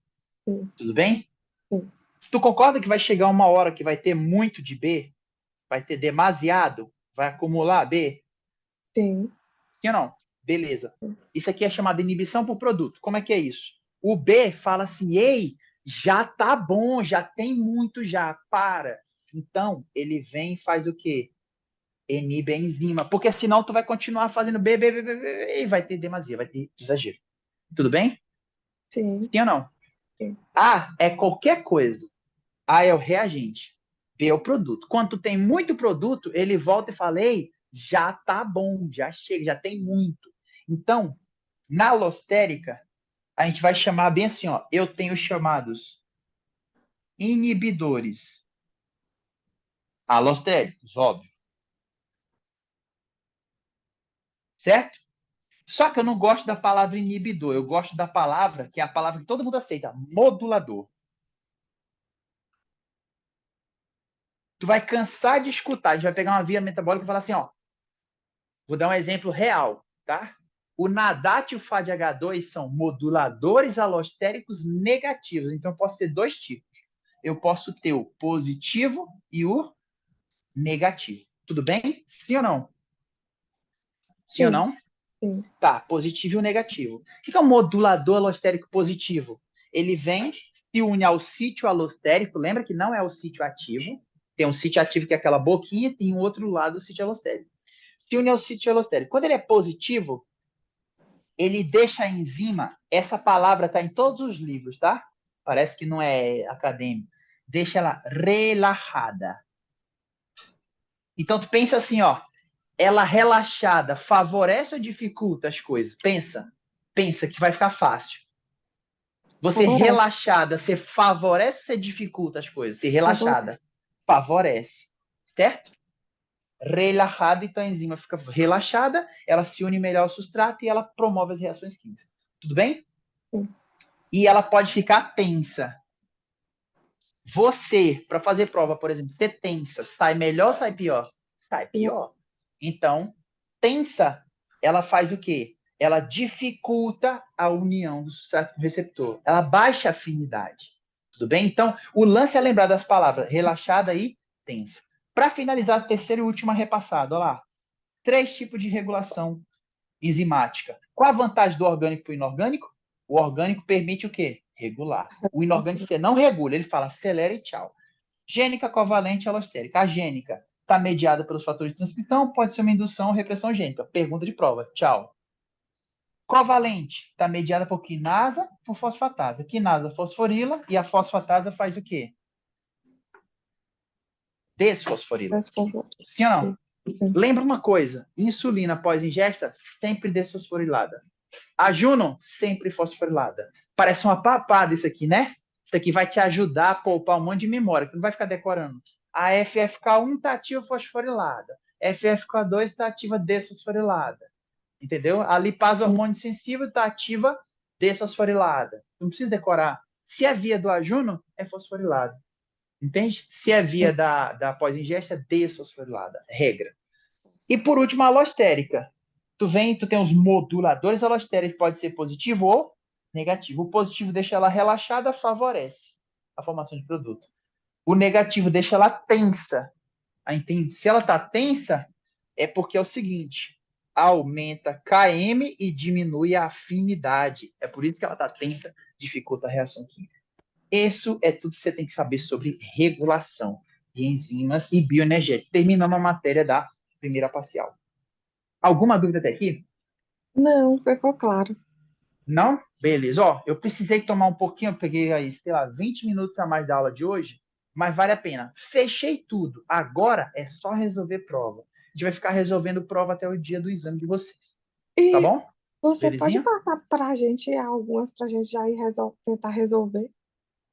Sim, Tudo bem? sim, Tu concorda que vai chegar uma hora que vai ter muito de B? Vai ter demasiado? Vai acumular B? sim, Sim ou não? Beleza. sim. Isso aqui é chamado de inibição por produto. Como é que é isso? O B fala assim, ei, já tá bom, já tem muito já, para. Então, ele vem e faz o quê? Inibe a enzima, porque senão tu vai continuar fazendo B, B, B, B, B, e vai ter demasia, vai ter exagero. Tudo bem? Sim, Sim ou não? sim. A é qualquer coisa. A é o reagente. B é o produto. Quando tu tem muito produto, ele volta e fala, ei, já tá bom, já chega, já tem muito. Então, na alostérica, a gente vai chamar bem assim, ó, eu tenho chamados inibidores alostéricos, óbvio, certo? Só que eu não gosto da palavra inibidor, eu gosto da palavra, que é a palavra que todo mundo aceita, modulador. Tu vai cansar de escutar, a gente vai pegar uma via metabólica e falar assim, ó, vou dar um exemplo real, tá? O NADAT e o FADH2 são moduladores alostéricos negativos, então eu posso ter dois tipos. Eu posso ter o positivo e o negativo. Tudo bem? Sim ou não? Sim ou Sim, não? sim. Tá, positivo e o negativo. O que é um modulador alostérico positivo? Ele vem, se une ao sítio alostérico, lembra que não é o sítio ativo, tem um sítio ativo que é aquela boquinha, e tem um outro lado do sítio alostérico. Se une ao sítio alostérico. Quando ele é positivo, ele deixa a enzima, essa palavra está em todos os livros, tá? Parece que não é acadêmico. Deixa ela relaxada. Então, tu pensa assim, ó, ela relaxada favorece ou dificulta as coisas? Pensa que vai ficar fácil. Você Favorece, relaxada, você favorece ou você dificulta as coisas? Você favorece. relaxada, favorece, certo? Relaxada, então a enzima fica relaxada, ela se une melhor ao substrato e ela promove as reações químicas. Tudo bem? Sim. E ela pode ficar tensa. Você, para fazer prova, por exemplo, você tensa, sai melhor ou sai pior? Sai pior. Então, tensa, ela faz o quê? Ela dificulta a união do substrato com o receptor. Ela baixa a afinidade. Tudo bem? Então, o lance é lembrar das palavras relaxada e tensa. Para finalizar, a terceira e última repassada. Olha lá. 3 tipos de regulação enzimática. Qual a vantagem do orgânico para o inorgânico? O orgânico permite o quê? Regular. O inorgânico você não regula, ele fala acelera e tchau. Gênica, covalente e alostérica. A gênica está mediada pelos fatores de transcrição, pode ser uma indução ou repressão gênica. Pergunta de prova. Tchau. Covalente está mediada por quinasa, por fosfatase. Quinasa fosforila e a fosfatase faz o quê? Desfosforila. Sim ou não? Sim, sim. Lembra uma coisa: insulina pós-ingesta sempre desfosforilada. A Juno, sempre fosforilada. Parece uma papada isso aqui, né? Isso aqui vai te ajudar a poupar um monte de memória, que não vai ficar decorando. A FFK1 está ativa fosforilada. FFK2 está ativa desfosforilada. Entendeu? A lipase hormônio sensível está ativa desfosforilada. Não precisa decorar. Se é via do ajuno, é fosforilada. Entende? Se é via da pós-ingesta, é desfosforilada. Regra. E por último, a alostérica. Tu tem os moduladores alostéricos, pode ser positivo ou negativo. O positivo deixa ela relaxada, favorece a formação de produto. O negativo deixa ela tensa. Se ela está tensa, É porque é o seguinte, aumenta km e diminui a afinidade. É por isso que ela está tensa, dificulta a reação química. Isso é tudo que você tem que saber sobre regulação de enzimas e bioenergética. Terminamos a matéria da primeira parcial. Alguma dúvida até aqui? Não, ficou claro. Não? Beleza. Ó, eu precisei tomar um pouquinho, eu peguei aí, sei lá, 20 minutos a mais da aula de hoje, mas vale a pena. Fechei tudo. Agora é só resolver prova. A gente vai ficar resolvendo prova até o dia do exame de vocês. Tá E bom? você pode Belezinha? passar para a gente algumas para a gente já ir tentar resolver,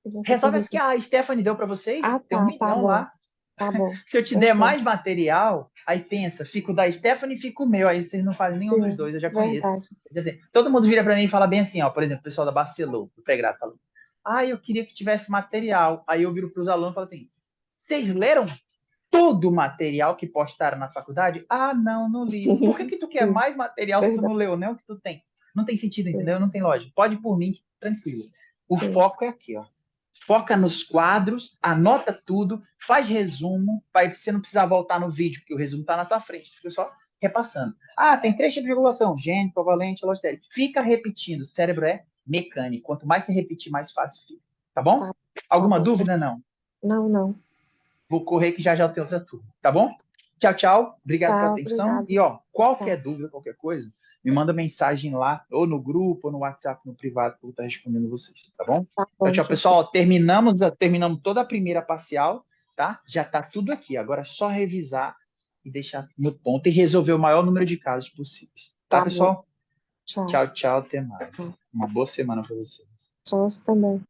se você Resolve as que puder. a Stephanie deu para vocês. Ah, Tem um tá, tá milhão bom, lá. tá bom. Se eu te der Questão. mais material, aí pensa, fica o da Stephanie e fica o meu. Aí vocês não fazem nenhum dos Sim, dois, eu já conheço. verdade. Quer dizer, todo mundo vira para mim e fala bem assim, ó, por exemplo, o pessoal da Barcelona, do Pregrado, fala, eu queria que tivesse material. Aí eu viro para os alunos e falo assim, vocês leram todo o material que postaram na faculdade? Ah, não, não li. Por que que tu quer Sim, mais material se tu verdade. não leu, nem o que tu tem? Não tem sentido, Sim, entendeu? Não tem lógica. Pode ir por mim, tranquilo. O sim. foco é aqui, ó. Foca nos quadros, anota tudo, faz resumo, para você não precisar voltar no vídeo, porque o resumo está na tua frente, fica só repassando. Ah, tem 3 tipos de regulação, gênico, covalente, alostérico. Fica repetindo, o cérebro é mecânico. Quanto mais você repetir, mais fácil fica. Tá bom? Tá, tá Alguma bom. dúvida? Não. Não, não. Vou correr que já já tem outra turma, tá bom? Tchau, tchau. Obrigado pela Tá, atenção. obrigado. E, ó, Tá, qualquer dúvida, qualquer coisa, me manda mensagem lá, ou no grupo, ou no WhatsApp, no privado, que eu vou estar respondendo vocês, tá bom? tá Tchau, bom, tchau, professor. pessoal. Terminamos toda a primeira parcial, tá? Já tá tudo aqui. Agora é só revisar e deixar no ponto e resolver o maior número de casos possíveis. Tá, Tá bom. pessoal? Tchau. Tchau, tchau. Até mais. Tchau. Uma boa semana para vocês. Pra você também.